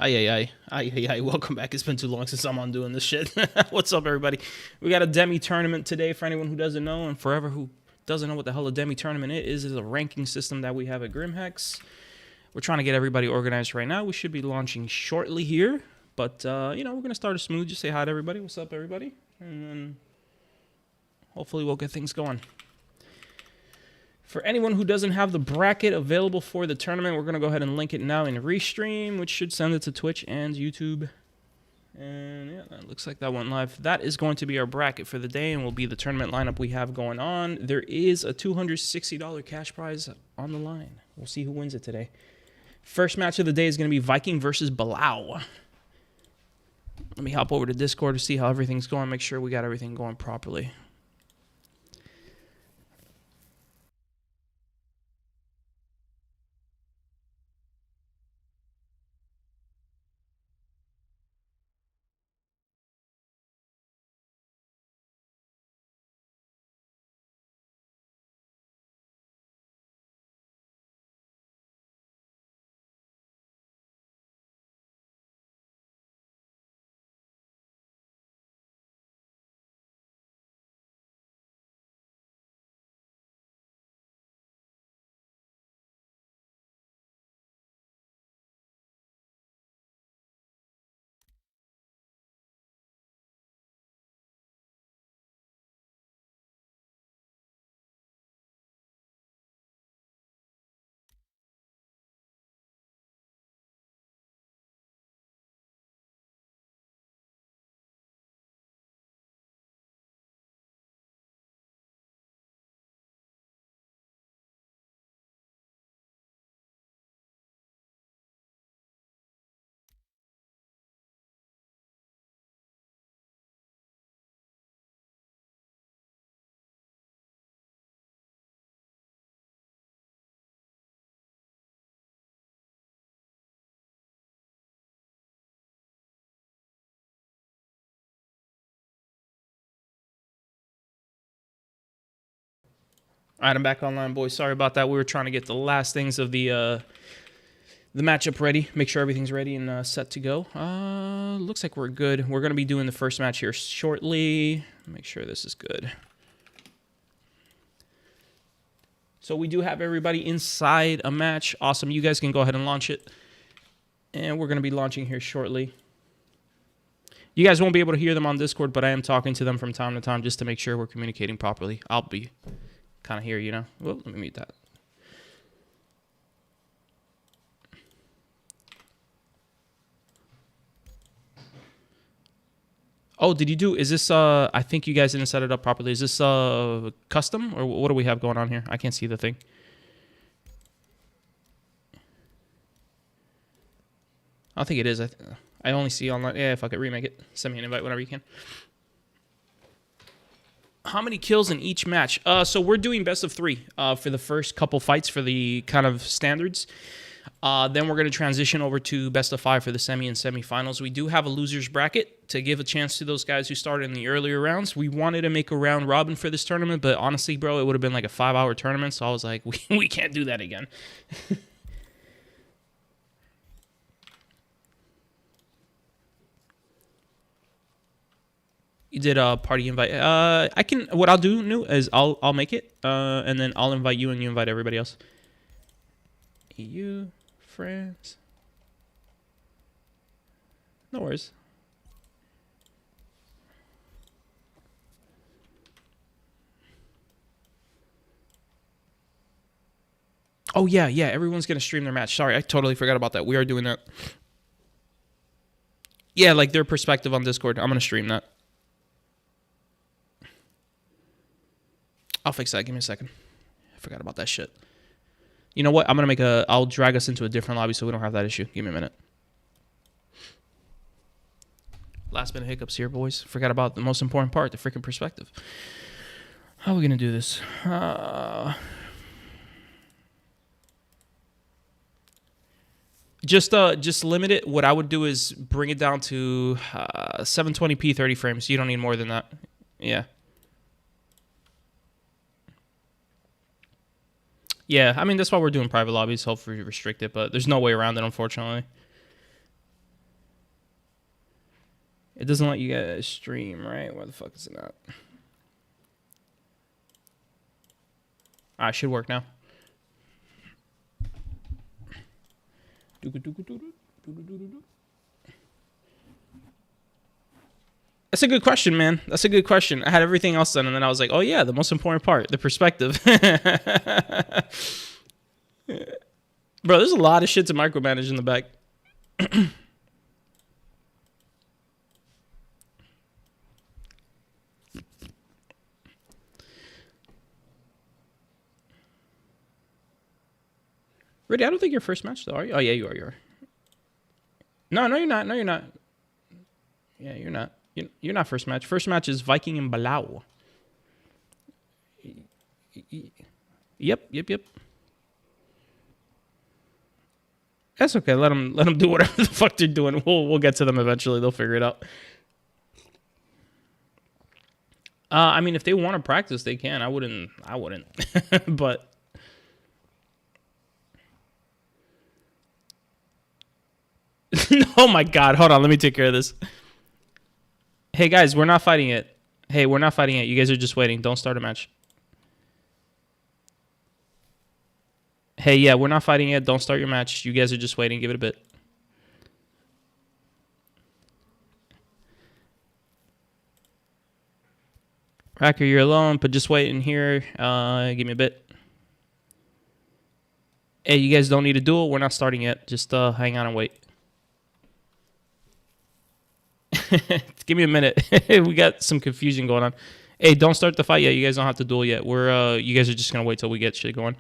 Ay. Welcome back. It's been too long since I'm on doing this shit. What's up, everybody? We got a Demi tournament today for anyone who doesn't know, and forever who doesn't know what the hell a Demi tournament is a ranking system that we have at Grimhex. We're trying to get everybody organized right now. We should be launching shortly here, but, you know, we're going to start it smooth. Just say hi to everybody. What's up, everybody? And then hopefully we'll get things going. For anyone who doesn't have the bracket available for the tournament, we're going to go ahead and link it now in Restream, which should send it to Twitch and YouTube. And yeah, that looks like that went live. That is going to be our bracket for the day and will be the tournament lineup we have going on. There is a $260 cash prize on the line. We'll see who wins it today. First match of the day is going to be Viking versus Balao. Let me hop over to Discord to see how everything's going, make sure we got everything going properly. All right, I'm back online, boys. Sorry about that. We were trying to get the last things of the matchup ready. Make sure everything's ready and set to go. Looks like we're good. We're going to be doing the first match here shortly. Make sure this is good. So we do have everybody inside a match. Awesome. You guys can go ahead and launch it. And we're going to be launching here shortly. You guys won't be able to hear them on Discord, but I am talking to them from time to time just to make sure we're communicating properly. I'll be kind of here, you know. Well, let me mute that. Oh, did you do, is this, I think you guys didn't set it up properly. Is this custom, or what do we have going on here? I can't see the thing. I don't think it is. I only see online. Yeah, if I could remake it. Send me an invite whenever you can. How many kills in each match? So we're doing best of 3 for the first couple fights for the kind of standards. Then we're going to transition over to best of 5 for the semi and semifinals. We do have a loser's bracket to give a chance to those guys who started in the earlier rounds. We wanted to make a round robin for this tournament, but honestly, bro, it would have been like a 5-hour tournament, so I was like, we can't do that again. You did a party invite. I can. What I'll do, New, is I'll make it, and then I'll invite you, and you invite everybody else. EU, France. No worries. Oh yeah. Everyone's gonna stream their match. Sorry, I totally forgot about that. We are doing that. Yeah, like their perspective on Discord. I'm gonna stream that. I'll fix that. Give me a second. I forgot about that shit. You know what? I'm going to make a... I'll drag us into a different lobby so we don't have that issue. Give me a minute. Last minute hiccups here, boys. Forgot about the most important part, the freaking perspective. How are we going to do this? Just limit it. What I would do is bring it down to 720p 30 frames. You don't need more than that. Yeah. Yeah, I mean, that's why we're doing private lobbies. Hopefully restrict it, but there's no way around it, unfortunately. It doesn't let you guys stream, right? Why the fuck is it not? Ah, it should work now. That's a good question, man. That's a good question. I had everything else done, and then I was like, oh, yeah, the most important part, the perspective. Bro, there's a lot of shit to micromanage in the back. Rudy, I don't think you're first match, though, are you? Oh, yeah, you are. You are. No, you're not. No, you're not. Yeah, you're not. You're not first match. First match is Viking and Balao. Yep. That's okay. Let them do whatever the fuck they're doing. We'll get to them eventually. They'll figure it out. I mean, if they want to practice, they can. I wouldn't. But oh my god, hold on. Let me take care of this. Hey guys, we're not fighting it. Hey, we're not fighting it. You guys are just waiting. Don't start a match. Hey, yeah, we're not fighting it. Don't start your match. You guys are just waiting. Give it a bit. Racker, you're alone, but just wait in here. Give me a bit. Hey, you guys don't need a duel. We're not starting yet. Just hang on and wait. Give me a minute. We got some confusion going on. Hey, don't start the fight yet. You guys don't have to duel yet. You guys are just gonna wait till we get shit going.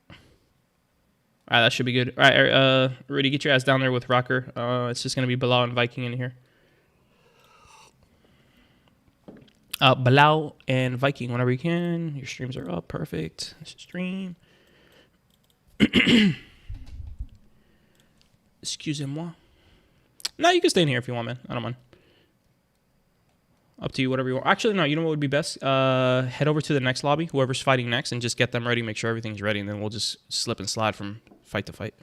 All right, that should be good. All right, Rudy, get your ass down there with Rocker. It's just gonna be Balao and Viking in here. Balao and Viking whenever you can. Your streams are up. Perfect. Stream. Excusez-moi. No, you can stay in here if you want, man. I don't mind. Up to you, whatever you want. Actually, no, you know what would be best? Head over to the next lobby, whoever's fighting next, and just get them ready, make sure everything's ready, and then we'll just slip and slide from fight to fight.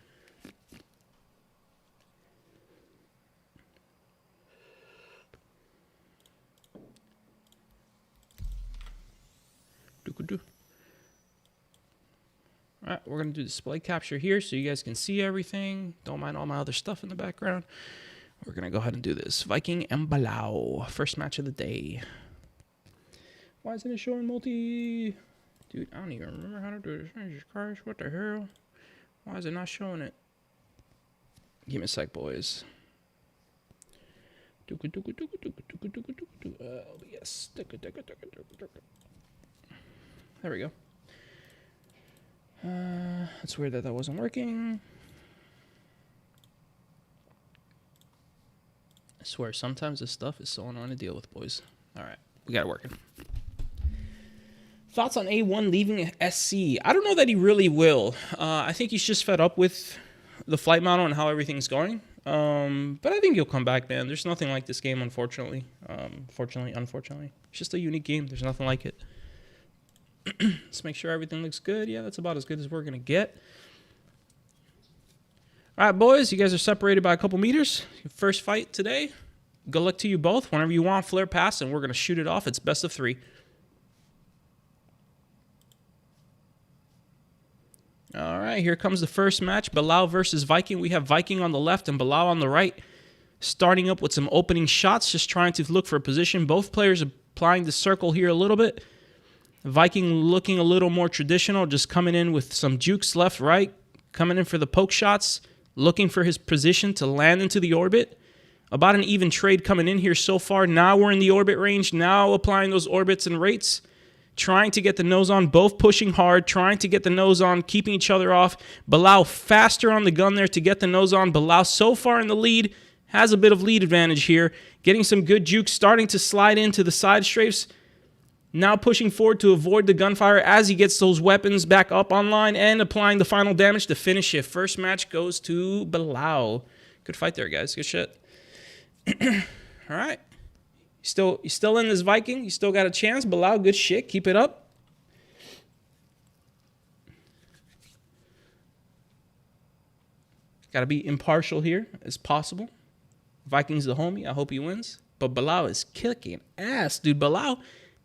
All right, we're going to do display capture here so you guys can see everything. Don't mind all my other stuff in the background. We're going to go ahead and do this. Viking and Balao. First match of the day. Why isn't it showing multi? Dude, I don't even remember how to do this. Jesus Christ, what the hell? Why is it not showing it? Give me a sec, boys. Yes. There we go. It's weird that wasn't working. I swear, sometimes this stuff is so annoying to deal with, boys. All right, we got it working. Thoughts on A1 leaving SC? I don't know that he really will. I think he's just fed up with the flight model and how everything's going. But I think he'll come back, man. There's nothing like this game, unfortunately. Unfortunately. It's just a unique game. There's nothing like it. Let's make sure everything looks good. Yeah, that's about as good as we're going to get. All right, boys. You guys are separated by a couple meters. First fight today. Good luck to you both. Whenever you want, flare pass, and we're going to shoot it off. It's best of 3. All right, here comes the first match. Balao versus Viking. We have Viking on the left and Balao on the right. Starting up with some opening shots, just trying to look for a position. Both players applying the circle here a little bit. Viking looking a little more traditional, just coming in with some jukes left, right. Coming in for the poke shots, looking for his position to land into the orbit. About an even trade coming in here so far. Now we're in the orbit range. Now applying those orbits and rates. Trying to get the nose on, both pushing hard, trying to get the nose on, keeping each other off. Balao faster on the gun there to get the nose on. Balao so far in the lead, has a bit of lead advantage here. Getting some good juke, starting to slide into the side strafes. Now pushing forward to avoid the gunfire as he gets those weapons back up online and applying the final damage to finish it. First match goes to Balao. Good fight there, guys. Good shit. All right. You're still in this Viking. You still got a chance. Balao, good shit. Keep it up. Got to be impartial here as possible. Viking's the homie. I hope he wins. But Balao is kicking ass, dude. Balao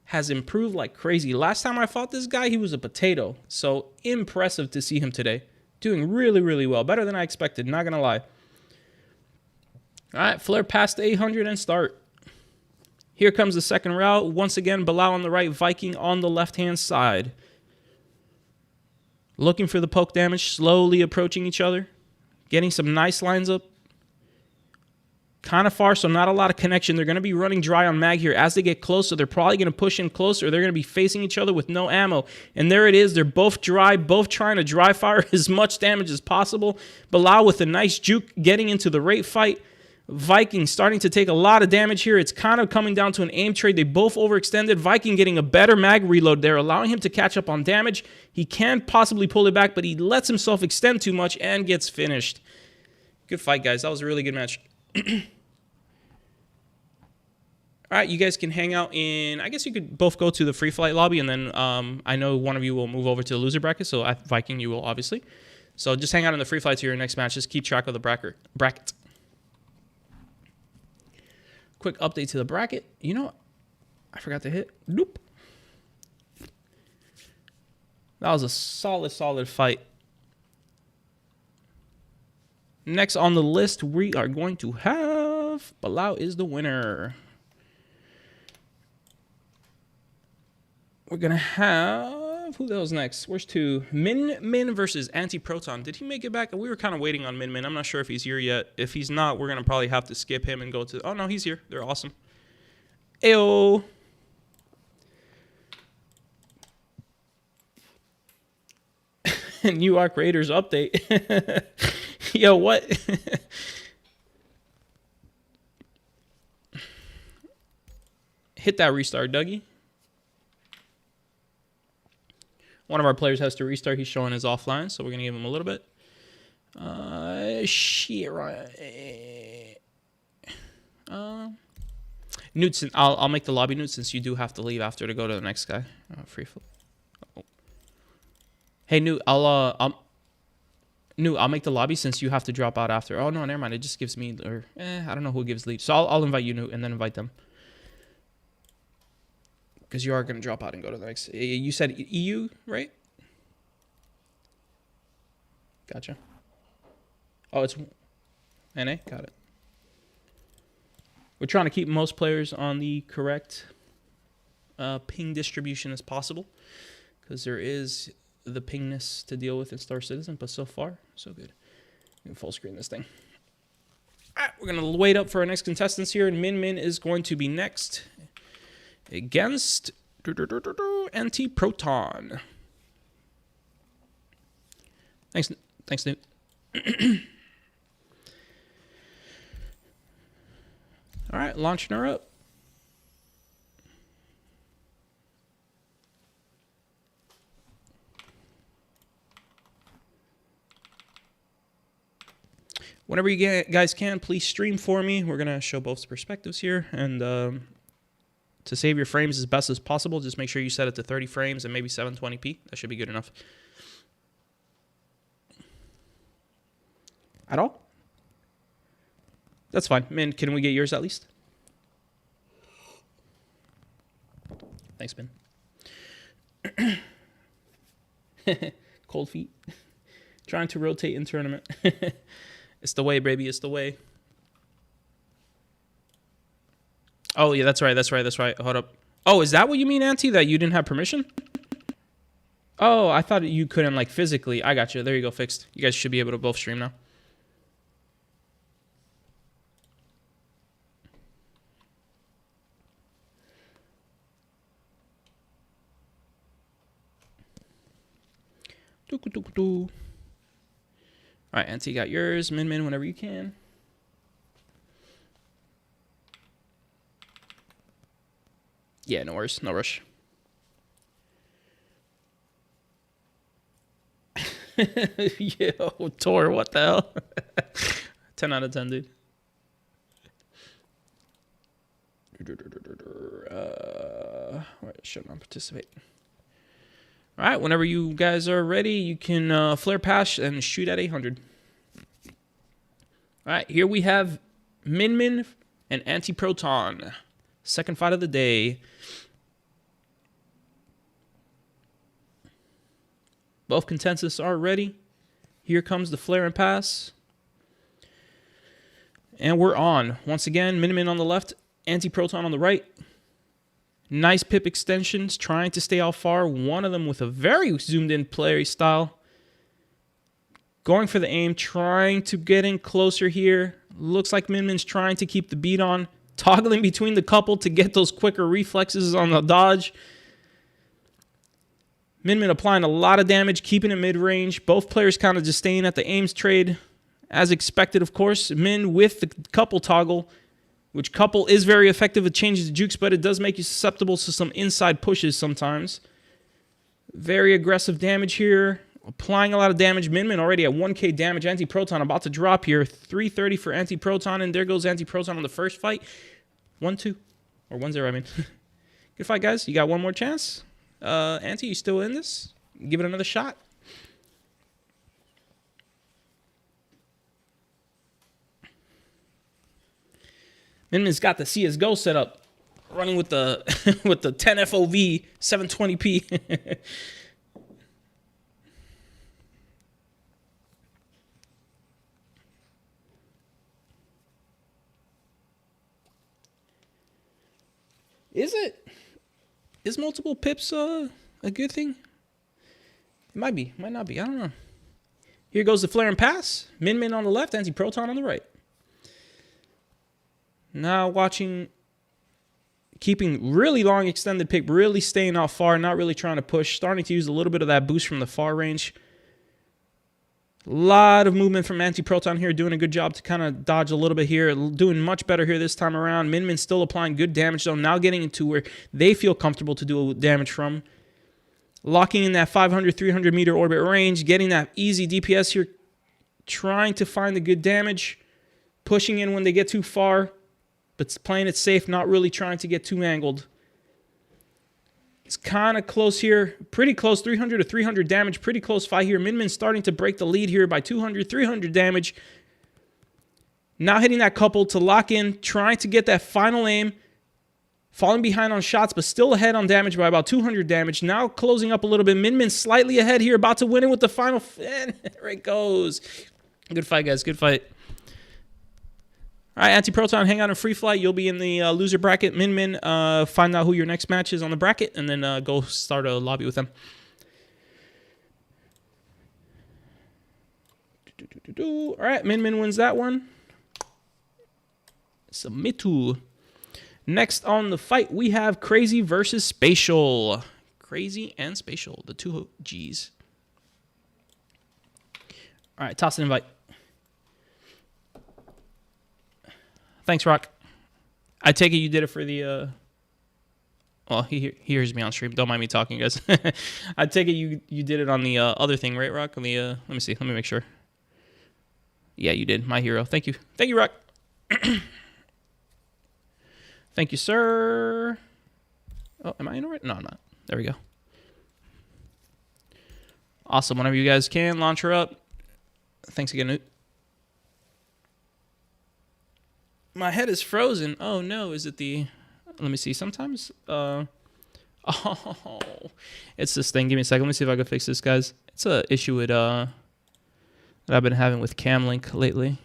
has improved like crazy. Last time I fought this guy, he was a potato. So impressive to see him today. Doing really, really well. Better than I expected, not going to lie. All right, flare past 800 and start. Here comes the second route. Once again, Balao on the right, Viking on the left-hand side. Looking for the poke damage, slowly approaching each other. Getting some nice lines up. Kind of far, so not a lot of connection. They're going to be running dry on mag here. As they get closer, they're probably going to push in closer. They're going to be facing each other with no ammo. And there it is. They're both dry, both trying to dry fire as much damage as possible. Balao with a nice juke getting into the rate fight. Viking starting to take a lot of damage here. It's kind of coming down to an aim trade. They both overextended. Viking getting a better mag reload there, allowing him to catch up on damage. He can possibly pull it back, but he lets himself extend too much and gets finished. Good fight, guys. That was a really good match. All right, you guys can hang out in... I guess you could both go to the free flight lobby, and then I know one of you will move over to the loser bracket, so at Viking you will, obviously. So just hang out in the free flight to your next match. Just keep track of the bracket. Quick update to the bracket. You know, I forgot to hit. Nope. That was a solid fight. Next on the list, we are going to have... Balao is the winner. We're going to have... Who the hell's next? Where's two? Minman versus Antiproton. Did he make it back? We were kind of waiting on Minman. I'm not sure if he's here yet. If he's not, we're going to probably have to skip him and go to... Oh, no, he's here. They're awesome. Ayo. New York Raiders update. Yo, what? Hit that restart, Dougie. One of our players has to restart. He's showing his offline, so we're going to give him a little bit. Shit, right. Newt, I'll make the lobby, Newt, since you do have to leave after to go to the next guy. Free flip. Oh. Hey, Newt, I'll make the lobby since you have to drop out after. Oh, no, never mind. It just gives me, I don't know who gives leave. So I'll invite you, Newt, and then invite them. Because you are going to drop out and go to the next. You said EU, right? Gotcha. Oh, it's NA? Got it. We're trying to keep most players on the correct ping distribution as possible. Because there is the pingness to deal with in Star Citizen. But so far, so good. We can full screen this thing. All right, we're going to wait up for our next contestants here. And Minman is going to be next. Against Antiproton. Thanks, Newt. All right, launching her up. Whenever you guys can, please stream for me. We're going to show both perspectives here. And to save your frames as best as possible, just make sure you set it to 30 frames and maybe 720p. That should be good enough. At all? That's fine. Min, can we get yours at least? Thanks, Min. Cold feet. Trying to rotate in tournament. It's the way, baby. It's the way. Oh, yeah, that's right. Hold up. Oh, is that what you mean, Auntie, that you didn't have permission? Oh, I thought you couldn't, like, physically. I got you. There you go, fixed. You guys should be able to both stream now. All right, Auntie, got yours. Min, whenever you can. Yeah, no worries. No rush. Yo, Tor, what the hell? 10 out of 10, dude. Should not participate. All right, whenever you guys are ready, you can flare pass and shoot at 800. All right, here we have Minman and Antiproton. Second fight of the day. Both consensus are ready. Here comes the flare and pass. And we're on. Once again, Minman on the left, Antiproton on the right. Nice pip extensions, trying to stay out far. One of them with a very zoomed in play style. Going for the aim, trying to get in closer here. Looks like Minman's trying to keep the beat on. Toggling between the couple to get those quicker reflexes on the dodge. Minman applying a lot of damage, keeping it mid-range. Both players kind of just staying at the aims trade. As expected, of course. Min with the couple toggle, which couple is very effective. It changes the jukes, but it does make you susceptible to some inside pushes sometimes. Very aggressive damage here. Applying a lot of damage. Minman already at 1k damage. Antiproton about to drop here. 330 for Antiproton, and there goes Antiproton on the first fight. 1-2. Or 1-0, I mean. Good fight, guys. You got one more chance. Anti, you still in this? Give it another shot. Minman's got the CSGO set up, running with the with the 10 FOV 720p. Is multiple pips a good thing? It might be, might not be. I don't know. Here goes the flare and pass. Minman on the left, Antiproton on the right. Now watching, keeping really long extended pick, really staying out far, not really trying to push, starting to use a little bit of that boost from the far range. A lot of movement from Antiproton here, doing a good job to kind of dodge a little bit here, doing much better here this time around. Minman still applying good damage, though, now getting into where they feel comfortable to do damage from. Locking in that 500, 300 meter orbit range, getting that easy DPS here, trying to find the good damage, pushing in when they get too far, but playing it safe, not really trying to get too angled. It's kind of close here. Pretty close, 300 to 300 damage. Pretty close fight here. Minman starting to break the lead here by 200, 300 damage. Now hitting that couple to lock in, trying to get that final aim. Falling behind on shots, but still ahead on damage by about 200 damage. Now closing up a little bit. Minman slightly ahead here, about to win it with the final. And there it goes. Good fight, guys. Good fight. All right, Antiproton, hang on in free flight. You'll be in the loser bracket. Minman, find out who your next match is on the bracket, and then go start a lobby with them. All right, Minman wins that one. Submitu. Next on the fight, we have Crazy versus Spatial. Crazy and Spatial, the two G's. All right, toss an invite. Thanks, Rock. I take it you did it for the... Well, he hears me on stream. Don't mind me talking, guys. I take it you did it on the other thing, right, Rock? On the let me see. Let me make sure. Yeah, you did. My hero. Thank you. Thank you, Rock. Thank you, sir. Oh, am I in it? No, I'm not. There we go. Awesome. Whenever you guys can, launch her up. Thanks again, Newt. My head is frozen. Oh, no. Is it the... Let me see. Sometimes... Oh, it's this thing. Give me a second. Let me see if I can fix this, guys. It's an issue with, that I've been having with Camlink lately.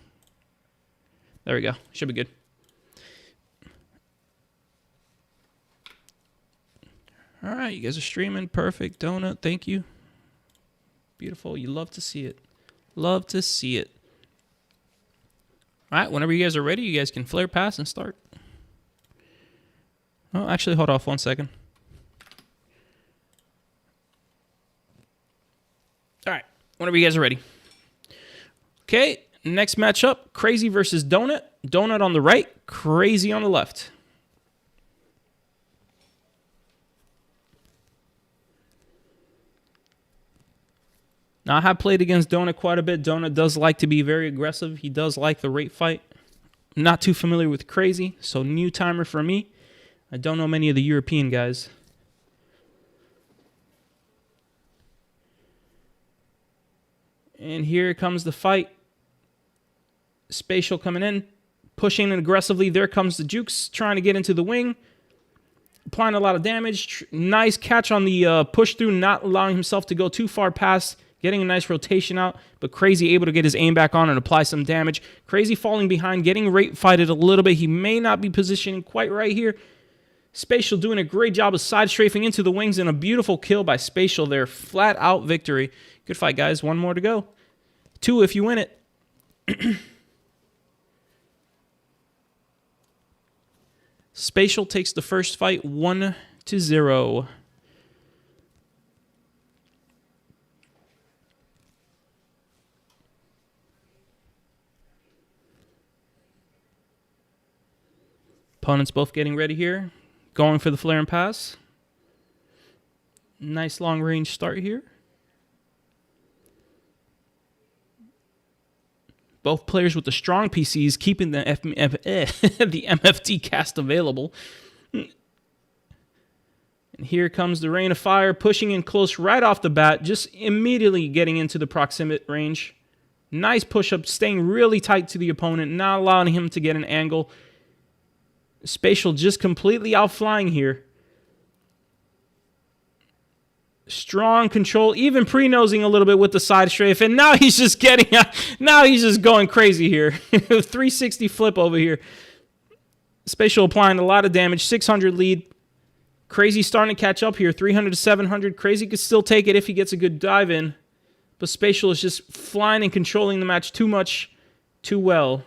There we go. Should be good. All right. You guys are streaming. Perfect. Donut. Thank you. Beautiful. You love to see it. Love to see it. All right. Whenever you guys are ready, you guys can flare pass and start. Oh, actually, hold off 1 second. All right. Whenever you guys are ready. Okay. Next matchup, Crazy versus Donut. Donut on the right, Crazy on the left. Now, I have played against Donut quite a bit. Donut does like to be very aggressive. He does like the rate fight. Not too familiar with Crazy, so new timer for me. I don't know many of the European guys. And here comes the fight. Spatial coming in, pushing in aggressively. There comes the Jukes trying to get into the wing. Applying a lot of damage. Nice catch on the push through, not allowing himself to go too far past. Getting a nice rotation out, but Crazy able to get his aim back on and apply some damage. Crazy falling behind, getting rate fighted a little bit. He may not be positioning quite right here. Spatial doing a great job of side strafing into the wings, and a beautiful kill by Spatial there. Flat out victory. Good fight, guys. One more to go. 2 if you win it. Spatial takes the first fight 1-0. Opponents both getting ready here. Going for the flare and pass. Nice long range start here. Both players with the strong PCs keeping the the MFT cast available. And here comes the rain of fire, pushing in close right off the bat, just immediately getting into the proximate range. Nice push-up, staying really tight to the opponent, not allowing him to get an angle. Spatial just completely outflying here. Strong control, even pre-nosing a little bit with the side strafe, and now he's just getting, now he's just going crazy here. 360 flip over here. Spatial applying a lot of damage, 600 lead. Crazy starting to catch up here, 300 to 700. Crazy could still take it if he gets a good dive in, but Spatial is just flying and controlling the match too much, too well.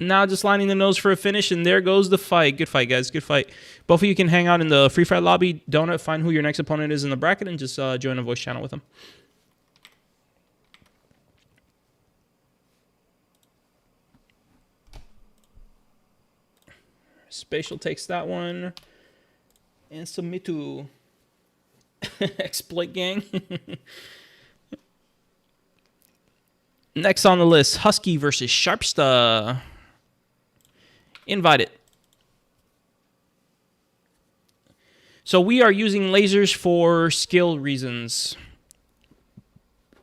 Now just lining the nose for a finish, and there goes the fight. Good fight, guys. Good fight. Both of you can hang out in the free fight lobby, donut, find who your next opponent is in the bracket, and just join a voice channel with them. Spatial takes that one. And Submitu. Exploit gang. Next on the list, Husky versus Sharpsta. Invite it. So we are using lasers for skill reasons.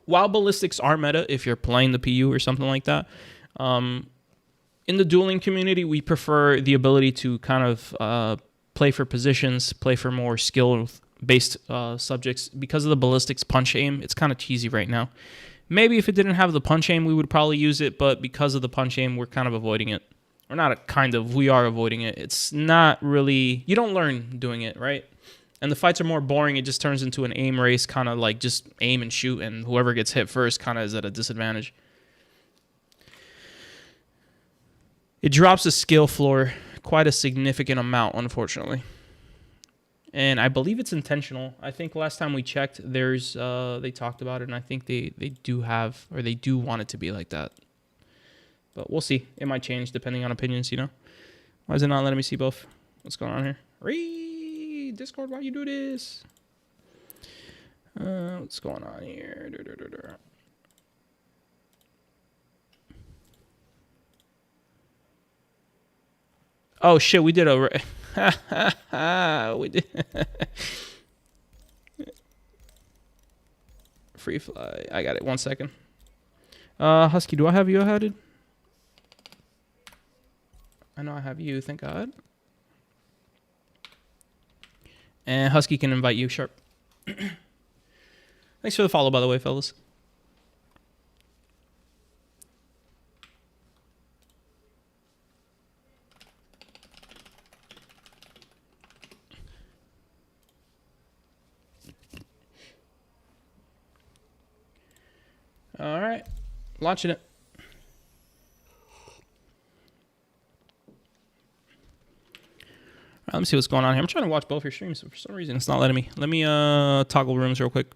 While ballistics are meta, if you're playing the PU or something like that, in the dueling community, we prefer the ability to kind of play for positions, play for more skill-based subjects. Because of the ballistics punch aim, it's kind of cheesy right now. Maybe if it didn't have the punch aim, we would probably use it, but because of the punch aim, we're kind of avoiding it. Or not a kind of, we are avoiding it. It's not really, you don't learn doing it, right? And the fights are more boring. It just turns into an aim race, kind of like just aim and shoot, and whoever gets hit first kind of is at a disadvantage. It drops the skill floor quite a significant amount, unfortunately. And I believe it's intentional. I think last time we checked, there's they talked about it, and I think they do have, or they do want it to be like that. But we'll see. It might change depending on opinions, you know? Why is it not letting me see both? What's going on here? Discord, why you do this? What's going on here? Oh, shit, we did a... we did... Free fly. I got it. 1 second. Husky, do I have you ahead? I know I have you, thank God. And Husky can invite you, Sharp. Thanks for the follow, by the way, fellas. All right, launching it. Let me see what's going on here. I'm trying to watch both your streams, but for some reason it's not letting me. Let me toggle rooms real quick.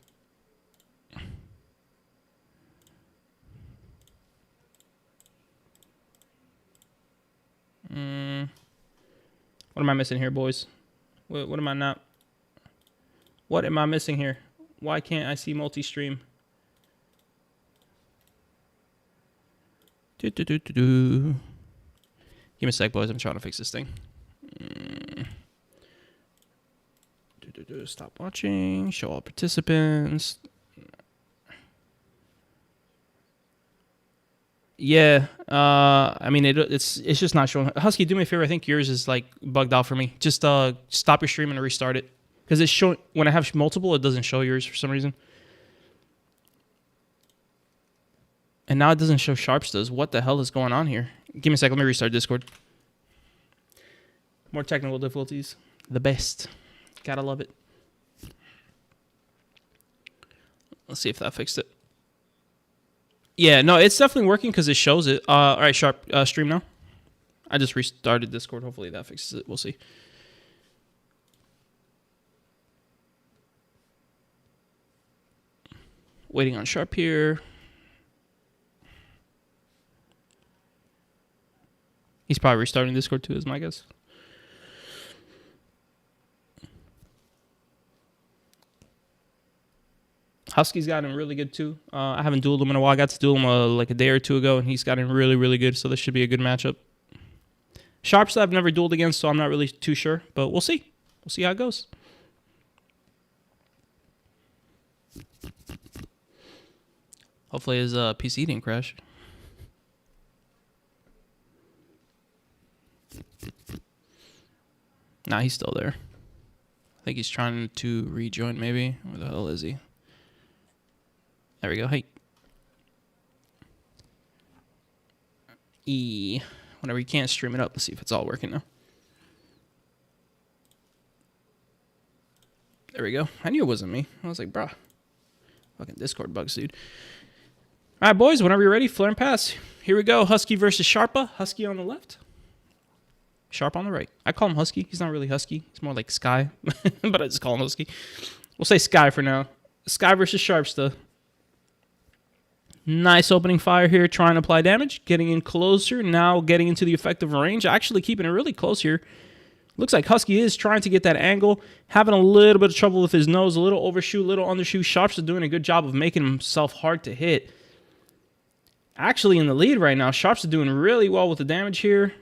What am I missing here, boys? What am I not? What am I missing here? Why can't I see multi-stream? Give me a sec, boys. I'm trying to fix this thing. Stop watching. Show all participants. Yeah. I mean, it's just not showing. Husky, do me a favor. I think yours is like bugged out for me. Just stop your stream and restart it, because it's showing when I have multiple, it doesn't show yours for some reason. And now it doesn't show Sharpsta's. What the hell is going on here? Give me a second. Let me restart Discord. More technical difficulties. The best. Gotta love it. Let's see if that fixed it. Yeah, no, it's definitely working because it shows it. All right, Sharp, stream now. I just restarted Discord. Hopefully that fixes it. We'll see. Waiting on Sharp here. He's probably restarting Discord too, is my guess. Husky's gotten really good too. I haven't dueled him in a while. I got to duel him like a day or two ago, and he's gotten really, really good. So this should be a good matchup. Sharpsta I've never dueled against, so I'm not really too sure. But we'll see. We'll see how it goes. Hopefully his PC didn't crash. Nah, he's still there. I think he's trying to rejoin maybe. Where the hell is he? There we go. Hey. Whenever you can't stream it up, let's see if it's all working now. There we go. I knew it wasn't me. I was like, bruh. Fucking Discord bugs, dude. All right, boys. Whenever you're ready, flare and pass. Here we go. Husky versus Sharpa. Husky on the left. Sharp on the right. I call him Husky. He's not really Husky. He's more like Sky. But I just call him Husky. We'll say Sky for now. Sky versus Sharpsta. Nice opening fire here. Trying to apply damage. Getting in closer. Now getting into the effective range. Actually keeping it really close here. Looks like Husky is trying to get that angle. Having a little bit of trouble with his nose. A little overshoot, little undershoot. Sharpsta doing a good job of making himself hard to hit. Actually in the lead right now. Sharpsta doing really well with the damage here.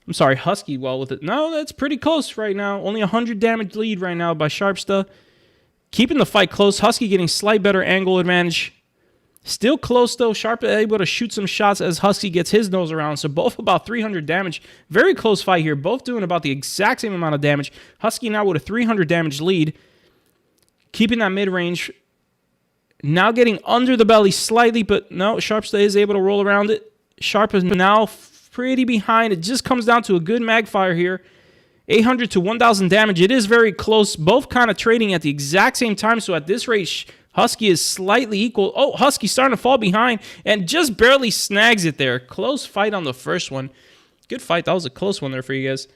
I'm sorry, Husky well with it. No, that's pretty close right now. Only 100 damage lead right now by Sharpsta. Keeping the fight close. Husky getting slight better angle advantage. Still close though. Sharpsta able to shoot some shots as Husky gets his nose around. So both about 300 damage. Very close fight here. Both doing about the exact same amount of damage. Husky now with a 300 damage lead. Keeping that mid-range. Now getting under the belly slightly, but no, Sharpsta is able to roll around it. Sharp is now pretty behind. It just comes down to a good mag fire here. 800 to 1,000 damage. It is very close. Both kind of trading at the exact same time. So at this rate, Husky is slightly equal. Oh, Husky starting to fall behind and just barely snags it there. Close fight on the first one. Good fight. That was a close one there for you guys.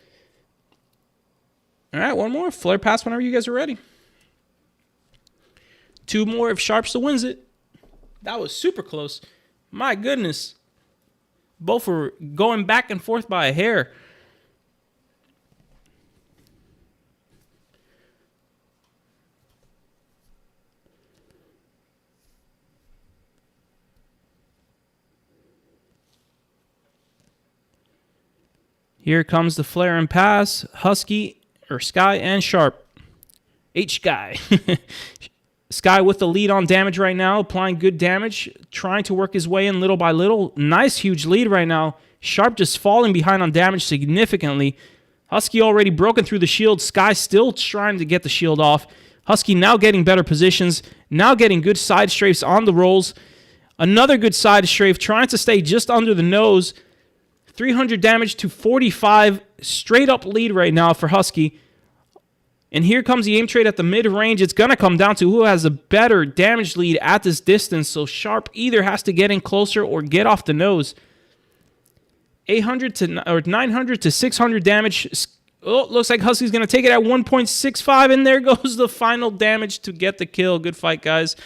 All right, one more. Flare pass whenever you guys are ready. Two more if Sharpsta wins it. That was super close. My goodness. Both were going back and forth by a hair. Here comes the flare and pass. Husky, or Sky and Sharp. H-Sky. Sky with the lead on damage right now, applying good damage, trying to work his way in little by little. Nice, huge lead right now. Sharp just falling behind on damage significantly. Husky already broken through the shield. Sky still trying to get the shield off. Husky now getting better positions, now getting good side strafes on the rolls. Another good side strafe, trying to stay just under the nose. 300 damage to 45, straight up lead right now for Husky. And here comes the aim trade at the mid-range. It's going to come down to who has a better damage lead at this distance. So Sharp either has to get in closer or get off the nose. 800 to or 900 to 600 damage. Oh, looks like Husky's going to take it at 1.65. And there goes the final damage to get the kill. Good fight, guys.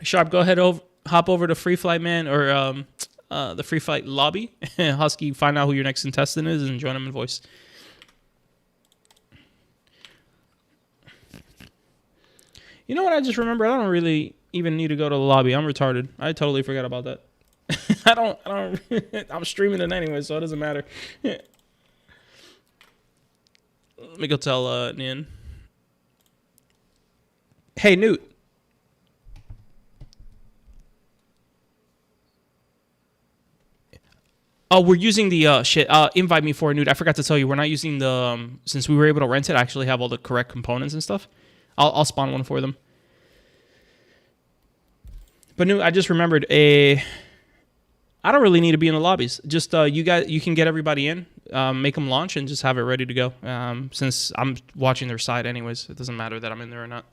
Sharp, go ahead, hop over to Free Flight Man or the Free Flight lobby. Husky, find out who your next contestant is and join them in voice. You know what I just remembered? I don't really even need to go to the lobby. I'm retarded. I totally forgot about that. I don't I'm streaming it anyway, so it doesn't matter. Let me go tell Nian. Hey, Newt. Oh, we're using the shit. Invite me for a nude. I forgot to tell you, we're not using the since we were able to rent it. I actually have all the correct components and stuff. I'll spawn one for them. But I just remembered I don't really need to be in the lobbies. Just you can get everybody in, make them launch, and just have it ready to go. Since I'm watching their side anyways, it doesn't matter that I'm in there or not.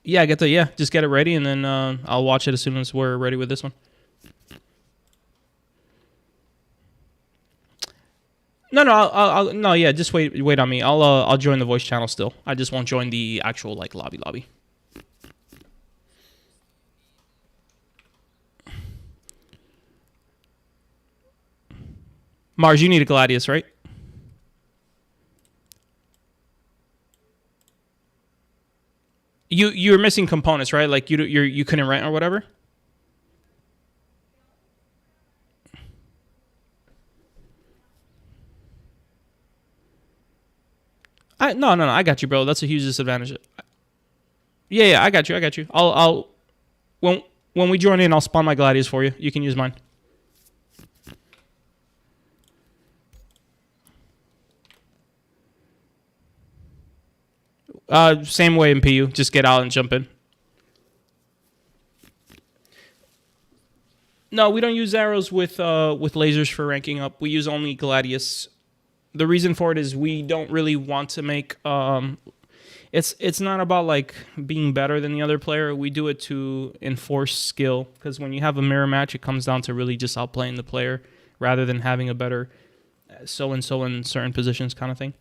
Yeah, just get it ready, and then I'll watch it as soon as we're ready with this one. No, yeah, just wait on me. I'll join the voice channel still. I just won't join the actual like lobby. Mars, you need a Gladius, right? You're missing components, right? Like you couldn't rent or whatever. No, I got you, bro. That's a huge disadvantage. Yeah, I got you. I'll when we join in, I'll spawn my Gladius for you. You can use mine. Same way in PU. Just get out and jump in. No, we don't use arrows with lasers for ranking up. We use only Gladius. The reason for it is we don't really want to make it's not about like being better than the other player. We do it to enforce skill, because when you have a mirror match, it comes down to really just outplaying the player rather than having a better so and so in certain positions kind of thing.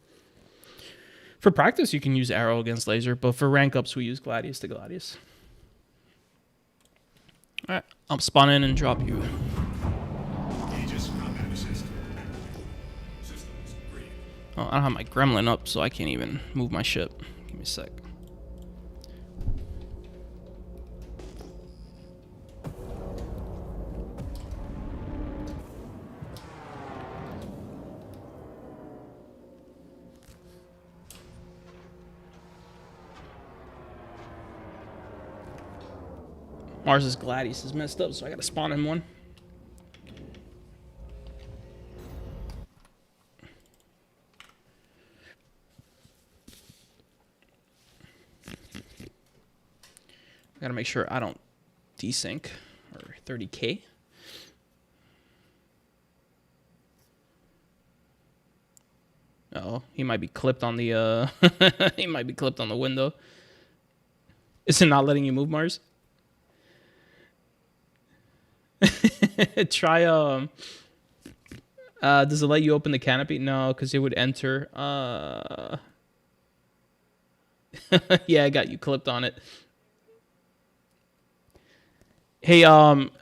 For practice, you can use arrow against laser, but for rank ups, we use Gladius to Gladius. All right, I'll spawn in and drop you. Oh, I don't have my gremlin up, so I can't even move my ship. Give me a sec. Mars's Gladius is messed up, so I gotta spawn in one. I gotta make sure I don't desync or 30k. Uh-oh, he might be clipped on the he might be clipped on the window. Is it not letting you move, Mars? Try does it let you open the canopy? No, because it would enter. Yeah, I got you clipped on it. Hey,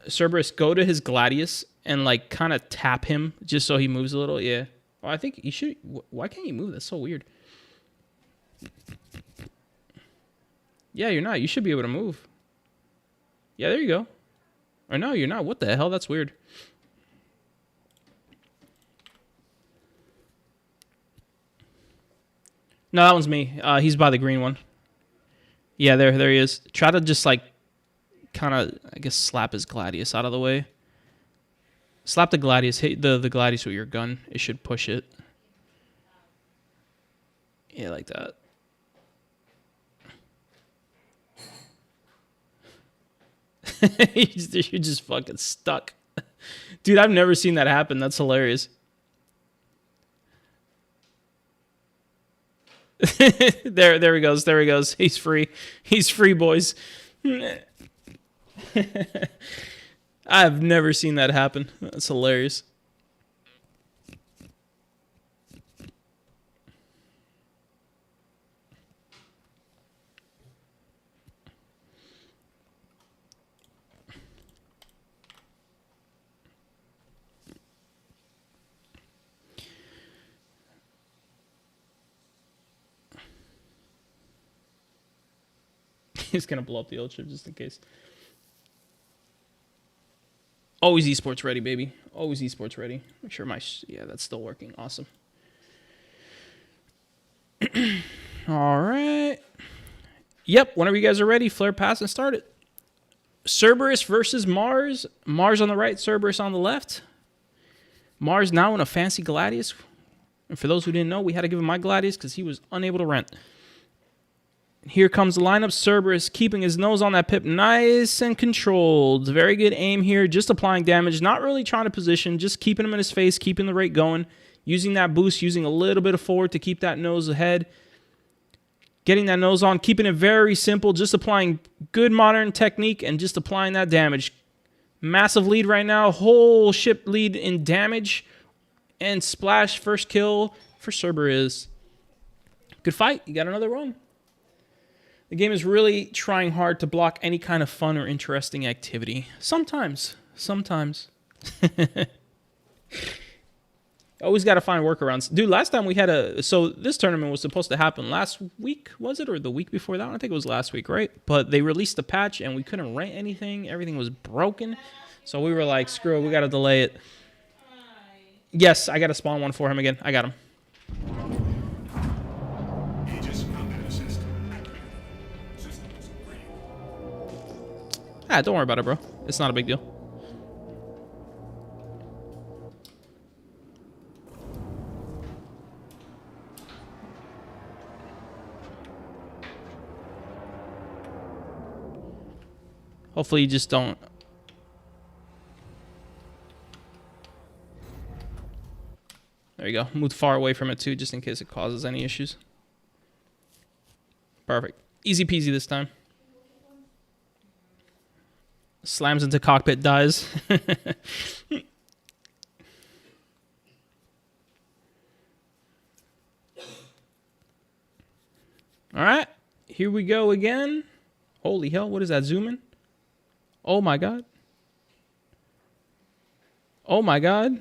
Cerberus, go to his Gladius and like kind of tap him just so he moves a little. Yeah. Well, I think you should. Why can't you move? That's so weird. Yeah, you're not. You should be able to move. Yeah, there you go. Or no, you're not. What the hell? That's weird. No, that one's me. He's by the green one. Yeah, there he is. Try to just like kind of, I guess, slap his Gladius out of the way. Slap the Gladius. Hit the Gladius with your gun. It should push it. Yeah, like that. You're just fucking stuck. Dude, I've never seen that happen. That's hilarious. There he goes. There he goes. He's free. He's free, boys. I've never seen that happen. That's hilarious. He's gonna blow up the old ship just in case. Always esports ready, baby. Always esports ready. Make sure yeah, that's still working. Awesome. All right. Yep. Whenever you guys are ready, flare, pass, and start it. Cerberus versus Mars. Mars on the right, Cerberus on the left. Mars now in a fancy Gladius. And for those who didn't know, we had to give him my Gladius because he was unable to rent. Here comes the lineup. Cerberus keeping his nose on that pip nice and controlled. Very good aim here. Just applying damage. Not really trying to position. Just keeping him in his face. Keeping the rate going. Using that boost. Using a little bit of forward to keep that nose ahead. Getting that nose on. Keeping it very simple. Just applying good modern technique. And just applying that damage. Massive lead right now. Whole ship lead in damage. And splash. First kill for Cerberus. Good fight. You got another one. The game is really trying hard to block any kind of fun or interesting activity. Sometimes. Always got to find workarounds. Dude, last time we had so this tournament was supposed to happen last week, was it? Or the week before that? I think it was last week, right? But they released the patch and we couldn't rent anything. Everything was broken. So we were like, screw it, we got to delay it. Yes, I got to spawn one for him again. I got him. Ah, don't worry about it, bro. It's not a big deal. Hopefully you just don't... There you go. Move far away from it too, just in case it causes any issues. Perfect. Easy peasy this time. Slams into cockpit, dies. All right, here we go again. Holy hell, what is that, zooming? Oh my god. Oh my god.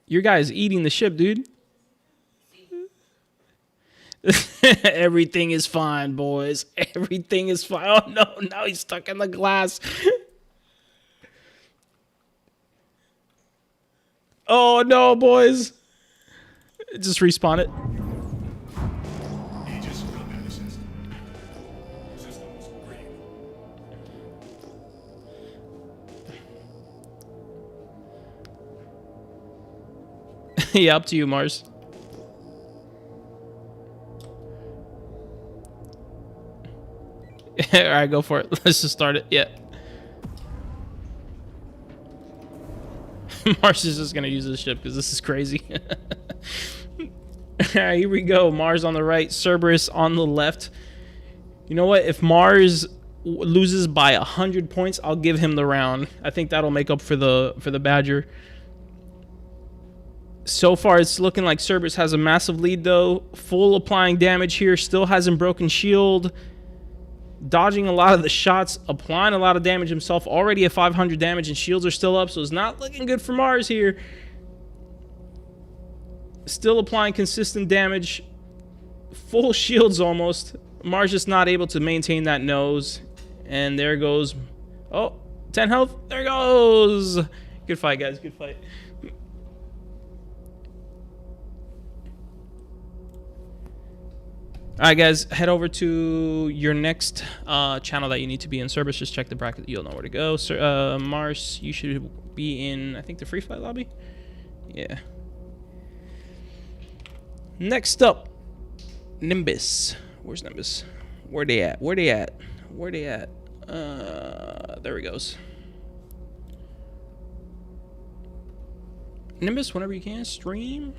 Your guy is eating the ship, dude. Everything is fine, boys. Everything is fine. Oh no, now he's stuck in the glass. Oh no, boys. Just respawn it. Yeah, up to you, Mars. All right, go for it. Let's just start it. Yeah. Mars is just going to use this ship because this is crazy. All right, here we go. Mars on the right, Cerberus on the left. You know what? If Mars loses by 100 points, I'll give him the round. I think that'll make up for the Badger. So far, it's looking like Cerberus has a massive lead, though. Full applying damage here. Still hasn't broken shield. Dodging a lot of the shots. Applying a lot of damage himself. Already at 500 damage, and shields are still up, so it's not looking good for Mars here. Still applying consistent damage. Full shields almost. Mars just not able to maintain that nose. And there goes... Oh, 10 health. There goes. Good fight, guys. Good fight. All right, guys, head over to your next channel that you need to be in. Cerberus, just check the bracket. You'll know where to go. Mars, you should be in, I think, the free flight lobby. Yeah. Next up, Nimbus. Where's Nimbus? Where they at? Where they at? Where they at? There he goes. Nimbus, whenever you can, stream.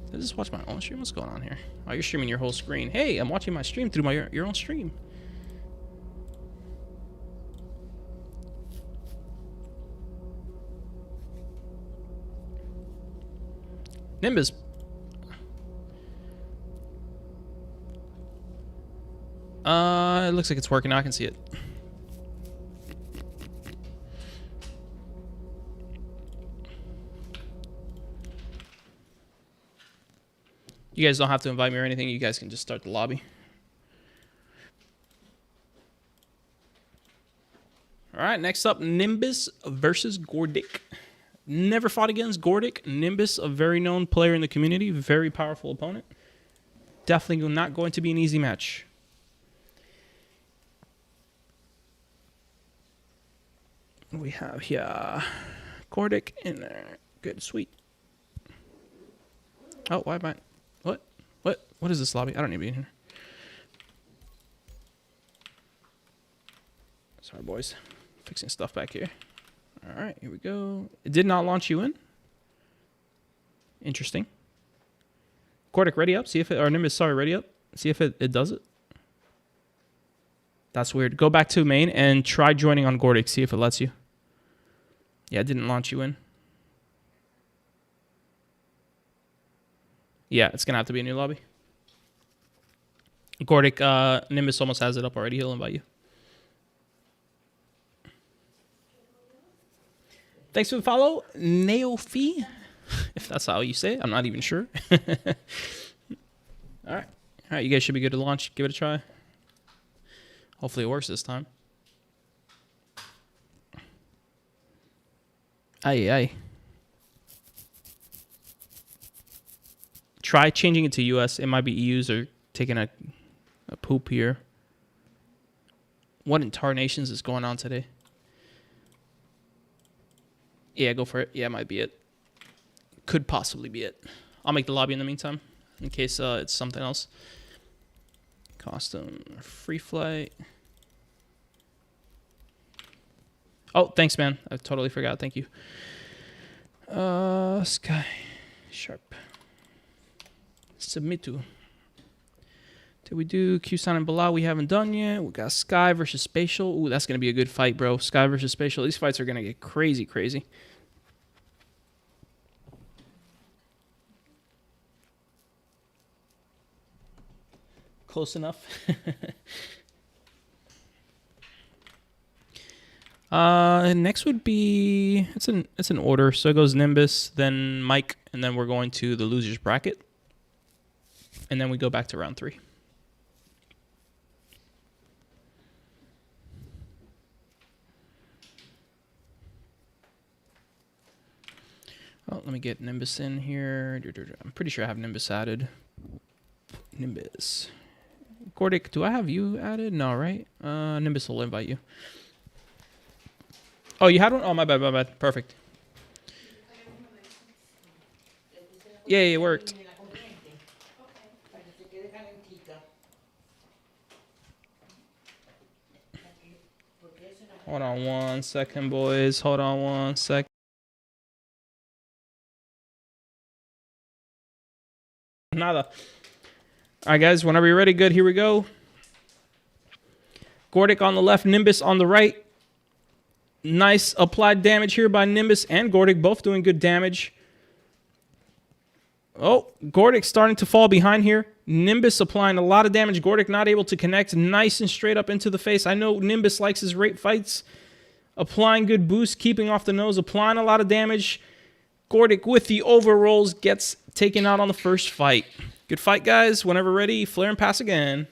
Did I just watch my own stream? What's going on here? Oh, you're streaming your whole screen. Hey, I'm watching my stream through your own stream. Nimbus. It looks like it's working. I can see it. You guys don't have to invite me or anything. You guys can just start the lobby. All right, next up, Nimbus versus Gordic. Never fought against Gordic. Nimbus, a very known player in the community. Very powerful opponent. Definitely not going to be an easy match. We have here Gordic in there. Good, sweet. Oh, why am I? What? What is this lobby? I don't need to be in here. Sorry, boys. Fixing stuff back here. All right, here we go. It did not launch you in. Interesting. Gordic, ready up. See if it, or Nimbus, sorry, ready up. See if it does it. That's weird. Go back to main and try joining on Gordic. See if it lets you. Yeah, it didn't launch you in. Yeah, it's going to have to be a new lobby. Gordic, Nimbus almost has it up already. He'll invite you. Thanks for the follow, Neofi. If that's how you say it, I'm not even sure. All right, you guys should be good to launch. Give it a try. Hopefully it works this time. Aye. Try changing it to US. It might be EUs or taking a poop here. What in tarnations is going on today? Yeah, go for it. Yeah, it might be it. Could possibly be it. I'll make the lobby in the meantime, in case it's something else. Costume, free flight. Oh, thanks, man. I totally forgot. Thank you. Sky, Sharp. Submit to. Did we do Cuisine and Balao? We haven't done yet. We got Sky versus Spatial. Ooh, that's going to be a good fight, bro. Sky versus Spatial. These fights are going to get crazy. Close enough. Next would be... It's an order. So it goes Nimbus, then Mike, and then we're going to the loser's bracket. And then we go back to round 3. Oh, let me get Nimbus in here. I'm pretty sure I have Nimbus added. Nimbus. Gordic, do I have you added? No, right? Nimbus will invite you. Oh, you had one? Oh, my bad. Perfect. Yeah, it worked. Hold on 1 second, boys. Hold on 1 second. Nada. All right, guys. Whenever you're ready, good. Here we go. Gordic on the left, Nimbus on the right. Nice applied damage here by Nimbus and Gordic, both doing good damage. Oh, Gordic starting to fall behind here. Nimbus applying a lot of damage. Gordic not able to connect. Nice and straight up into the face. I know Nimbus likes his rate fights. Applying good boost, keeping off the nose, applying a lot of damage. Gordic with the overrolls gets taken out on the first fight. Good fight, guys. Whenever ready, flare and pass again.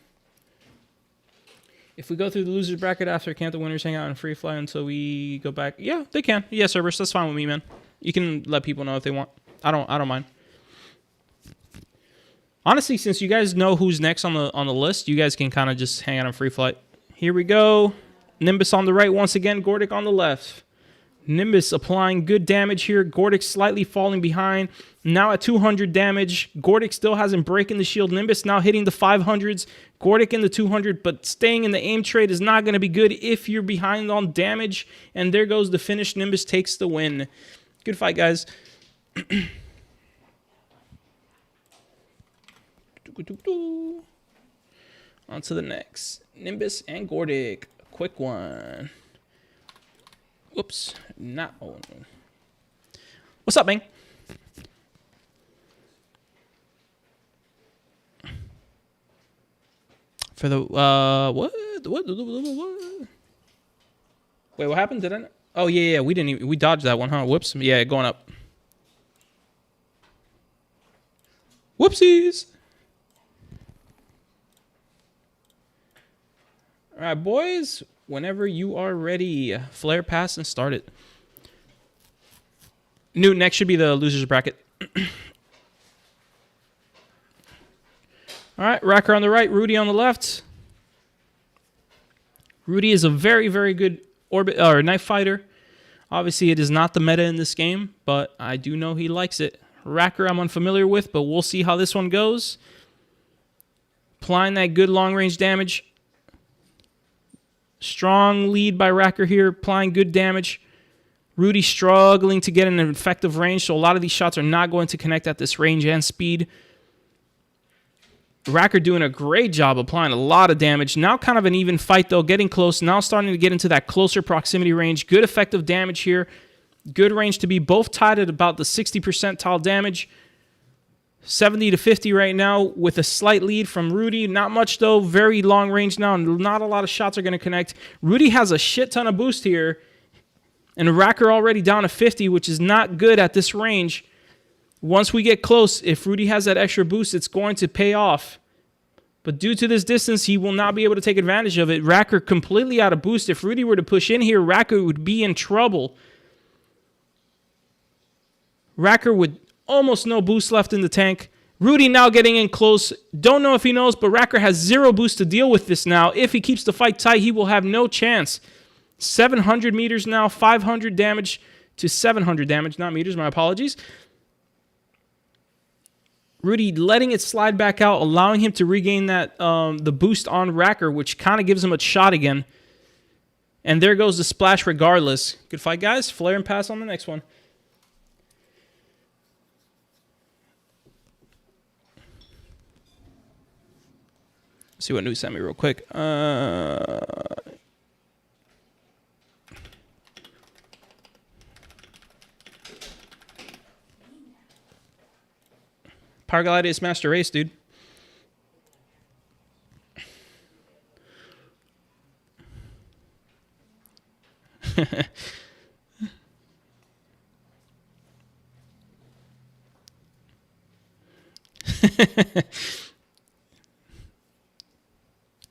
If we go through the loser's bracket after, can't the winners hang out in free fly until we go back? Yeah, they can. Yeah, Cerberus, that's fine with me, man. You can let people know if they want. I don't mind. Honestly, since you guys know who's next on the list, you guys can kind of just hang out on free flight. Here we go. Nimbus on the right once again. Gordic on the left. Nimbus applying good damage here. Gordic slightly falling behind. Now at 200 damage. Gordic still hasn't broken the shield. Nimbus now hitting the 500s. Gordic in the 200, but staying in the aim trade is not going to be good if you're behind on damage. And there goes the finish. Nimbus takes the win. Good fight, guys. On to the next. Nimbus and Gordic. Quick one. Whoops. Not on. What's up, man? For the what? Wait, what happened? Did I? Oh yeah, we didn't even, we dodged that one, huh? Whoops. Yeah, going up. Whoopsies. All right, boys. Whenever you are ready, flare pass and start it. Next should be the loser's bracket. All right, Racker on the right, Rudy on the left. Rudy is a very, very good orbit or knife fighter. Obviously, it is not the meta in this game, but I do know he likes it. Racker I'm unfamiliar with, but we'll see how this one goes. Applying that good long-range damage. Strong lead by Racker here, applying good damage. Rudy struggling to get an effective range, so a lot of these shots are not going to connect at this range and speed. Racker doing a great job applying a lot of damage. Now kind of an even fight, though, getting close. Now starting to get into that closer proximity range. Good effective damage here. Good range to be both tied at about the 60 percentile damage. 70 to 50 right now with a slight lead from Rudy. Not much, though. Very long range now. Not a lot of shots are going to connect. Rudy has a shit ton of boost here. And Racker already down to 50, which is not good at this range. Once we get close, if Rudy has that extra boost, it's going to pay off. But due to this distance, he will not be able to take advantage of it. Racker completely out of boost. If Rudy were to push in here, Racker would be in trouble. Racker with almost no boost left in the tank. Rudy now getting in close. Don't know if he knows, but Racker has zero boost to deal with this now. If he keeps the fight tight, he will have no chance. 700 meters now, 500 damage to 700 damage. Not meters, my apologies. Rudy letting it slide back out, allowing him to regain that the boost on Racker, which kind of gives him a shot again. And there goes the splash regardless. Good fight, guys. Flare and pass on the next one. See what news sent me real quick. Paraglidis Master Race, dude.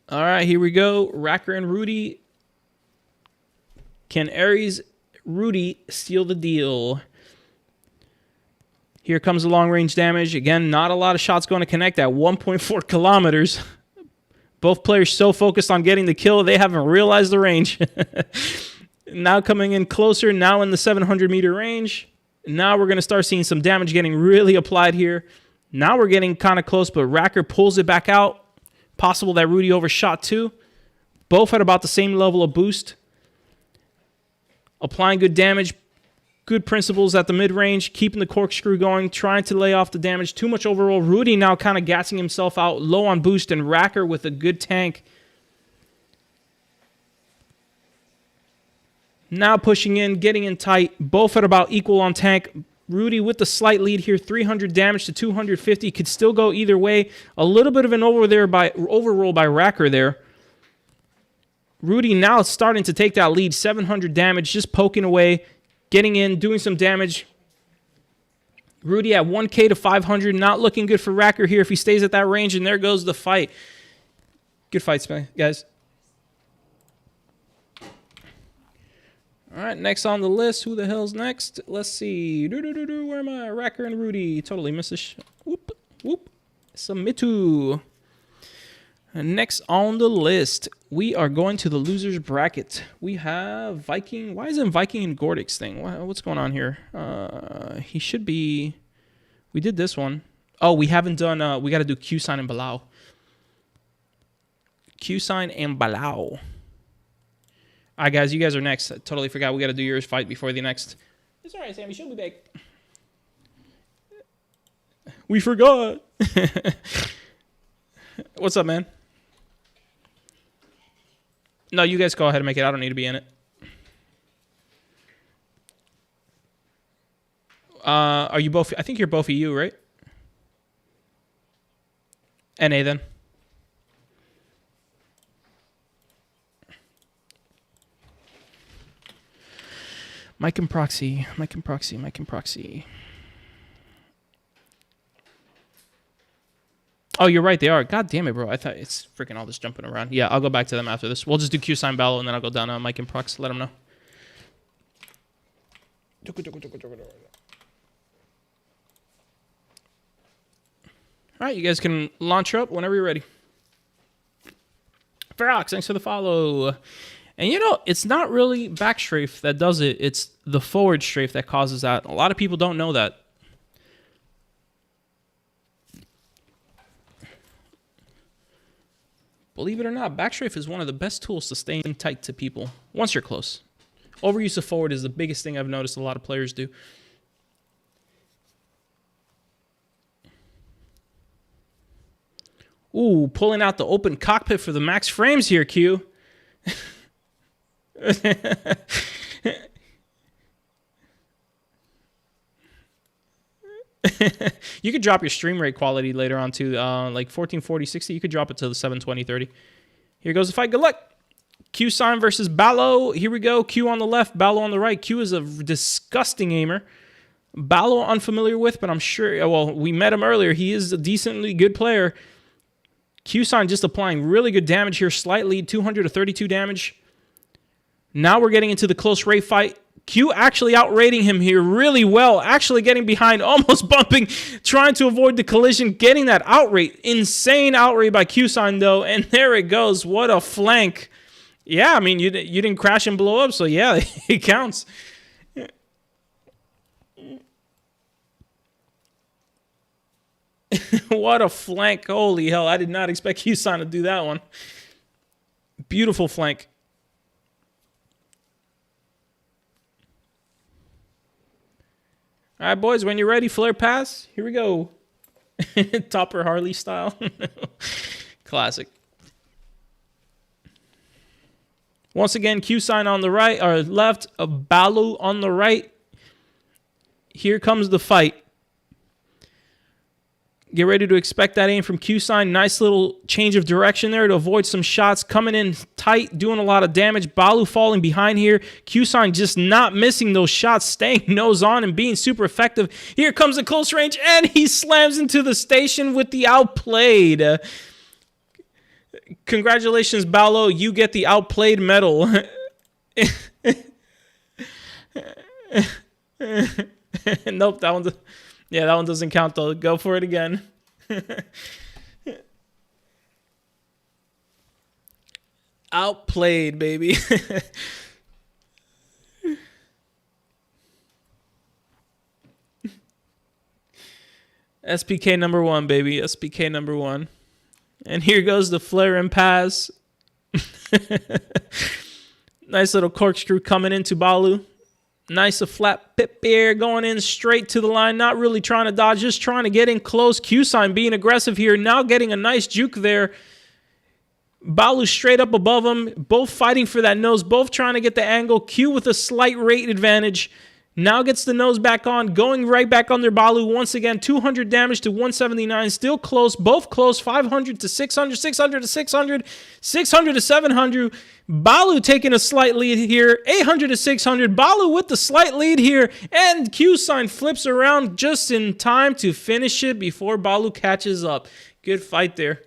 All right, here we go. Racker and Rudy. Can Ares Rudy steal the deal? Here comes the long-range damage. Again, not a lot of shots going to connect at 1.4 kilometers. Both players so focused on getting the kill, they haven't realized the range. Now coming in closer, now in the 700-meter range. Now we're going to start seeing some damage getting really applied here. Now we're getting kind of close, but Racker pulls it back out. Possible that Rudy overshot too. Both at about the same level of boost. Applying good damage. Good principles at the mid-range, keeping the corkscrew going, trying to lay off the damage. Too much overall. Rudy now kind of gassing himself out, low on boost, and Racker with a good tank. Now pushing in, getting in tight. Both at about equal on tank. Rudy with the slight lead here, 300 damage to 250. Could still go either way. A little bit of an overroll by Racker there. Rudy now starting to take that lead, 700 damage, just poking away. Getting in, doing some damage. Rudy at 1K to 500. Not looking good for Racker here if he stays at that range. And there goes the fight. Good fights, guys. All right, next on the list. Who the hell's next? Let's see. Where am I? Racker and Rudy. Totally missed this. Whoop, whoop. Submitu. And next on the list, we are going to the losers bracket. We have Viking. Why isn't Viking in Gordic's thing? What's going on here? He should be. We did this one. Oh, we haven't done. We got to do Cuisine and Balao. Cuisine and Balao. All right, guys. You guys are next. I totally forgot. We got to do yours fight before the next. It's all right, Sammy. She'll be back. We forgot. What's up, man? No, you guys go ahead and make it. I don't need to be in it. Are you both? I think you're both EU, right? NA then. Mike and Proxy. Mike and Proxy. Mike and Proxy. Oh, you're right. They are. God damn it, bro. I thought it's freaking all this jumping around. Yeah, I'll go back to them after this. We'll just do Cuisine Balao, and then I'll go down on Mike and Prox. Let them know. All right, you guys can launch her up whenever you're ready. Ferox, thanks for the follow. And you know, it's not really back strafe that does it. It's the forward strafe that causes that. A lot of people don't know that. Believe it or not, back strafe is one of the best tools to stay tight to people once you're close. Overuse of forward is the biggest thing I've noticed a lot of players do. Ooh, pulling out the open cockpit for the max frames here, Q. You could drop your stream rate quality later on to like 1440, 60. You could drop it to the 720, 30. Here goes the fight. Good luck. Cuisine versus Balao. Here we go. Q on the left, Balao on the right. Q is a disgusting aimer. Balao unfamiliar with, but I'm sure, well, we met him earlier. He is a decently good player. Cuisine just applying really good damage here. Slight lead, 200 to 32 damage. Now we're getting into the close rate fight. Q actually outrating him here really well. Actually getting behind, almost bumping, trying to avoid the collision, getting that outrate. Insane outrate by Cuisine, though. And there it goes. What a flank. Yeah, I mean, you didn't crash and blow up, so yeah, it counts. What a flank. Holy hell, I did not expect Cuisine to do that one. Beautiful flank. All right, boys, when you're ready, flare pass. Here we go. Topper Harley style. Classic. Once again, Cuisine on the right, or left, a Balao on the right. Here comes the fight. Get ready to expect that aim from Cuisine. Nice little change of direction there to avoid some shots. Coming in tight, doing a lot of damage. Balao falling behind here. Cuisine just not missing those shots, staying nose on and being super effective. Here comes the close range, and he slams into the station with the outplayed. Congratulations, Balao. You get the outplayed medal. Nope, that one... Yeah, that one doesn't count, though. Go for it again. Outplayed, baby. SPK number 1, baby. SPK number 1. And here goes the flare and pass. Nice little corkscrew coming into Balao. Nice a flat pip here, going in straight to the line, not really trying to dodge, just trying to get in close. Cuisine being aggressive here, now getting a nice juke there. Balao straight up above him, both fighting for that nose, both trying to get the angle. Q with a slight rate advantage. Now gets the nose back on, going right back under Balao. Once again, 200 damage to 179. Still close, both close. 500 to 600, 600 to 600, 600 to 700. Balao taking a slight lead here. 800 to 600. Balao with the slight lead here. And Cuisine flips around just in time to finish it before Balao catches up. Good fight there.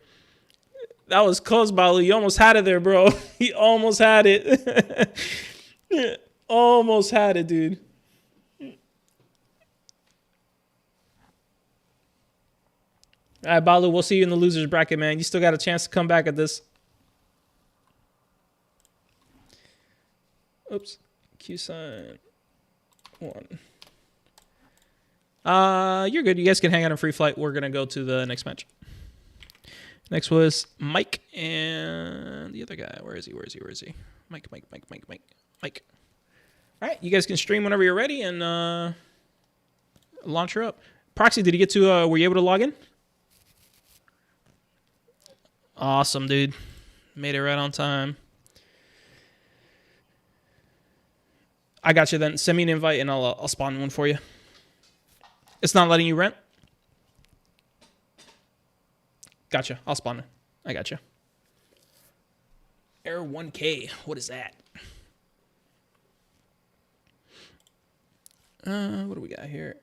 That was close, Balao. You almost had it there, bro. You almost had it. Almost had it, dude. All right, Balao, we'll see you in the loser's bracket, man. You still got a chance to come back at this. Oops. Cuisine 1. You're good. You guys can hang out in free flight. We're going to go to the next match. Next was Mike and the other guy. Where is he? Mike. All right, you guys can stream whenever you're ready and launch her up. Proxy, did you get to, were you able to log in? Awesome, dude. Made it right on time. I got you then. Send me an invite and I'll spawn one for you. It's not letting you rent? Gotcha. I'll spawn it. I gotcha. Error 1K. What is that? What do we got here?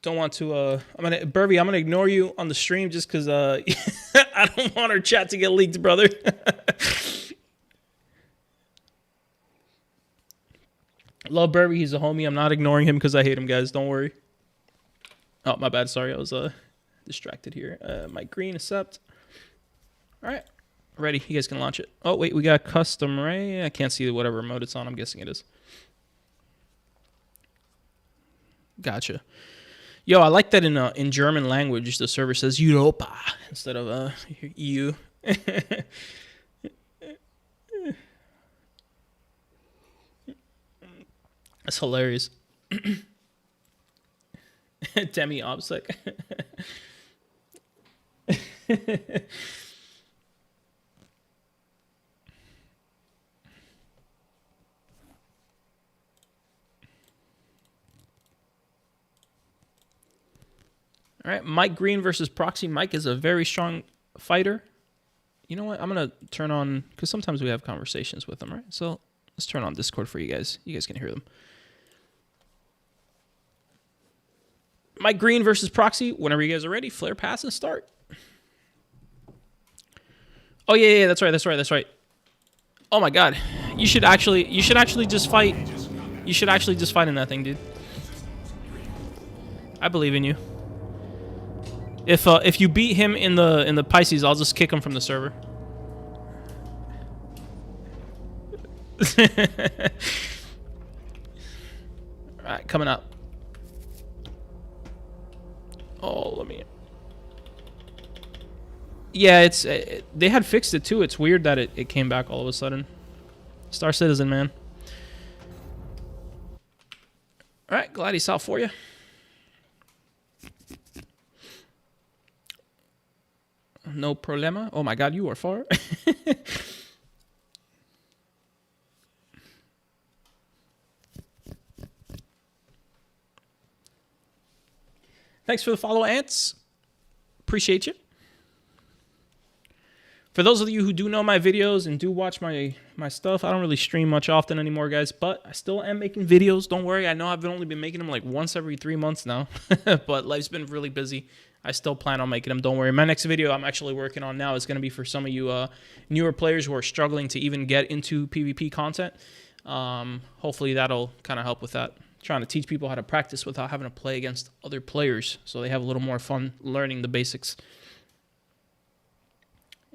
Don't want to, Burby, I'm gonna ignore you on the stream just because I don't want our chat to get leaked, brother. Love Burby, he's a homie. I'm not ignoring him because I hate him, guys. Don't worry. Oh, my bad. Sorry, I was distracted here. My green accept. All right. Ready. You guys can launch it. Oh, wait. We got custom ray. I can't see whatever mode it's on. I'm guessing it is. Gotcha. Yo, I like that in German language, the server says Europa instead of EU. That's hilarious. Demi obsec. All right, Mike Green versus Proxy. Mike is a very strong fighter. You know what? I'm going to turn on, because sometimes we have conversations with them, right? So let's turn on Discord for you guys. You guys can hear them. Mike Green versus Proxy. Whenever you guys are ready, flare, pass, and start. Oh, yeah, that's right. Oh, my God. You should actually just fight. You should actually just fight in that thing, dude. I believe in you. If you beat him in the Pisces, I'll just kick him from the server. All right, coming up. Oh, let me. Yeah, it's they had fixed it too. It's weird that it came back all of a sudden. Star Citizen, man. All right, glad he's out for you. No problema. Oh my God, you are far. Thanks for the follow, Ants. Appreciate you. For those of you who do know my videos and do watch my stuff, I don't really stream much often anymore, guys, but I still am making videos. Don't worry. I know I've only been making them like once every 3 months now, but life's been really busy. I still plan on making them. Don't worry. My next video I'm actually working on now is going to be for some of you newer players who are struggling to even get into PvP content. Hopefully that'll kind of help with that. Trying to teach people how to practice without having to play against other players so they have a little more fun learning the basics.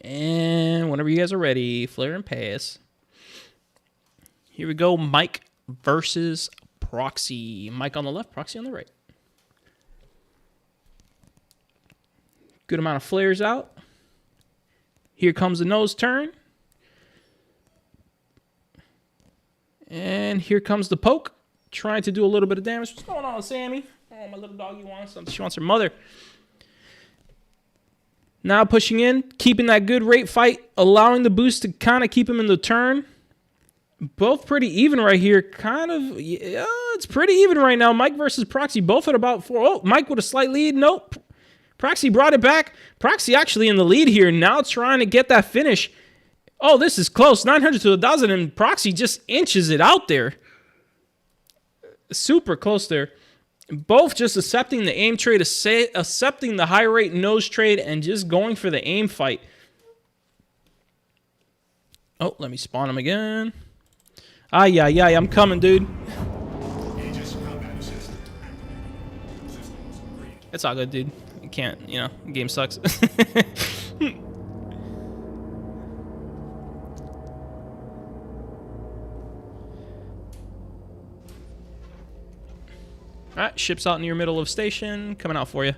And whenever you guys are ready, flare and pass. Here we go. Mike versus Proxy. Mike on the left, Proxy on the right. Good amount of flares out. Here comes the nose turn. And here comes the poke. Trying to do a little bit of damage. What's going on, Sammy? Oh, my little doggy wants something. She wants her mother. Now pushing in, keeping that good rate fight, allowing the boost to kind of keep him in the turn. Both pretty even right here. Kind of, yeah, it's pretty even right now. Mike versus Proxy, both at about 4. Oh, Mike with a slight lead. Nope. Proxy brought it back. Proxy actually in the lead here. Now trying to get that finish. Oh, this is close. 900 to 1,000, and Proxy just inches it out there. Super close there. Both just accepting the aim trade, accepting the high rate nose trade, and just going for the aim fight. Oh, let me spawn him again. Yeah, I'm coming, dude. It's all good, dude. You can't, you know, the game sucks. All right, ship's out near middle of station. Coming out for you.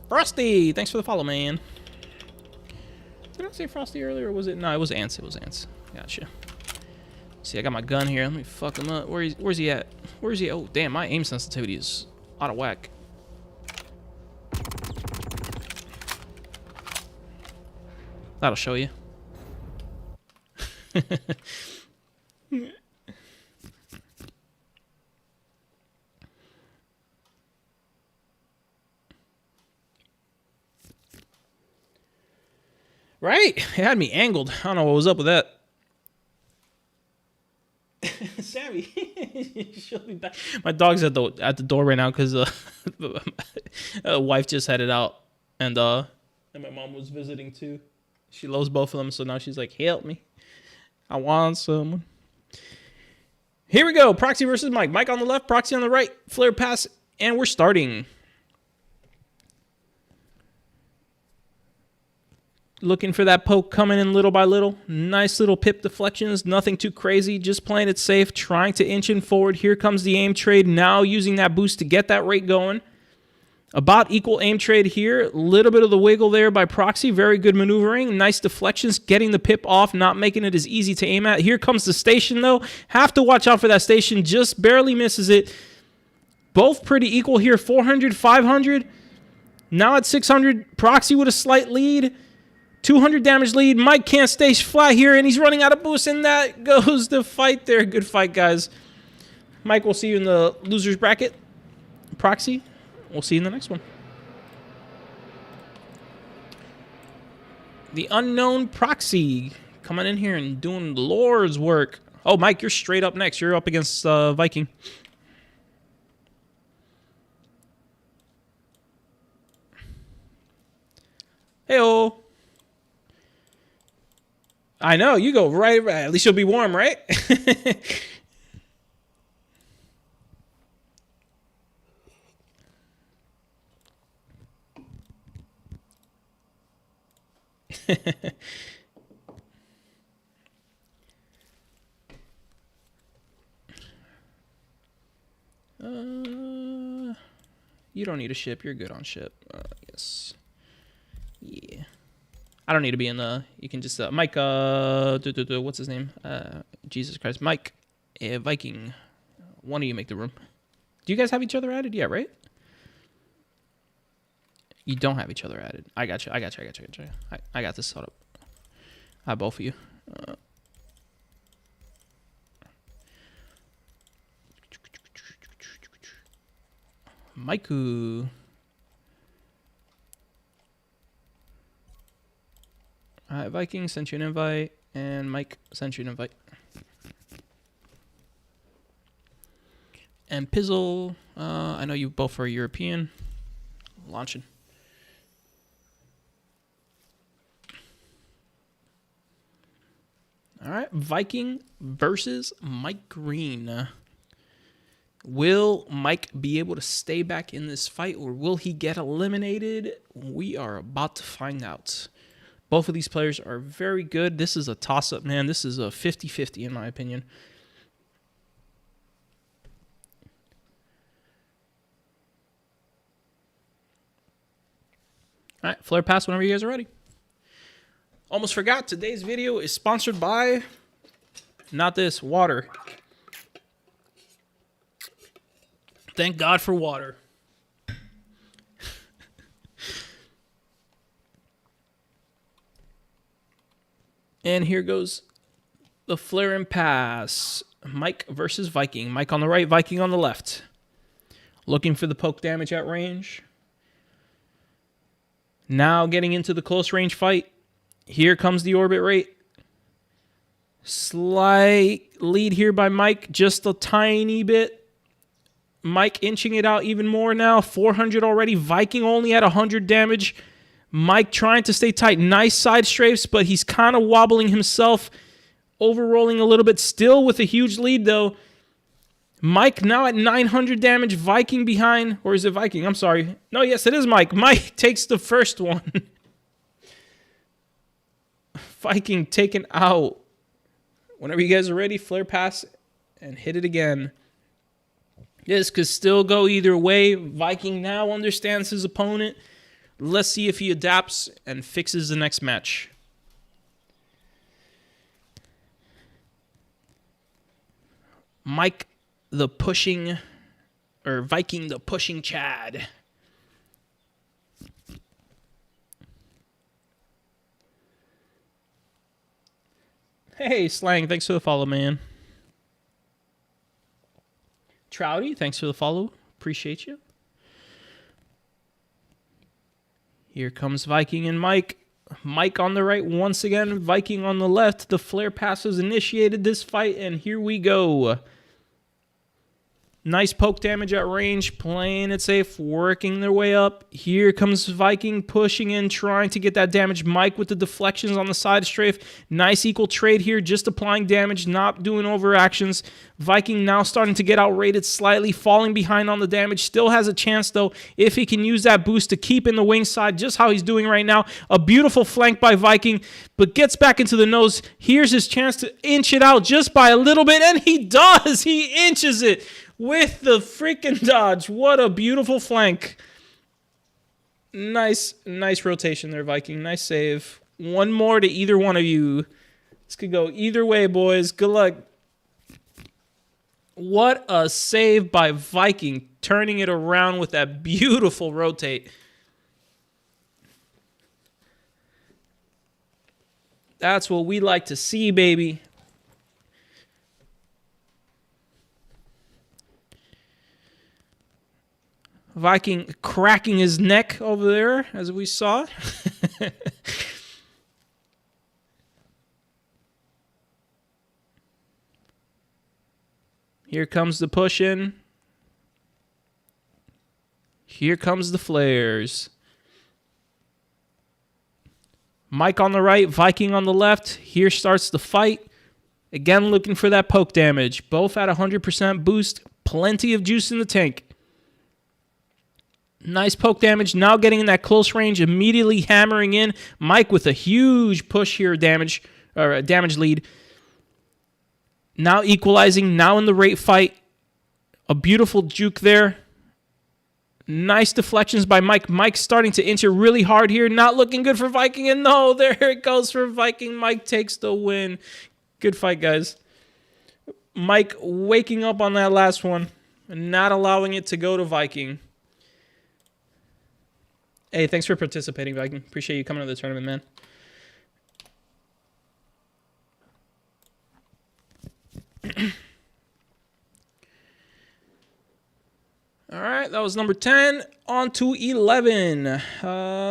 Frosty, thanks for the follow, man. Did I say Frosty earlier, or was it? No, it was Ants. It was Ants. Gotcha. See, I got my gun here. Let me fuck him up. Where's he at? Where's he at? Oh, damn, my aim sensitivity is out of whack. That'll show you. Right? It had me angled. I don't know what was up with that. Sammy, she'll be back. My dog's at the door right now because wife just headed out, and my mom was visiting too. She loves both of them, so now she's like, "Help me, I want someone." Here we go. Proxy versus Mike. Mike on the left, Proxy on the right. Flare pass, and we're starting. Looking for that poke coming in little by little. Nice little pip deflections. Nothing too crazy. Just playing it safe. Trying to inch in forward. Here comes the aim trade. Now using that boost to get that rate going. About equal aim trade here. Little bit of the wiggle there by Proxy. Very good maneuvering. Nice deflections. Getting the pip off. Not making it as easy to aim at. Here comes the station, though. Have to watch out for that station. Just barely misses it. Both pretty equal here. 400, 500. Now at 600. Proxy with a slight lead. 200 damage lead. Mike can't stay flat here, and he's running out of boost, and that goes the fight there. Good fight, guys. Mike, we'll see you in the loser's bracket. Proxy, we'll see you in the next one. The unknown Proxy coming in here and doing the Lord's work. Oh, Mike, you're straight up next. You're up against Viking. Hey-oh. I know, you go right. At least you'll be warm, right? You don't need a ship. You're good on ship. Yes. Yeah. I don't need to be in the... You can just... Mike, what's his name? Jesus Christ. Mike, Viking. One of you make the room. Do you guys have each other added? Yeah, right? You don't have each other added. I got you. I got this set up. I have both of you. Maiku. Viking sent you an invite, and Mike sent you an invite. And Pizzle, I know you both are European. Launching. All right, Viking versus Mike Green. Will Mike be able to stay back in this fight, or will he get eliminated? We are about to find out. Both of these players are very good. This is a toss-up, man. This is a 50-50 in my opinion. All right, flare pass whenever you guys are ready. Almost forgot, today's video is sponsored by, not this, water. Thank God for water. And here goes the flare and pass. Mike versus Viking. Mike on the right, Viking on the left. Looking for the poke damage at range. Now getting into the close range fight. Here comes the orbit rate. Slight lead here by Mike. Just a tiny bit. Mike inching it out even more now. 400 already. Viking only at 100 damage. Mike trying to stay tight. Nice side strafes, but he's kind of wobbling himself. Over-rolling a little bit. Still with a huge lead, though. Mike now at 900 damage. Viking behind. Or is it Viking? I'm sorry. No, yes, it is Mike. Mike takes the first one. Viking taken out. Whenever you guys are ready, flare pass and hit it again. This could still go either way. Viking now understands his opponent. Let's see if he adapts and fixes the next match. Mike the pushing, or Viking the pushing Chad. Hey, Slang, thanks for the follow, man. Trouty, thanks for the follow. Appreciate you. Here comes Viking and Mike. Mike on the right once again. Viking on the left. The flare pass has initiated this fight, and here we go. Nice poke damage at range, playing it safe, working their way up. Here comes Viking pushing in, trying to get that damage. Mike with the deflections on the side strafe. Nice equal trade here, just applying damage, not doing overactions. Viking now starting to get outrated slightly, falling behind on the damage. Still has a chance, though, if he can use that boost to keep in the wing side, just how he's doing right now. A beautiful flank by Viking, but gets back into the nose. Here's his chance to inch it out just by a little bit, and he does! He inches it with the freaking dodge. What a beautiful flank. Nice rotation there, Viking. Nice save. One more to either one of you. This could go either way, boys. Good luck. What a save by Viking, turning it around with that beautiful rotate. That's what we like to see, baby. Viking cracking his neck over there, as we saw. Here comes the push in. Here comes the flares. Mike on the right, Viking on the left. Here starts the fight. Again, looking for that poke damage. Both at 100% boost. Plenty of juice in the tank. Nice poke damage. Now getting in that close range, immediately hammering in. Mike with a huge push here, damage lead. Now equalizing. Now in the rate fight. A beautiful juke there. Nice deflections by Mike. Mike starting to inch it really hard here. Not looking good for Viking. And no, there it goes for Viking. Mike takes the win. Good fight, guys. Mike waking up on that last one and not allowing it to go to Viking. Hey, thanks for participating, Viking. Appreciate you coming to the tournament, man. All right, that was number 10. On to 11,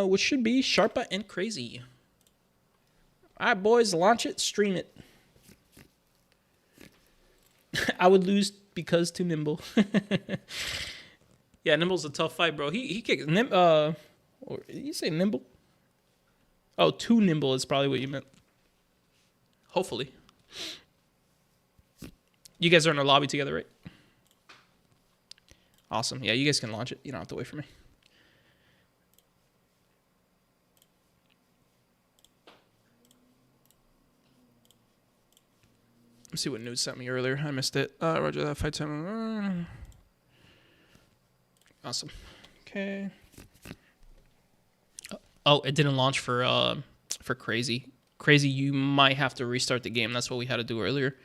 which should be Sharpa and Crazy. All right, boys, launch it, stream it. I would lose because too nimble. Yeah, Nimble's a tough fight, bro. He kicks or did you say nimble? Oh, too nimble is probably what you meant. Hopefully. You guys are in a lobby together, right? Awesome. Yeah, you guys can launch it. You don't have to wait for me. Let's see what Nude sent me earlier. I missed it. Roger that. Fight time. Awesome. Okay. Oh, it didn't launch for Crazy. Crazy, you might have to restart the game. That's what we had to do earlier.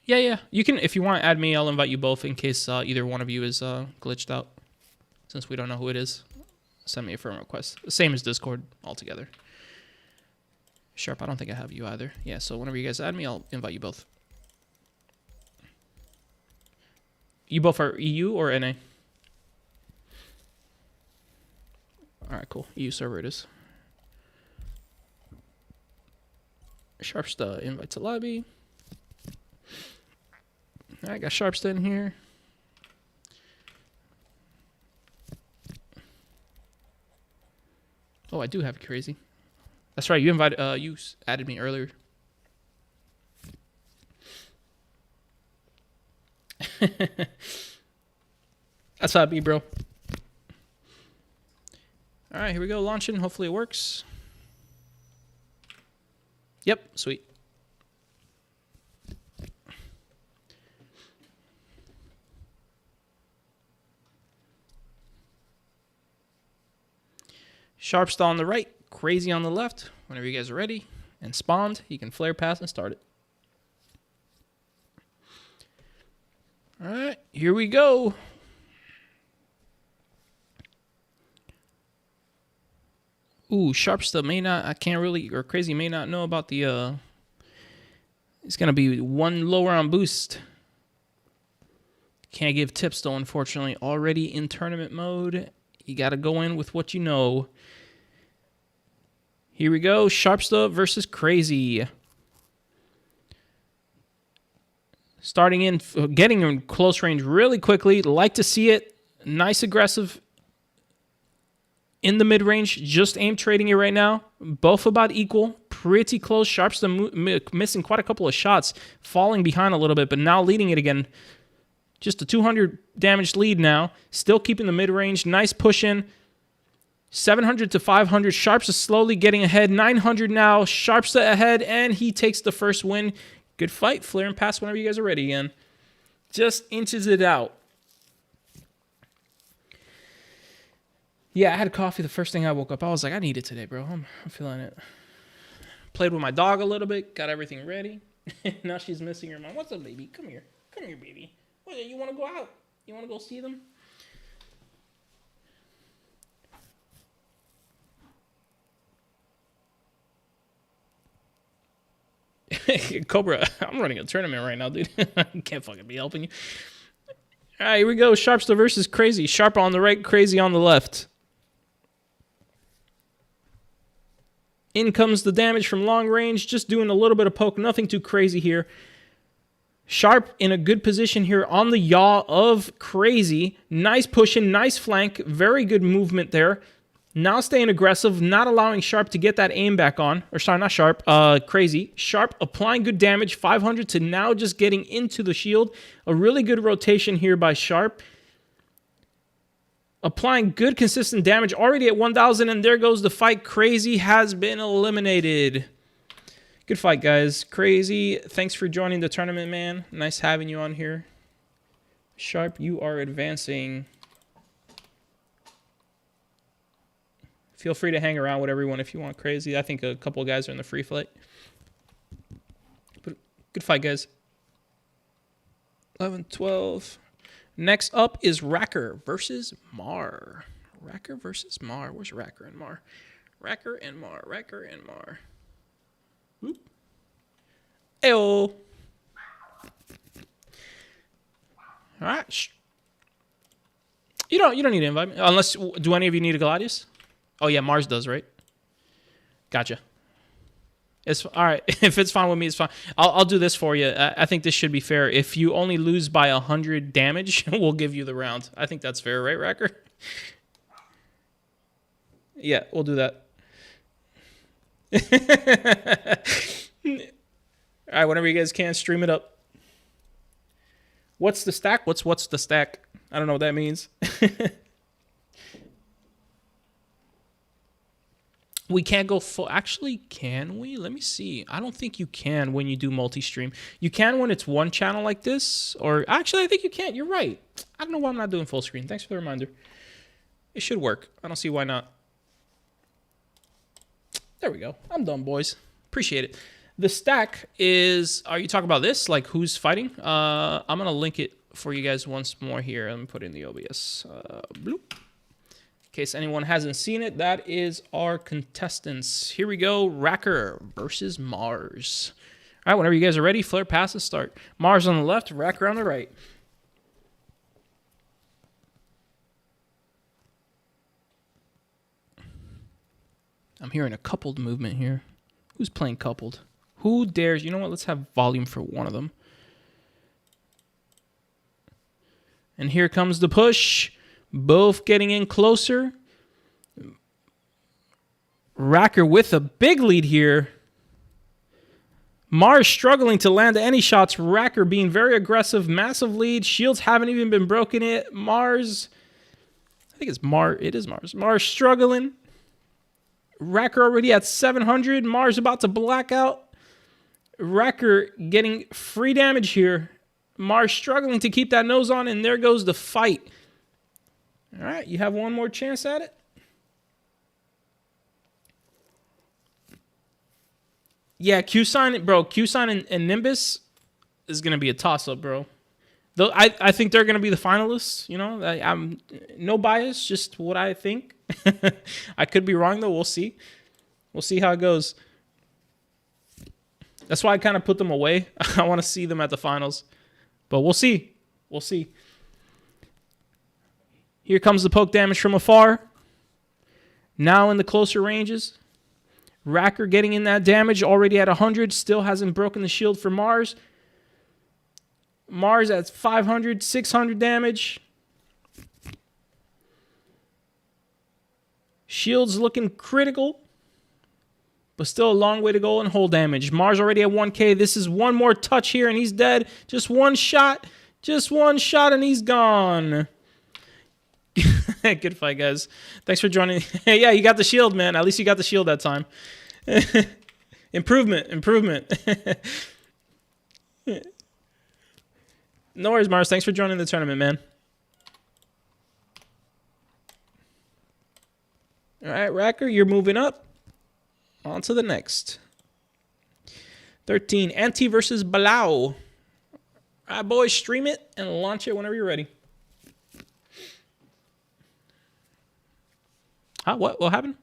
Yeah. You can, if you want to add me, I'll invite you both in case either one of you is glitched out. Since we don't know who it is, send me a friend request. Same as Discord altogether. Sharp, I don't think I have you either. Yeah, so whenever you guys add me, I'll invite you both. You both are EU or NA? All right, cool. EU server it is. Sharpsta, invite to lobby. All right, got Sharpsta in here. Oh, I do have Crazy. That's right. You invited. You added me earlier. That's how it be, bro. All right, here we go. Launching. Hopefully it works. Yep, sweet. Sharpsta on the right, Crazy on the left. Whenever you guys are ready and spawned, you can flare pass and start it. All right, here we go. Ooh, Sharpsta may not, I can't really, or Crazy may not know about the, it's going to be one lower on boost. Can't give tips though, unfortunately. Already in tournament mode. You got to go in with what you know. Here we go. Sharpsta versus Crazy. Starting in, getting in close range really quickly. Like to see it. Nice aggressive in the mid-range. Just aim trading it right now. Both about equal. Pretty close. Sharpsta missing quite a couple of shots. Falling behind a little bit, but now leading it again. Just a 200 damage lead now. Still keeping the mid-range. Nice push in. 700 to 500. Sharpsta slowly getting ahead. 900 now. Sharpsta ahead, and he takes the first win. Good fight. Flare and pass whenever you guys are ready again. Just inches it out. Yeah, I had coffee the first thing I woke up. I was like, I need it today, bro. I'm feeling it. Played with my dog a little bit. Got everything ready. Now she's missing her mom. What's up, baby? Come here. Come here, baby. What, you want to go out? You want to go see them? Cobra, I'm running a tournament right now, dude. I can't fucking be helping you. All right, here we go. Sharpsta versus Crazy. Sharp on the right, Crazy on the left. In comes the damage from long range. Just doing a little bit of poke. Nothing too crazy here. Sharp in a good position here on the yaw of Crazy. Nice pushing, nice flank. Very good movement there. Now staying aggressive, not allowing Sharp to get that aim back on. Or sorry, not Sharp, Crazy. Sharp applying good damage, 500 to now just getting into the shield. A really good rotation here by Sharp. Applying good consistent damage, already at 1,000, and there goes the fight. Crazy has been eliminated. Good fight, guys. Crazy, thanks for joining the tournament, man. Nice having you on here. Sharp, you are advancing. Feel free to hang around with everyone if you want, Crazy. I think a couple of guys are in the free flight. But good fight, guys. 11, 12. Next up is Racker versus Mar. Racker versus Mar. Where's Racker and Mar? Racker and Mar. Racker and Mar. Whoop. Ayo. All right. You don't need to invite me. Unless, do any of you need a Gladius? Oh, yeah, Mars does, right? Gotcha. It's all right. If it's fine with me, it's fine. I'll do this for you. I think this should be fair. If you only lose by 100 damage, we'll give you the round. I think that's fair, right, Racker? Yeah, we'll do that. All right, whenever you guys can, stream it up. What's the stack? What's the stack? I don't know what that means. We can't go full. Actually, can we? Let me see. I don't think you can when you do multi-stream. You can when it's one channel like this. Or actually, I think you can't. You're right. I don't know why I'm not doing full screen. Thanks for the reminder. It should work. I don't see why not. There we go. I'm done, boys. Appreciate it. The stack is... Are you talking about this? Like who's fighting? I'm going to link it for you guys once more here. Let me put in the OBS. Bloop. In case anyone hasn't seen it, that is our contestants. Here we go. Racker versus Mars. All right, whenever you guys are ready, flare passes start. Mars on the left, Racker on the right. I'm hearing a coupled movement here. Who's playing coupled? Who dares? You know what? Let's have volume for one of them. And here comes the push. Both getting in closer. Racker with a big lead here. Mars struggling to land any shots. Racker being very aggressive. Massive lead. Shields haven't even been broken yet. Mars. I think it's Mars. It is Mars. Mars struggling. Racker already at 700. Mars about to black out. Racker getting free damage here. Mars struggling to keep that nose on. And there goes the fight. All right, you have one more chance at it. Yeah, Cuisine, bro. Cuisine and Nimbus is going to be a toss-up, bro. Though I think they're going to be the finalists. You know, I'm no bias, just what I think. I could be wrong, though. We'll see. We'll see how it goes. That's why I kind of put them away. I want to see them at the finals. But we'll see. We'll see. Here comes the poke damage from afar. Now in the closer ranges. Racker getting in that damage, already at 100. Still hasn't broken the shield for Mars. Mars at 500, 600 damage. Shield's looking critical, but still a long way to go in hull damage. Mars already at 1K. This is one more touch here, and he's dead. Just one shot. Just one shot, and he's gone. Good fight, guys. Thanks for joining. Yeah, you got the shield, man. At least you got the shield that time. Improvement. No worries, Mars. Thanks for joining the tournament, man. All right, Racker, you're moving up. On to the next. 13, Anti versus Balao. All right, boys, stream it and launch it whenever you're ready. Huh? What happened?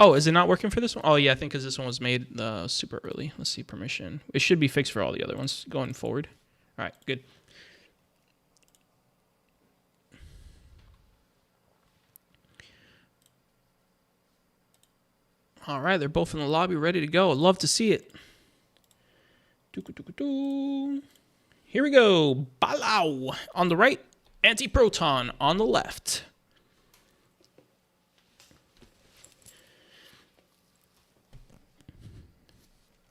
Oh, is it not working for this one? Oh, yeah, I think because this one was made super early. Let's see, permission. It should be fixed for all the other ones going forward. All right, good. All right, they're both in the lobby, ready to go. I'd love to see it. Here we go. Balao on the right. Antiproton on the left.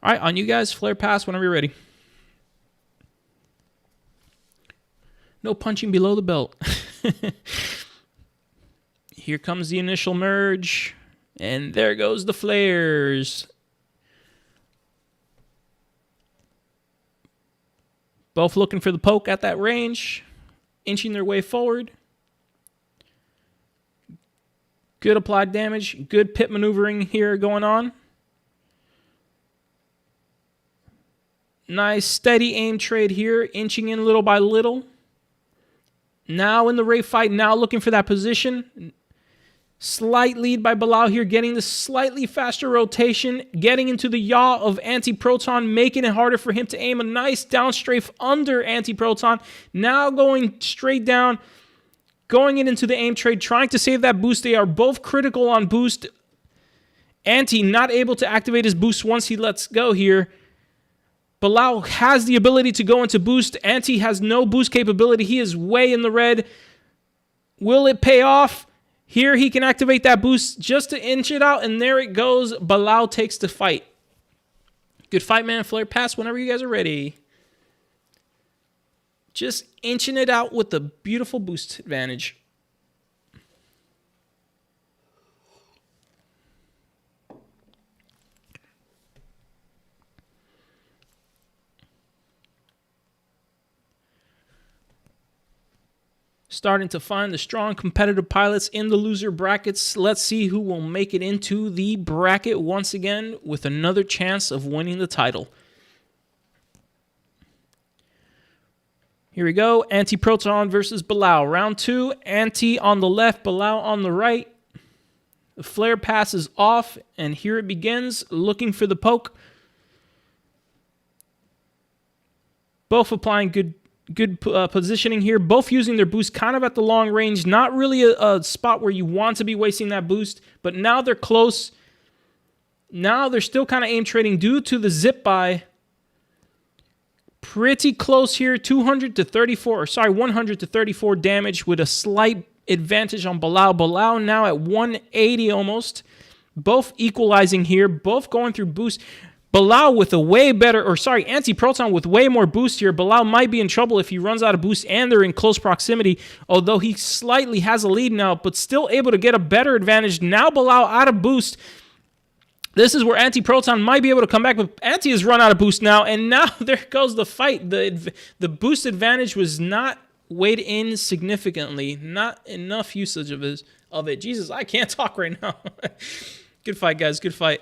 All right, on you guys. Flare pass whenever you're ready. No punching below the belt. Here comes the initial merge. And there goes the flares. Both looking for the poke at that range. Inching their way forward. Good applied damage. Good pit maneuvering here going on. Nice steady aim trade here. Inching in little by little. Now in the Ray fight. Now looking for that position. Slight lead by Balao here, getting the slightly faster rotation, getting into the yaw of Antiproton, making it harder for him to aim. A nice down strafe under Antiproton. Now going straight down, going into the aim trade, trying to save that boost. They are both critical on boost. Anti not able to activate his boost once he lets go here. Balao has the ability to go into boost. Anti has no boost capability. He is way in the red. Will it pay off? Here he can activate that boost just to inch it out, and there it goes. Balao takes the fight. Good fight, man. Flare pass whenever you guys are ready. Just inching it out with the beautiful boost advantage. Starting to find the strong competitive pilots in the loser brackets. Let's see who will make it into the bracket once again with another chance of winning the title. Here we go. Antiproton versus Balao. Round 2. Anti on the left, Balao on the right. The flare pass is off, and here it begins. Looking for the poke. Both applying good positioning here. Both using their boost kind of at the long range. Not really a spot where you want to be wasting that boost. But now they're close. Now they're still kind of aim trading due to the zip by. Pretty close here. 100 to 34 damage with a slight advantage on Balao. Balao now at 180 almost. Both equalizing here. Both going through boost. Balao with a way better, Antiproton with way more boost here. Balao might be in trouble if he runs out of boost and they're in close proximity, although he slightly has a lead now, but still able to get a better advantage. Now Balao out of boost. This is where Antiproton might be able to come back, but Anti has run out of boost now, and now there goes the fight. The boost advantage was not weighed in significantly. Not enough usage of it. Jesus, I can't talk right now. Good fight, guys. Good fight.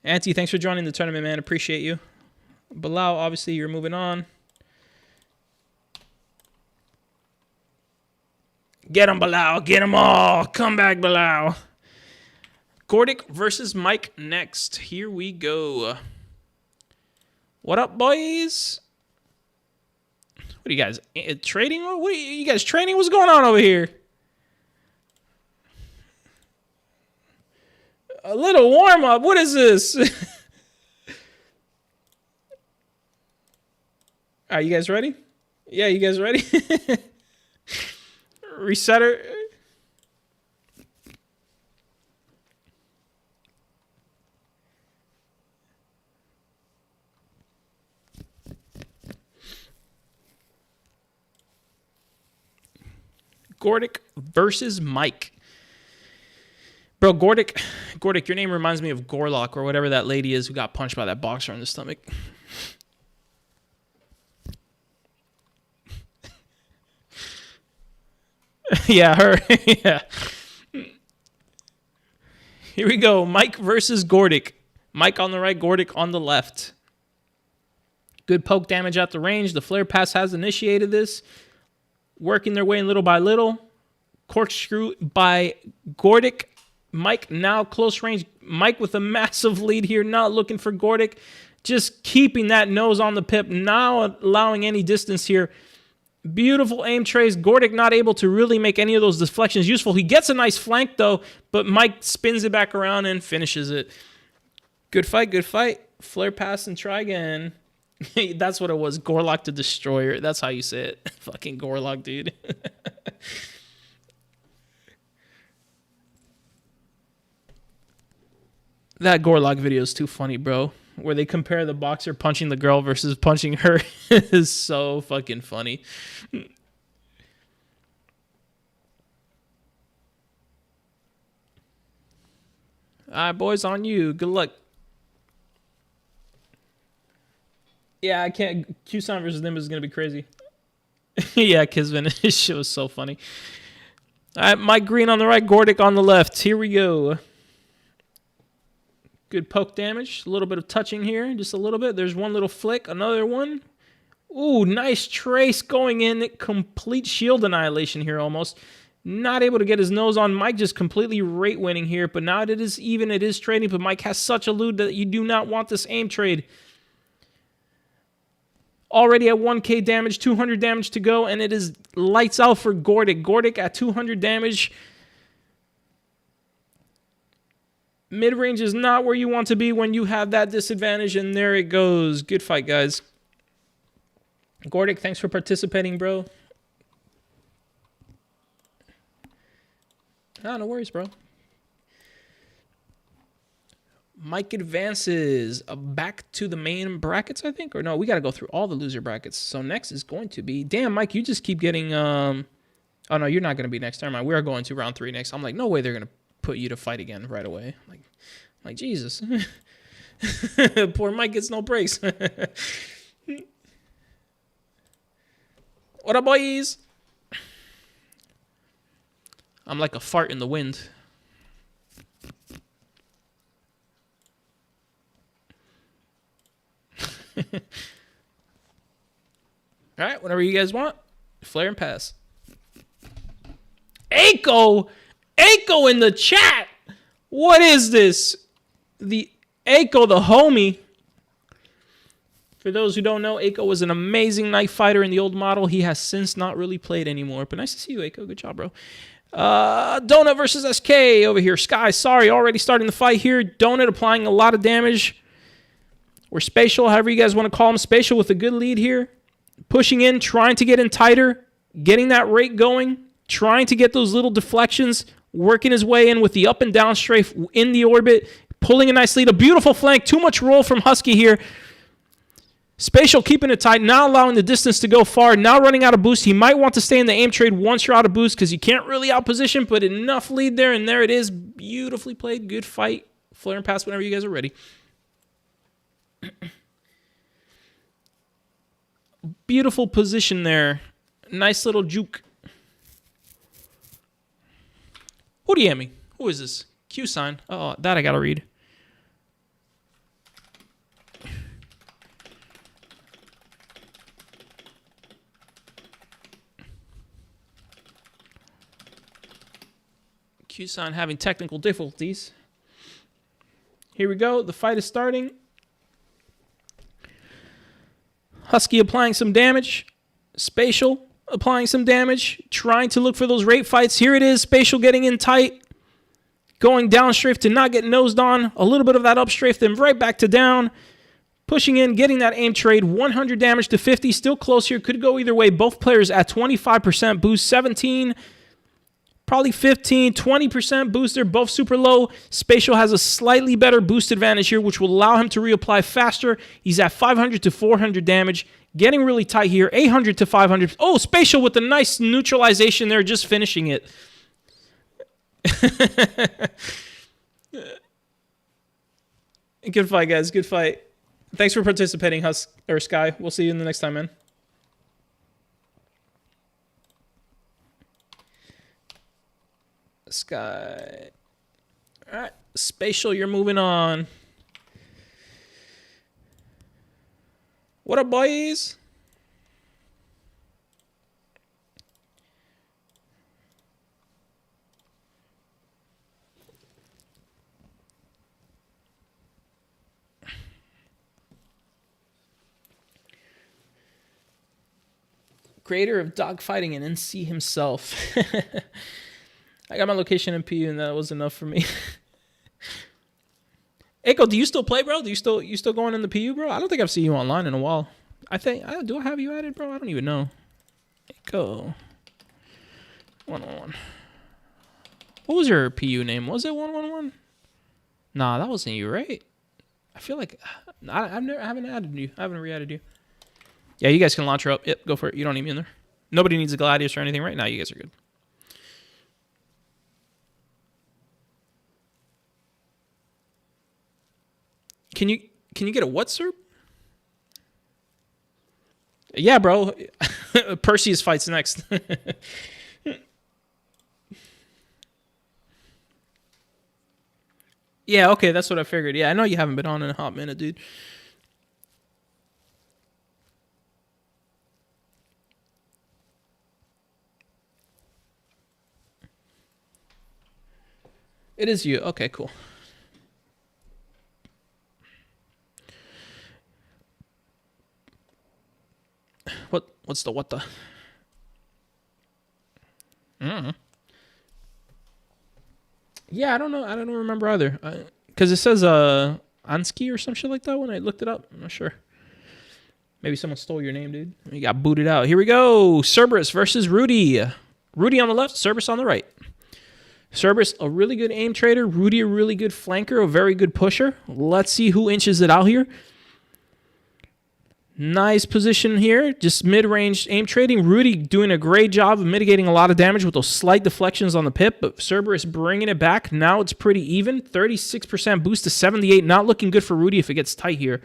Anti, thanks for joining the tournament, man. Appreciate you. Balao, obviously, you're moving on. Get him, Balao. Get them all. Come back, Balao. Gordic versus Mike next. Here we go. What up, boys? What are you guys trading? What are you guys training? What's going on over here? A little warm up. What is this? Are you guys ready? Yeah, you guys ready? Resetter. Gordic versus Mike. Bro, Gordic, your name reminds me of Gorlock or whatever that lady is who got punched by that boxer in the stomach. Yeah, her. Yeah. Here we go. Mike versus Gordic. Mike on the right, Gordic on the left. Good poke damage at the range. The flare pass has initiated this. Working their way in little by little. Corkscrew by Gordic. Mike now close range. Mike with a massive lead here. Not looking for Gordic. Just keeping that nose on the pip. Now allowing any distance here. Beautiful aim trace. Gordic not able to really make any of those deflections useful. He gets a nice flank though, but Mike spins it back around and finishes it. Good fight, good fight. Flare pass and try again. That's what it was. Gorlock the Destroyer. That's how you say it. Fucking Gorlock, dude. That Gorlock video is too funny, bro. Where they compare the boxer punching the girl versus punching her is so fucking funny. All right, boys, on you. Good luck. Yeah, I can't. Cuisine versus Nimbus is going to be crazy. Yeah, Kisvin. His shit was so funny. All right, Mike Green on the right, Gordic on the left. Here we go. Good poke damage. A little bit of touching here. Just a little bit. There's one little flick. Another one. Ooh, nice trace going in. Complete shield annihilation here almost. Not able to get his nose on. Mike just completely rate winning here. But now it is even. It is trading. But Mike has such a lead that you do not want this aim trade. Already at 1k damage. 200 damage to go. And it is lights out for Gordic. Gordic at 200 damage. Mid-range is not where you want to be when you have that disadvantage, and there it goes. Good fight, guys. Gordic, thanks for participating, bro. Ah, no worries, bro. Mike advances back to the main brackets, I think. Or no, we got to go through all the loser brackets. So next is going to be... Damn, Mike, you just keep getting... Oh, no, you're not going to be next. Never mind. We are going to round 3 next. I'm like, no way they're going to put you to fight again right away. Like Jesus. Poor Mike gets no breaks. What up, boys? I'm like a fart in the wind. All right, whatever you guys want. Flare and pass. Aiko in the chat. What is this? The Aiko, the homie. For those who don't know, Aiko was an amazing knife fighter in the old model. He has since not really played anymore. But nice to see you, Aiko. Good job, bro. Donut versus SK over here. Sky, sorry, already starting the fight here. Donut applying a lot of damage. Or Spatial, however you guys want to call him. Spatial with a good lead here. Pushing in, trying to get in tighter. Getting that rate going. Trying to get those little deflections. Working his way in with the up and down strafe in the orbit. Pulling a nice lead. A beautiful flank. Too much roll from Husky here. Spatial keeping it tight. Now allowing the distance to go far. Now running out of boost. He might want to stay in the aim trade once you're out of boost because you can't really outposition, but enough lead there, and there it is. Beautifully played. Good fight. Flare and pass whenever you guys are ready. Beautiful position there. Nice little juke. Who do you have me? Who is this? Cuisine. Oh, that I gotta read. Cuisine having technical difficulties. Here we go. The fight is starting. Husky applying some damage. Spatial applying some damage, trying to look for those rate fights. Here it is, Spatial getting in tight, going down strafe to not get nosed on, a little bit of that up strafe, then right back to down, pushing in, getting that aim trade, 100 damage to 50, still close here, could go either way. Both players at 25% boost, 17, probably 15, 20% boost. They're both super low. Spatial has a slightly better boost advantage here, which will allow him to reapply faster. He's at 500 to 400 damage. Getting really tight here, 800 to 500. Oh, Spatial with a nice neutralization there, just finishing it. Good fight, guys. Good fight. Thanks for participating, Sky. We'll see you in the next time, man. Sky. All right, Spatial, you're moving on. What up, boys? Creator of dogfighting and NC himself. I got my location in PU, and that was enough for me. Echo, do you still play, bro? You still going in the PU, bro? I don't think I've seen you online in a while. Do I have you added, bro? I don't even know. Echo. 111. What was your PU name? Was it 111? Nah, that wasn't you, right? I feel like I haven't added you. I haven't re-added you. Yeah, you guys can launch her up. Yep, go for it. You don't need me in there. Nobody needs a Gladius or anything right now. You guys are good. Can you get a what, sir? Yeah, bro. Perseus fights next. Yeah, okay, that's what I figured. Yeah, I know you haven't been on in a hot minute, dude. It is you. Okay, cool. What's the what the? Yeah, I don't know. I don't remember either. Because it says Anski or some shit like that when I looked it up. I'm not sure. Maybe someone stole your name, dude. You got booted out. Here we go. Cerberus versus Rudy. Rudy on the left, Cerberus on the right. Cerberus, a really good aim trader. Rudy, a really good flanker, a very good pusher. Let's see who inches it out here. Nice position here. Just mid-range aim trading. Rudy doing a great job of mitigating a lot of damage with those slight deflections on the pip, but Cerberus bringing it back. Now it's pretty even. 36% boost to 78. Not looking good for Rudy if it gets tight here.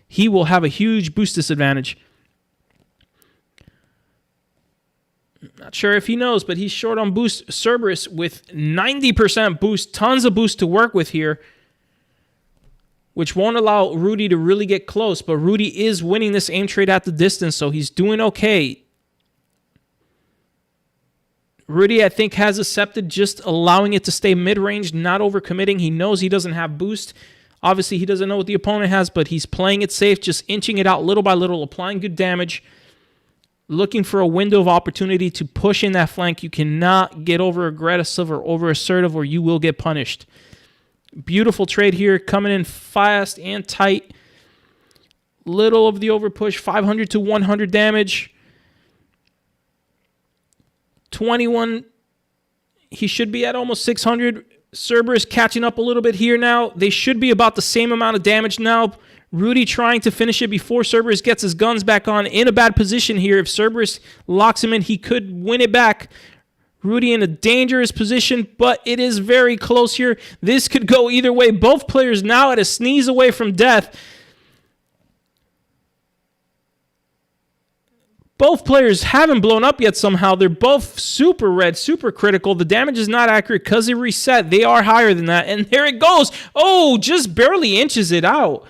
He will have a huge boost disadvantage. Not sure if he knows, but he's short on boost. Cerberus with 90% boost. Tons of boost to work with here, which won't allow Rudy to really get close. But Rudy is winning this aim trade at the distance, so he's doing okay. Rudy, I think, has accepted just allowing it to stay mid-range, not overcommitting. He knows he doesn't have boost. Obviously, he doesn't know what the opponent has, but he's playing it safe, just inching it out little by little, applying good damage, looking for a window of opportunity to push in that flank. You cannot get over aggressive or over assertive, or you will get punished. Beautiful trade here, coming in fast and tight. Little of the overpush, 500 to 100 damage. 21, he should be at almost 600. Cerberus catching up a little bit here now. They should be about the same amount of damage now. Rudy trying to finish it before Cerberus gets his guns back on. In a bad position here. If Cerberus locks him in, he could win it back. Rudy in a dangerous position, but it is very close here. This could go either way. Both players now at a sneeze away from death. Both players haven't blown up yet somehow. They're both super red, super critical. The damage is not accurate because it reset. They are higher than that. And there it goes. Oh, just barely inches it out.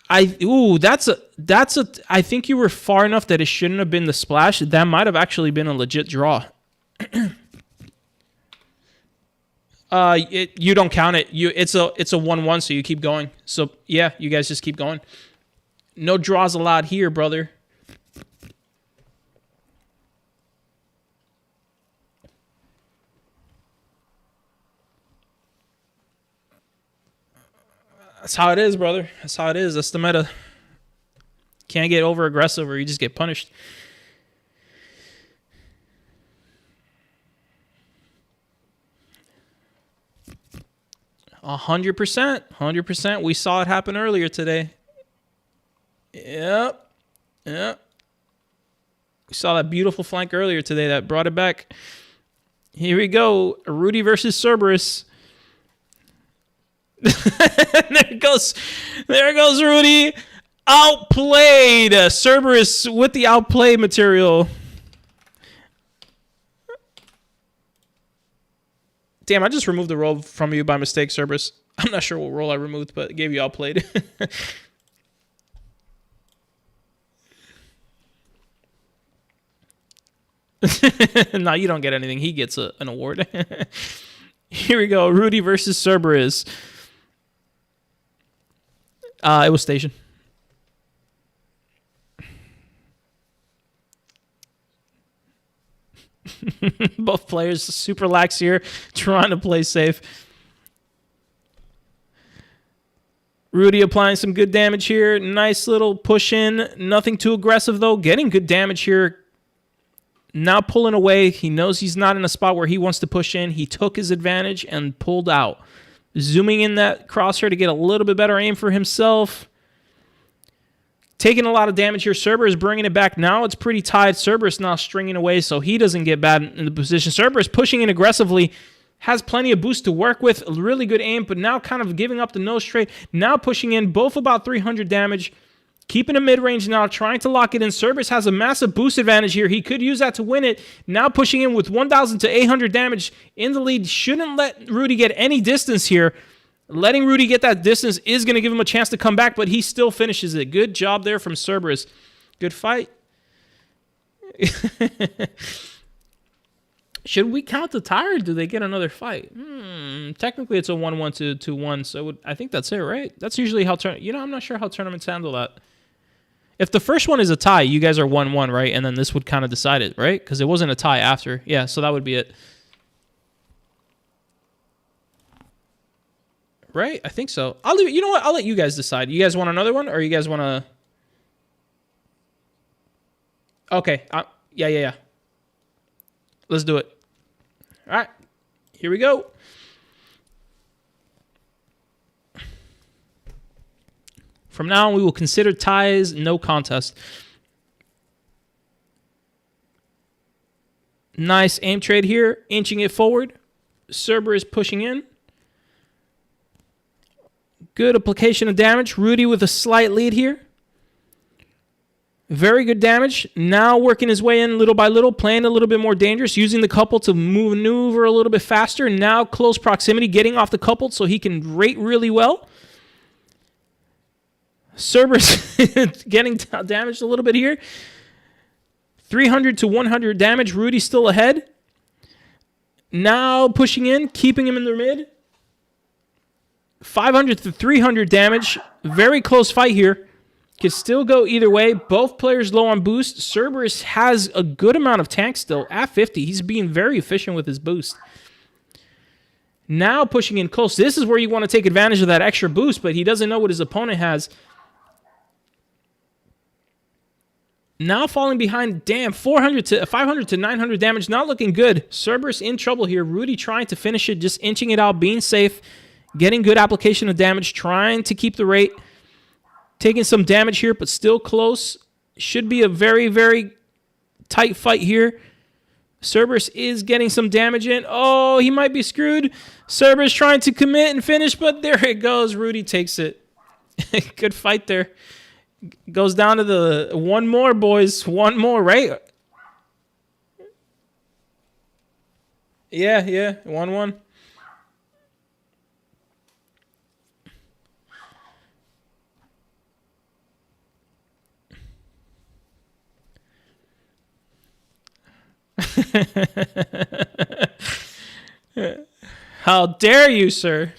I think you were far enough that it shouldn't have been the splash. That might have actually been a legit draw. You don't count it. It's a 1-1, so you keep going. So yeah, you guys just keep going. No draws allowed here, brother. That's how it is, brother. That's how it is. That's the meta. Can't get over aggressive or you just get punished. A 100%. We saw it happen earlier today. Yep. We saw that beautiful flank earlier today that brought it back. Here we go. Rudy versus Cerberus. There goes Rudy. Outplayed. Cerberus with the outplay material. Damn, I just removed the roll from you by mistake, Cerberus. I'm not sure what roll I removed, but it gave you outplayed. No, you don't get anything. He gets an award. Here we go. Rudy versus Cerberus. It was station. Both players super lax here, trying to play safe. Rudy applying some good damage here. Nice little push in. Nothing too aggressive, though. Getting good damage here. Now pulling away. He knows he's not in a spot where he wants to push in. He took his advantage and pulled out. Zooming in that crosshair to get a little bit better aim for himself. Taking a lot of damage here. Cerberus bringing it back. Now it's pretty tied. Cerberus now stringing away so he doesn't get bad in the position. Cerberus pushing in aggressively. Has plenty of boost to work with. Really good aim, but now kind of giving up the nose trade. Now pushing in both about 300 damage. Keeping a mid-range now, trying to lock it in. Cerberus has a massive boost advantage here. He could use that to win it. Now pushing in with 1,000 to 800 damage in the lead. Shouldn't let Rudy get any distance here. Letting Rudy get that distance is going to give him a chance to come back, but he still finishes it. Good job there from Cerberus. Good fight. Should we count the tie or do they get another fight? Technically, it's a 1-1 to 2-1, so I think that's it, right? That's usually how I'm not sure how tournaments handle that. If the first one is a tie, you guys are 1-1, right? And then this would kind of decide it, right? Because it wasn't a tie after. Yeah, so that would be it. Right? I think so. I'll leave it. You know what? I'll let you guys decide. You guys want another one, or you guys want to? Okay. Yeah. Let's do it. All right. Here we go. From now on, we will consider ties no contest. Nice aim trade here. Inching it forward. Cerberus pushing in. Good application of damage. Rudy with a slight lead here. Very good damage. Now working his way in little by little, playing a little bit more dangerous, using the couple to maneuver a little bit faster. Now close proximity, getting off the coupled so he can rate really well. Cerberus getting damaged a little bit here. 300 to 100 damage. Rudy still ahead. Now pushing in, keeping him in the mid. 500 to 300 damage. Very close fight here. Can still go either way. Both players low on boost. Cerberus has a good amount of tank still at 50. He's being very efficient with his boost. Now pushing in close. This is where you want to take advantage of that extra boost, but he doesn't know what his opponent has. Now falling behind. Damn, 500 to 900 damage. Not looking good. Cerberus in trouble here. Rudy trying to finish it, just inching it out, being safe. Getting good application of damage, trying to keep the rate. Taking some damage here, but still close. Should be a very, very tight fight here. Cerberus is getting some damage in. Oh, he might be screwed. Cerberus trying to commit and finish, but there it goes. Rudy takes it. Good fight there. Goes down to the one more, boys. One more, right? Yeah. 1-1. How dare you, sir?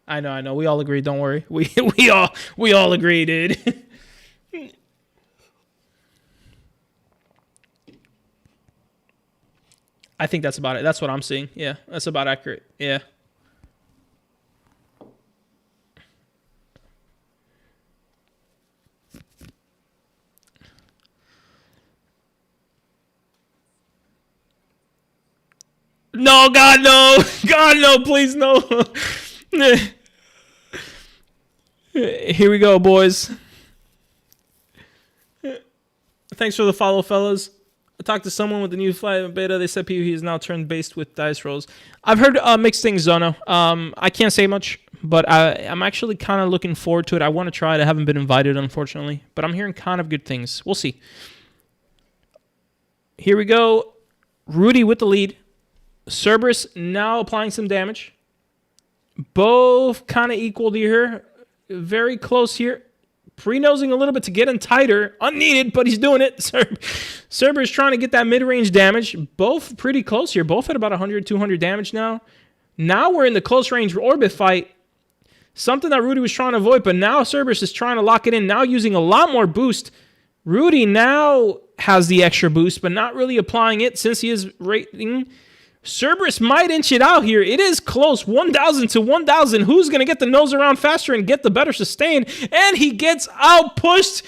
I know. We all agree. Don't worry. We all agree, dude. I think that's about it. That's what I'm seeing. Yeah, that's about accurate. Yeah. No, God, no. God, no, please, no. Here we go, boys. Thanks for the follow, fellas. I talked to someone with the new flight beta. They said PvP is now turn-based with dice rolls. I've heard mixed things, Zono. I can't say much, but I'm actually kind of looking forward to it. I want to try it. I haven't been invited, unfortunately, but I'm hearing kind of good things. We'll see. Here we go. Rudy with the lead. Cerberus now applying some damage. Both kind of equal here. Very close here. Pre-nosing a little bit to get him tighter. Unneeded, but he's doing it. Cerberus trying to get that mid-range damage. Both pretty close here. Both at about 100, 200 damage now. Now we're in the close-range orbit fight. Something that Rudy was trying to avoid, but now Cerberus is trying to lock it in. Now using a lot more boost. Rudy now has the extra boost, but not really applying it since he is rating. Cerberus might inch it out here. It is close, 1,000 to 1,000. Who's going to get the nose around faster and get the better sustain? And he gets out-pushed.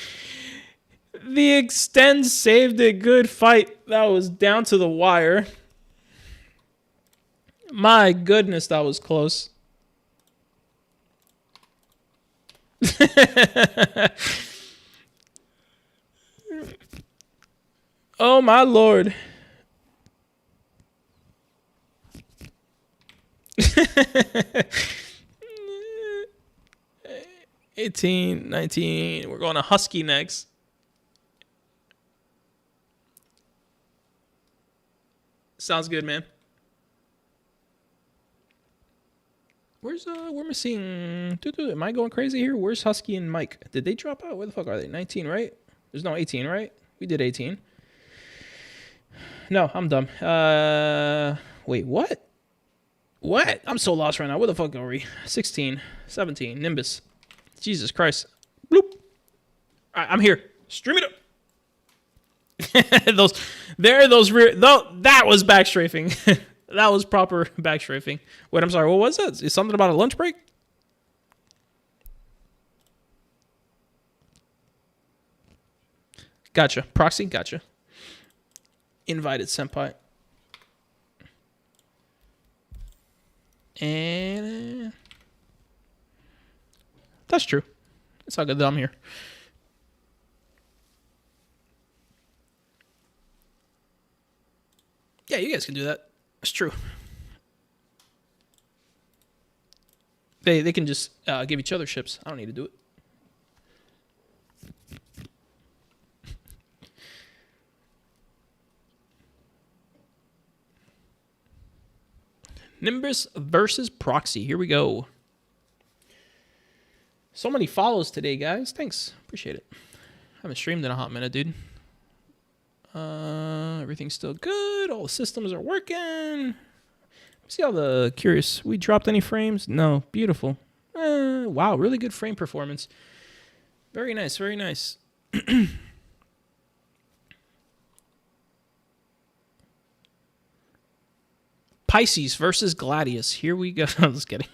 The extend saved it. Good fight. That was down to the wire. My goodness, that was close. Oh, my Lord. 18, 19. We're going to Husky next. Sounds good, man. Where's we're missing. Am I going crazy here? Where's Husky and Mike? Did they drop out? Where the fuck are they? 19, right? There's no 18, right? We did 18. No, I'm dumb. Wait, what? What? I'm so lost right now. Where the fuck are we? 16, 17, Nimbus. Jesus Christ. Bloop. All right, I'm here. Stream it up. That was back strafing. That was proper back strafing. Wait, I'm sorry. What was that? Is something about a lunch break? Gotcha. Proxy, gotcha. Invited senpai. And that's true. It's all good that I'm here. Yeah, you guys can do that. It's true. They can just give each other ships. I don't need to do it. Nimbus versus Proxy. Here we go. So many follows today, guys. Thanks. Appreciate it. Haven't streamed in a hot minute, dude. Everything's still good. All the systems are working. See how the curious. We dropped any frames? No. Beautiful. Wow, really good frame performance. Very nice. Very nice. Pisces versus Gladius. Here we go. I'm just kidding.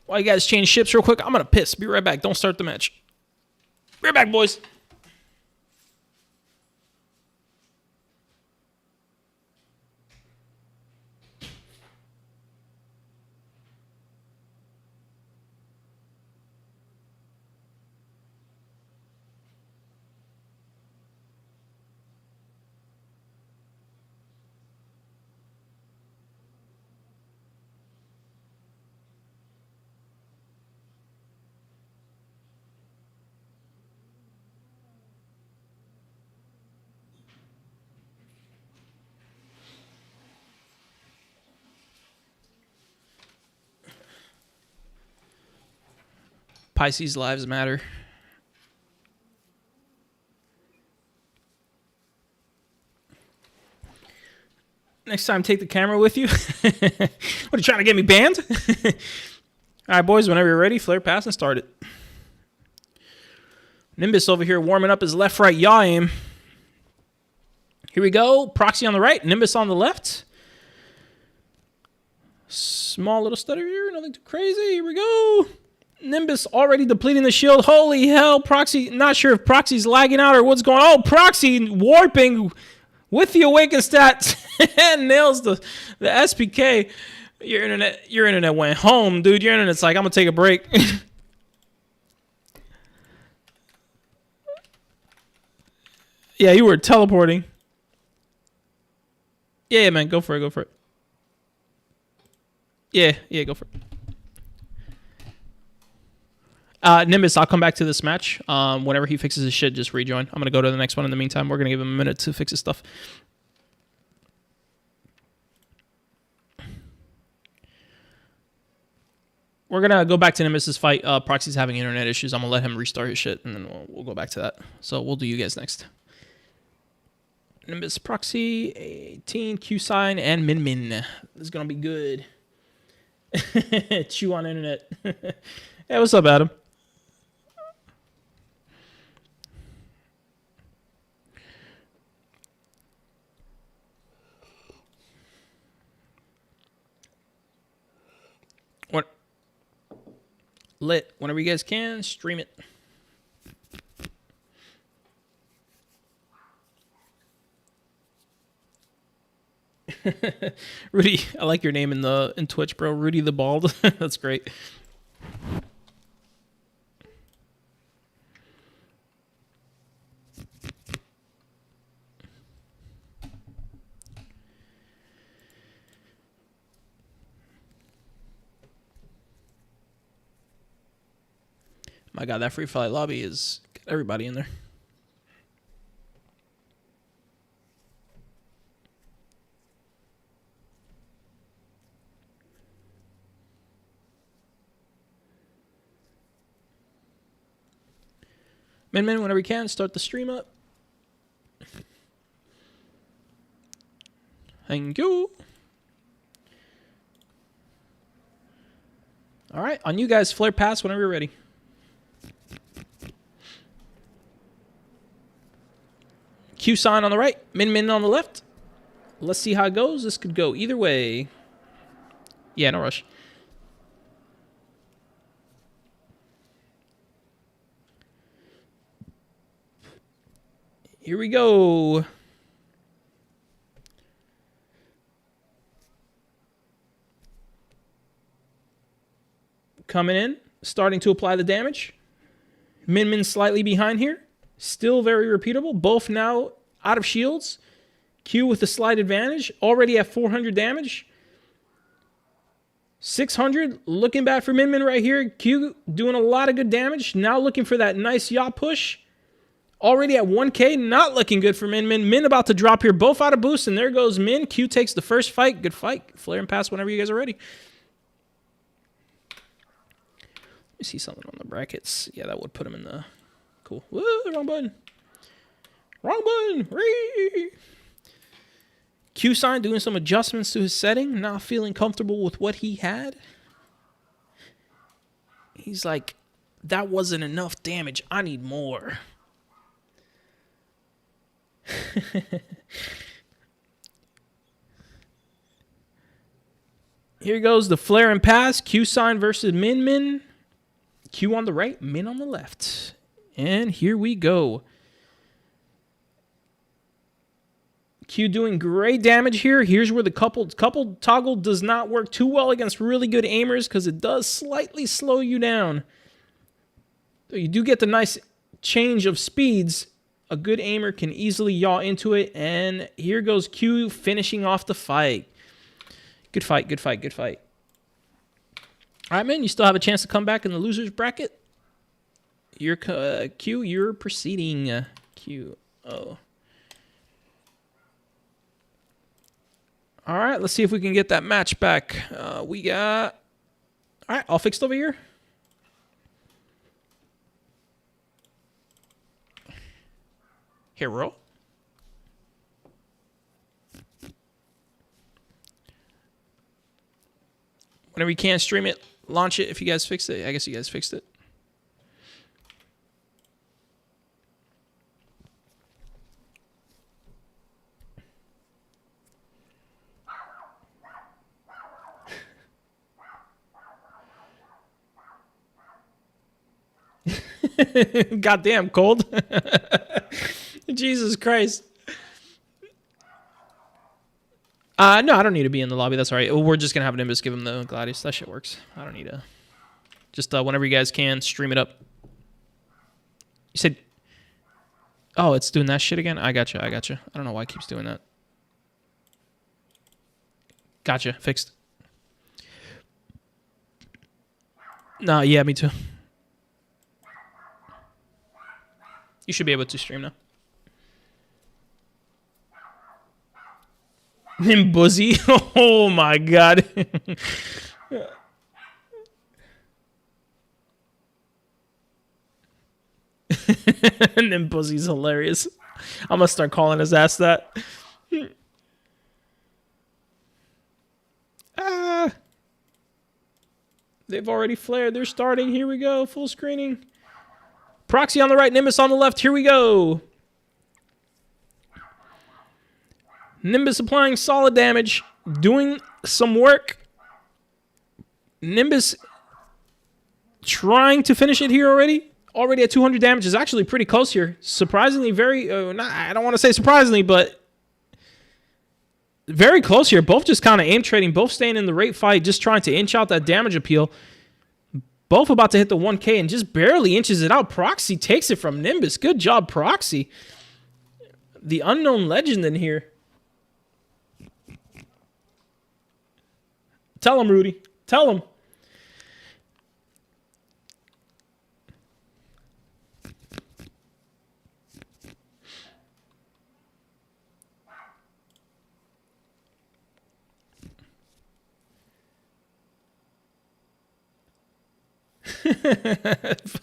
While you guys change ships real quick, I'm going to piss. Be right back. Don't start the match. Be right back, boys. Pisces lives matter. Next time, take the camera with you. What, are you trying to get me banned? All right, boys, whenever you're ready, flare, pass, and start it. Nimbus over here warming up his left, right, yaw aim. Here we go. Proxy on the right, Nimbus on the left. Small little stutter here, nothing too crazy. Here we go. Nimbus already depleting the shield. Holy hell, Proxy. Not sure if Proxy's lagging out or what's going on. Oh, Proxy warping with the awaken stat and nails the SPK. Your internet went home, dude. Your internet's like, I'm gonna take a break. Yeah, you were teleporting. Yeah, man, go for it, go for it. Yeah, go for it. Nimbus, I'll come back to this match. Whenever he fixes his shit, just rejoin. I'm going to go to the next one in the meantime. We're going to give him a minute to fix his stuff. We're going to go back to Nimbus's fight. Proxy's having internet issues. I'm going to let him restart his shit, and then we'll go back to that. So we'll do you guys next. Nimbus, Proxy, 18, Cuisine, and Minman. This is going to be good. Chew on internet. Hey, what's up, Adam? What? Lit. Whenever you guys can, stream it. Rudy, I like your name in Twitch, bro. Rudy the Bald. That's great. My God, that free flight lobby is got everybody in there. Minman, whenever you can, start the stream up. Thank you. All right, on you guys, flare pass whenever you're ready. Cuisine on the right, Minman on the left. Let's see how it goes. This could go either way. Yeah, no rush. Here we go. Coming in, starting to apply the damage. Minman slightly behind here. Still very repeatable. Both now out of shields. Q with a slight advantage. Already at 400 damage. 600. Looking bad for Minman right here. Q doing a lot of good damage. Now looking for that nice yaw push. Already at 1K. Not looking good for Min. Min about to drop here. Both out of boost. And there goes Min. Q takes the first fight. Good fight. Flare and pass whenever you guys are ready. Let me see something on the brackets. Yeah, that would put him in the... Cool. Woo, wrong button. Wrong button. Ree. Cuisine doing some adjustments to his setting. Not feeling comfortable with what he had. He's like, that wasn't enough damage. I need more. Here goes the flare and pass. Cuisine versus Min. Q on the right, Min on the left. And here we go. Q doing great damage here. Here's where the coupled toggle does not work too well against really good aimers because it does slightly slow you down. So you do get the nice change of speeds. A good aimer can easily yaw into it. And here goes Q finishing off the fight. Good fight, good fight, good fight. All right, man, you still have a chance to come back in the loser's bracket. You're Q, you're proceeding. Q. Oh. All right, let's see if we can get that match back. We got... All right, all fixed over here. Hero. Whenever you can, stream it. Launch it if you guys fixed it. I guess you guys fixed it. Goddamn cold. Jesus Christ. No, I don't need to be in the lobby. That's all right. We're just going to have Nimbus give him the Gladius. That shit works. I don't need to. Just whenever you guys can, stream it up. You said... Oh, it's doing that shit again? I gotcha. I don't know why it keeps doing that. Gotcha. Fixed. Nah, yeah, me too. You should be able to stream now. Nimbuzzy. Oh my god. Nimbuzzy's hilarious. I'm gonna start calling his ass that. They've already flared. They're starting. Here we go. Full screening. Proxy on the right, Nimbus on the left. Here we go. Nimbus applying solid damage. Doing some work. Nimbus trying to finish it here already. Already at 200 damage. Is actually pretty close here. Surprisingly very... I don't want to say surprisingly, but... very close here. Both just kind of aim trading. Both staying in the rate fight. Just trying to inch out that damage appeal. Both about to hit the 1K and just barely inches it out. Proxy takes it from Nimbus. Good job, Proxy. The unknown legend in here. Tell him, Rudy. Tell him.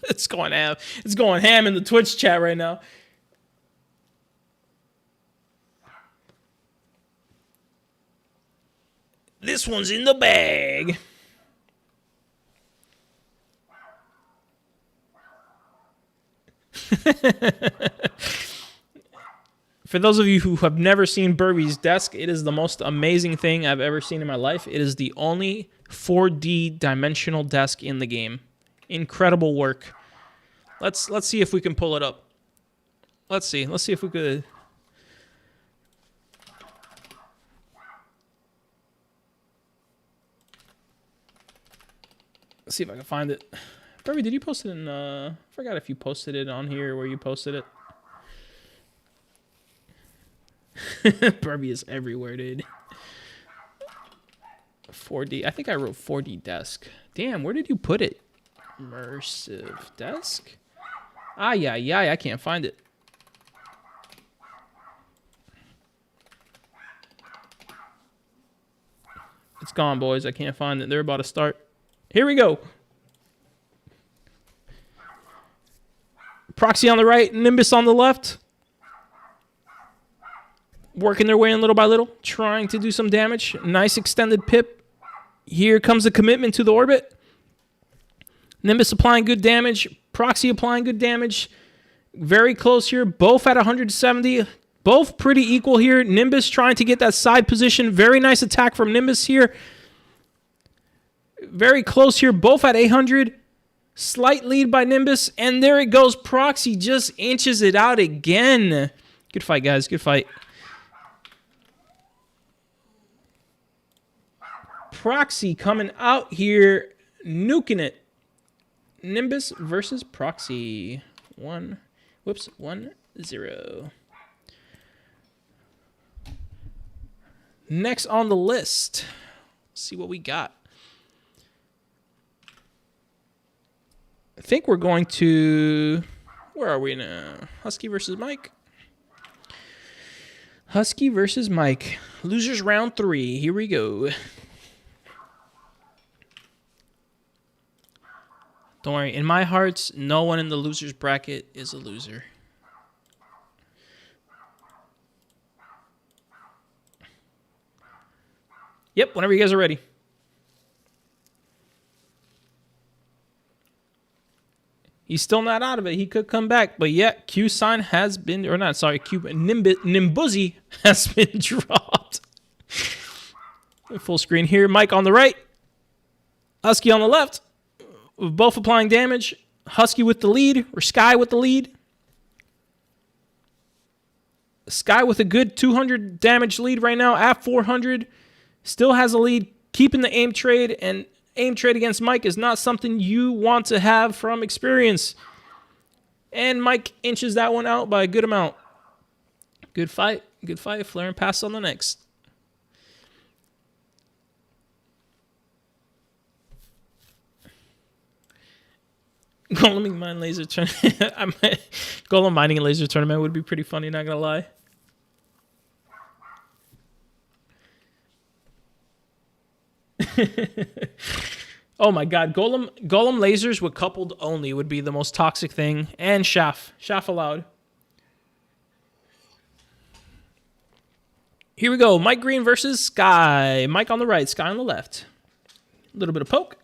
It's going ham. It's going ham in the Twitch chat right now. This one's in the bag. For those of you who have never seen Burby's desk, it is the most amazing thing I've ever seen in my life. It is the only 4D dimensional desk in the game. Incredible work. Let's see if we can pull it up. Let's see if we could. Let's see if I can find it. Burby, did you post it in I forgot if you posted it on here or where you posted it. Burby is everywhere, dude. 4D. I think I wrote 4D desk. Damn, where did you put it? Immersive desk? Yeah, I can't find it. It's gone, boys. I can't find it. They're about to start. Here we go. Proxy on the right, Nimbus on the left. Working their way in little by little, trying to do some damage. Nice extended pip. Here comes the commitment to the orbit. Nimbus applying good damage. Proxy applying good damage. Very close here. Both at 170. Both pretty equal here. Nimbus trying to get that side position. Very nice attack from Nimbus here. Very close here. Both at 800. Slight lead by Nimbus. And there it goes. Proxy just inches it out again. Good fight, guys. Good fight. Proxy coming out here, nuking it. Nimbus versus Proxy. 1-0. Next on the list. Let's see what we got. I think we're going to... where are we now? Husky versus Mike. Husky versus Mike. Losers round 3. Here we go. Don't worry. In my hearts, no one in the losers bracket is a loser. Yep, whenever you guys are ready. He's still not out of it. He could come back. But yeah, Cuisine has been... or not, sorry. Nimbuzzy has been dropped. Full screen here. Mike on the right. Husky on the left. Both applying damage. Husky with the lead or Sky with the lead. Sky with a good 200 damage lead right now at 400. Still has a lead, keeping the aim trade, and aim trade against Mike is not something you want to have from experience. And Mike inches that one out by a good amount. Good fight. Good fight. Flare and pass on the next. Golem mine laser tournament. Golem mining a laser tournament would be pretty funny, not gonna lie. Oh my god, Golem lasers with coupled only would be the most toxic thing. And Shaft allowed. Here we go. Mike Green versus Sky. Mike on the right, Sky on the left. A little bit of poke.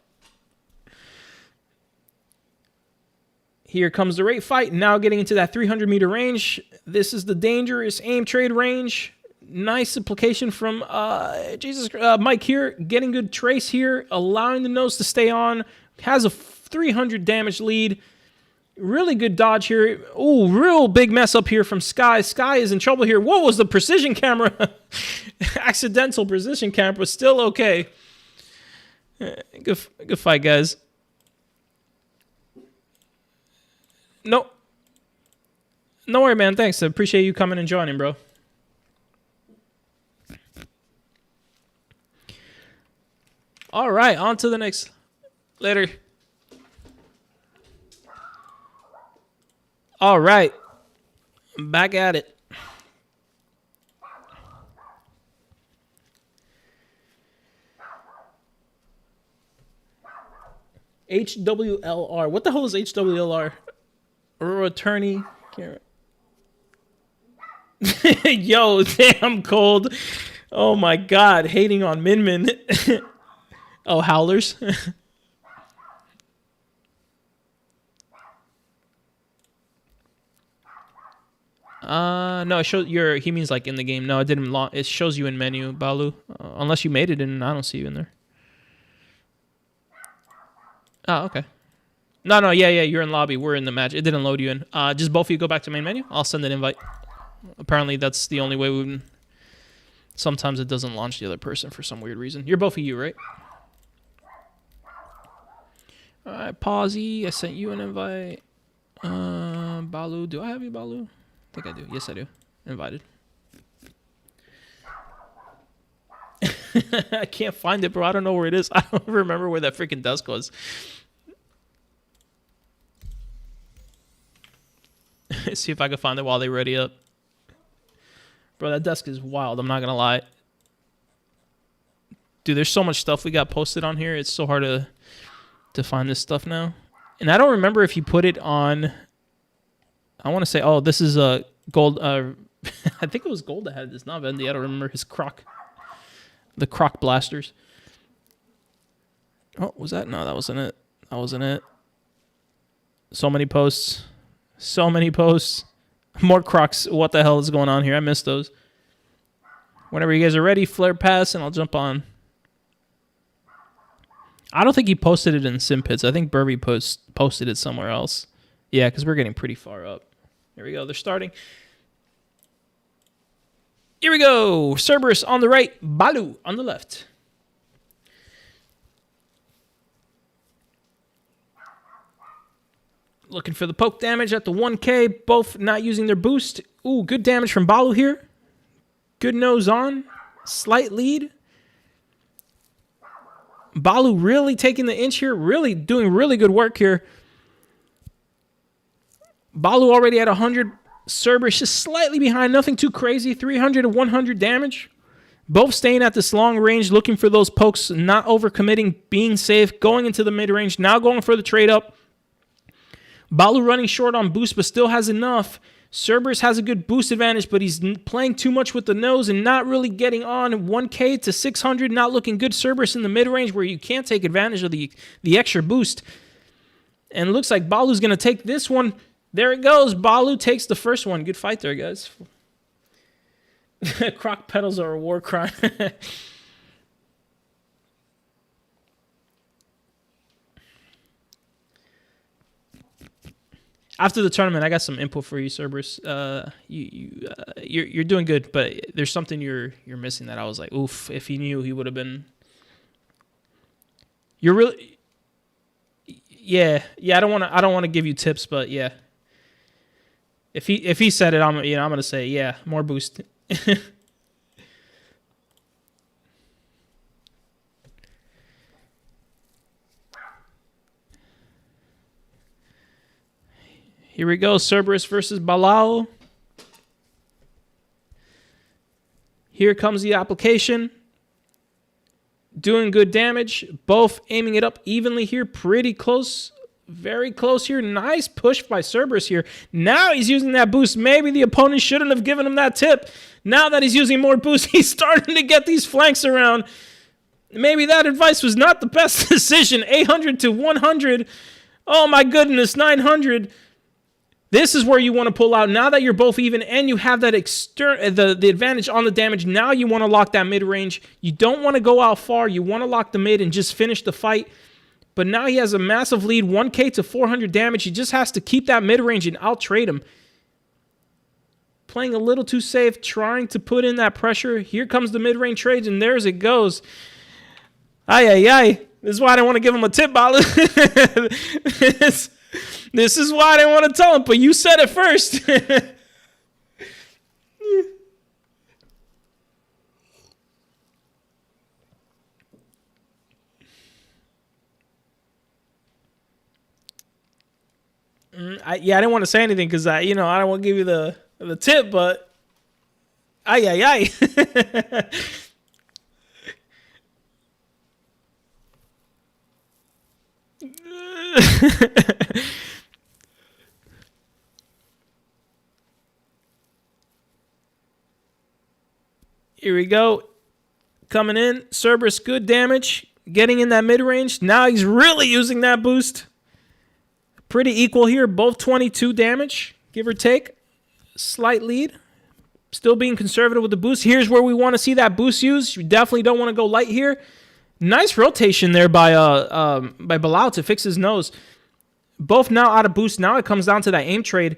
Here comes the rate fight. Now getting into that 300-meter range. This is the dangerous aim trade range. Nice application from Mike here. Getting good trace here. Allowing the nose to stay on. Has a 300 damage lead. Really good dodge here. Ooh, real big mess up here from Sky. Sky is in trouble here. What was the precision camera? Accidental precision camera, but still okay. Good fight, guys. No worry, man. Thanks. I appreciate you coming and joining, bro. All right, on to the next. Later. All right. Back at it. HWLR. What the hell is HWLR? Rural attorney. Yo, damn cold. Oh my god, hating on Minman. Oh, howlers. No, it shows he means like in the game. No, it didn't. It shows you in menu, Balao. Unless you made it in, I don't see you in there. Oh, okay. No, yeah, you're in lobby. We're in the match. It didn't load you in. Just both of you go back to main menu. I'll send an invite. Apparently, that's the only way we would. Sometimes it doesn't launch the other person for some weird reason. You're both of you, right? All right, Pausey. I sent you an invite. Balao. Do I have you, Balao? I think I do. Yes, I do. Invited. I can't find it, bro. I don't know where it is. I don't remember where that freaking desk was. See if I can find it while they ready up. Bro, that desk is wild. I'm not going to lie. Dude, there's so much stuff we got posted on here. It's so hard to find this stuff now. And I don't remember if you put it on... I want to say, oh, this is a gold... I think it was Gold that had this, not Vendy. I don't remember his croc. The croc blasters. Oh, was that? No, that wasn't it. That wasn't it. So many posts. So many posts. More crocs. What the hell is going on here? I missed those. Whenever you guys are ready, flare pass, and I'll jump on. I don't think he posted it in Simpits. I think Burby posted it somewhere else. Yeah, because we're getting pretty far up. Here we go. They're starting. Here we go. Cerberus on the right. Balao on the left. Looking for the poke damage at the 1K. Both not using their boost. Ooh, good damage from Balao here. Good nose on. Slight lead. Balao really taking the inch here. Really doing really good work here. Balao already at 100. Cerberus just slightly behind. Nothing too crazy. 300 to 100 damage. Both staying at this long range. Looking for those pokes. Not overcommitting. Being safe. Going into the mid-range. Now going for the trade-up. Balao running short on boost, but still has enough. Cerberus has a good boost advantage, but he's playing too much with the nose and not really getting on. 1K to 600, not looking good. Cerberus in the mid-range where you can't take advantage of the extra boost. And it looks like Baloo's going to take this one. There it goes. Balao takes the first one. Good fight there, guys. Croc pedals are a war crime. after the tournament, I got some input for you, Cerberus. You're doing good, but there's something you're missing that I was like, oof. If he knew, he would have been. You're really. Yeah. I don't want to give you tips, but yeah. If he said it, I'm gonna say yeah, more boost. Here we go, Cerberus versus Balao. Here comes the application. Doing good damage. Both aiming it up evenly here. Pretty close. Very close here. Nice push by Cerberus here. Now he's using that boost. Maybe the opponent shouldn't have given him that tip. Now that he's using more boost, he's starting to get these flanks around. Maybe that advice was not the best decision. 800 to 100. Oh my goodness, 900. This is where you want to pull out. Now that you're both even and you have that the advantage on the damage, now you want to lock that mid-range. You don't want to go out far. You want to lock the mid and just finish the fight. But now he has a massive lead, 1k to 400 damage. He just has to keep that mid-range and out-trade him. Playing a little too safe, trying to put in that pressure. Here comes the mid-range trades, and there's it goes. Ay. This is why I didn't want to give him a tip, Balao. This is why I didn't want to tell him, but you said it first. I didn't want to say anything because I don't want to give you the tip, but ay. Here we go. Coming in. Cerberus, good damage. Getting in that mid-range. Now he's really using that boost. Pretty equal here. Both 22 damage, give or take. Slight lead. Still being conservative with the boost. Here's where we want to see that boost used. You definitely don't want to go light here. Nice rotation there by Balao to fix his nose. Both now out of boost. Now it comes down to that aim trade.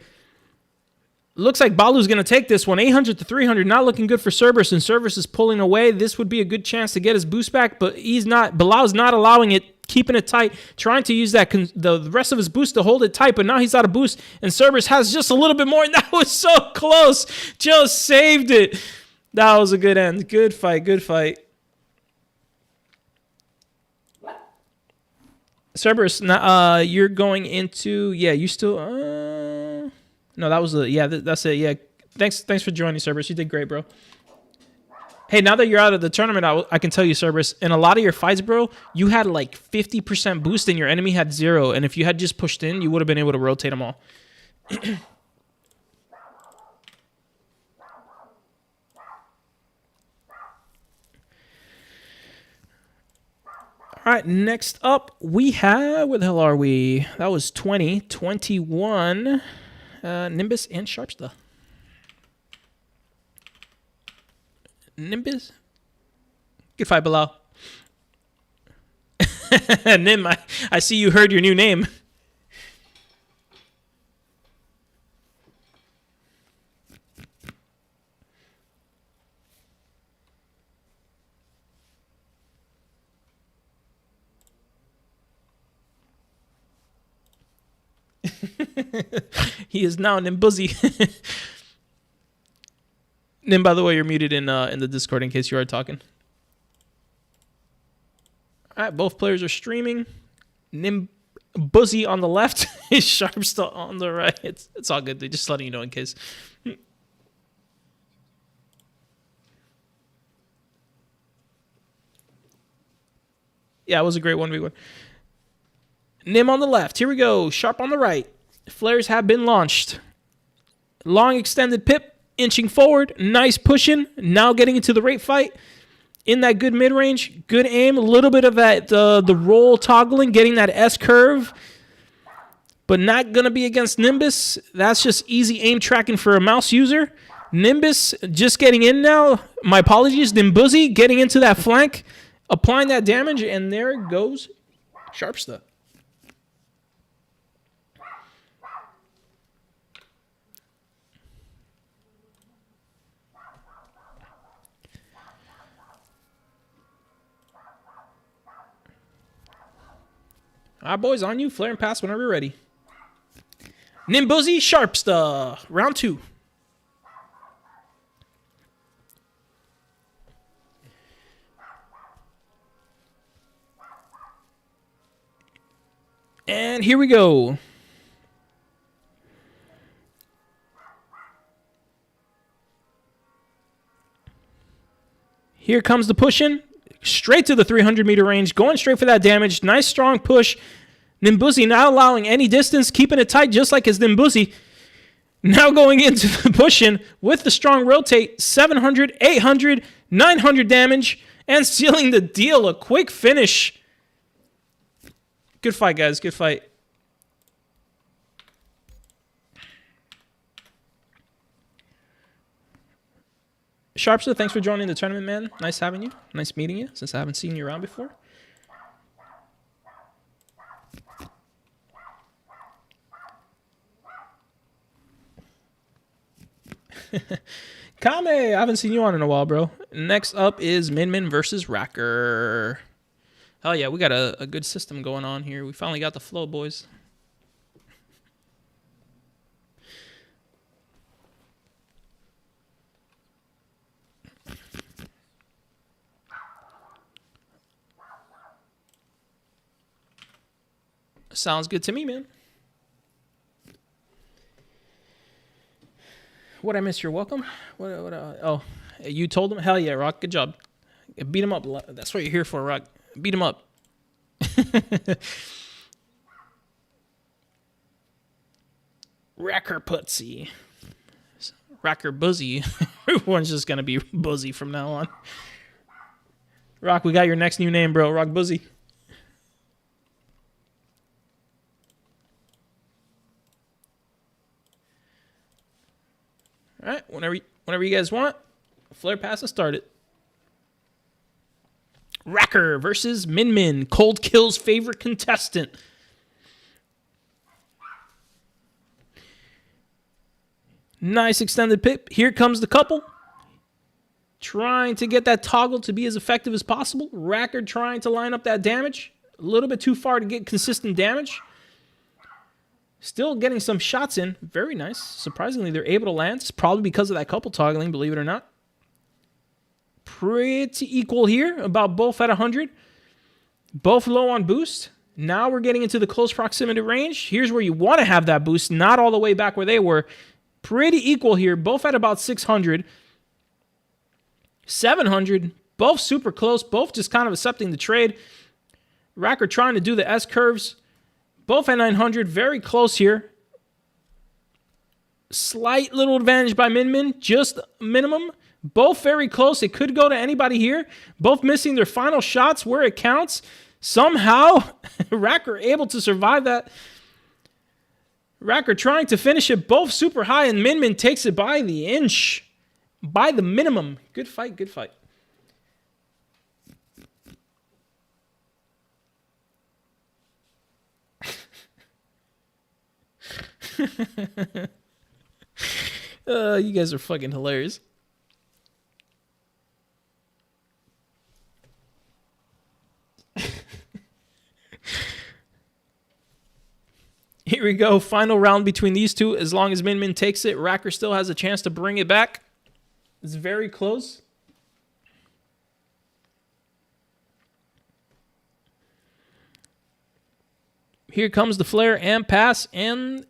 Looks like Baloo's going to take this one. 800 to 300. Not looking good for Cerberus, and Cerberus is pulling away. This would be a good chance to get his boost back, but he's not. Balao's not allowing it, keeping it tight, trying to use that the rest of his boost to hold it tight, but now he's out of boost, and Cerberus has just a little bit more, and that was so close. Just saved it. That was a good end. Good fight. Cerberus, you're going into, you still, no, that was that's it. Yeah, thanks for joining, Cerberus. You did great, bro. Hey, now that you're out of the tournament, I can tell you, Cerberus, in a lot of your fights, bro, you had like 50% boost and your enemy had 0. And if you had just pushed in, you would have been able to rotate them all. All right, next up, we have, where the hell are we? That was 21. Nimbus and Sharpsta. Nimbus. Good fight, Balao. Nim, I see you heard your new name. He is now Nimbuzzy. Nim, by the way, you're muted in the Discord in case you are talking. All right, both players are streaming. Nimbuzzy on the left, Sharpsta on the right. It's all good, dude. Just letting you know in case. Yeah, it was a great 1v1. Nim on the left. Here we go. Sharp on the right. Flares have been launched. Long extended pip. Inching forward. Nice pushing. Now getting into the rate fight. In that good mid-range. Good aim. A little bit of that the roll toggling. Getting that S-curve. But not going to be against Nimbus. That's just easy aim tracking for a mouse user. Nimbus just getting in now. My apologies. Nimbuzzy getting into that flank. Applying that damage. And there goes Sharpsta. All right, boys, on you. Flare and pass whenever you're ready. Nimbus, Sharpsta. Round 2. And here we go. Here comes the push-in. Straight to the 300-meter range. Going straight for that damage. Nice, strong push. Nimbus not allowing any distance. Keeping it tight just like his Nimbus. Now going into the push-in with the strong rotate. 700, 800, 900 damage. And sealing the deal. A quick finish. Good fight, guys. Good fight. Sharpsta, thanks for joining the tournament, man. Nice having you. Nice meeting you, since I haven't seen you around before. Kame, I haven't seen you on in a while, bro. Next up is Minman versus Racker. Hell yeah, we got a good system going on here. We finally got the flow, boys. Sounds good to me, man. What I missed? You're welcome. Oh, you told him? Hell yeah, Rock. Good job. Beat him up. That's what you're here for, Rock. Beat him up. Racker Putsy. Racker Buzzy. Everyone's just going to be Buzzy from now on. Rock, we got your next new name, bro. Rock Buzzy. All right, whenever you guys want, flare pass and start it. Racker versus Minman, Cold Kill's favorite contestant. Nice extended pip. Here comes the couple. Trying to get that toggle to be as effective as possible. Racker trying to line up that damage. A little bit too far to get consistent damage. Still getting some shots in. Very nice. Surprisingly, they're able to land. It's probably because of that couple toggling, believe it or not. Pretty equal here. About both at 100. Both low on boost. Now we're getting into the close proximity range. Here's where you want to have that boost. Not all the way back where they were. Pretty equal here. Both at about 600. 700. Both super close. Both just kind of accepting the trade. Racker trying to do the S-curves. Both at 900, very close here. Slight little advantage by Minman, just minimum. Both very close. It could go to anybody here. Both missing their final shots where it counts. Somehow, Racker able to survive that. Racker trying to finish it both super high, and Minman takes it by the inch. By the minimum. Good fight, good fight. You guys are fucking hilarious. Here we go. Final round between these two. As long as Minman takes it, Racker still has a chance to bring it back. It's very close. Here comes the flare and pass, and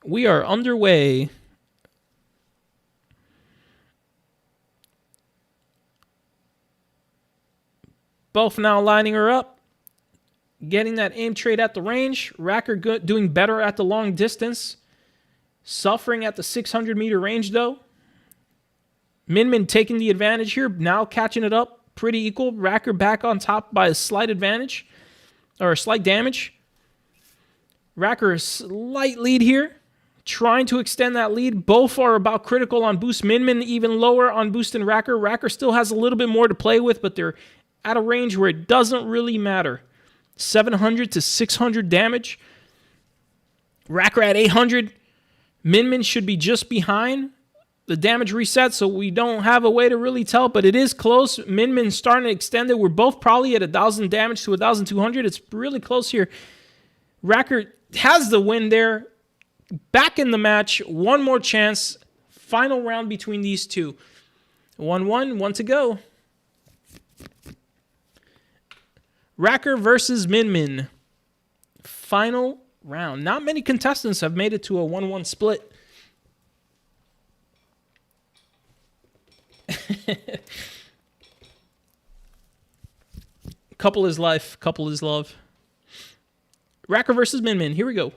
we are underway. Both now lining her up. Getting that aim trade at the range. Racker doing better at the long distance. Suffering at the 600-meter range, though. Minman taking the advantage here. Now catching it up. Pretty equal. Racker back on top by a slight advantage. Or a slight damage. Racker a slight lead here. Trying to extend that lead. Both are about critical on boost. Minman even lower on boost than Racker. Racker still has a little bit more to play with, but they're at a range where it doesn't really matter. 700 to 600 damage. Racker at 800. Minman should be just behind the damage reset, so we don't have a way to really tell, but it is close. Minman starting to extend it. We're both probably at 1,000 damage to 1,200. It's really close here. Racker has the win there. Back in the match. One more chance. Final round between these two. 1-1, one to go. Racker versus Minman. Final round. Not many contestants have made it to a 1-1 split. Couple is life. Couple is love. Racker versus Minman. Here we go.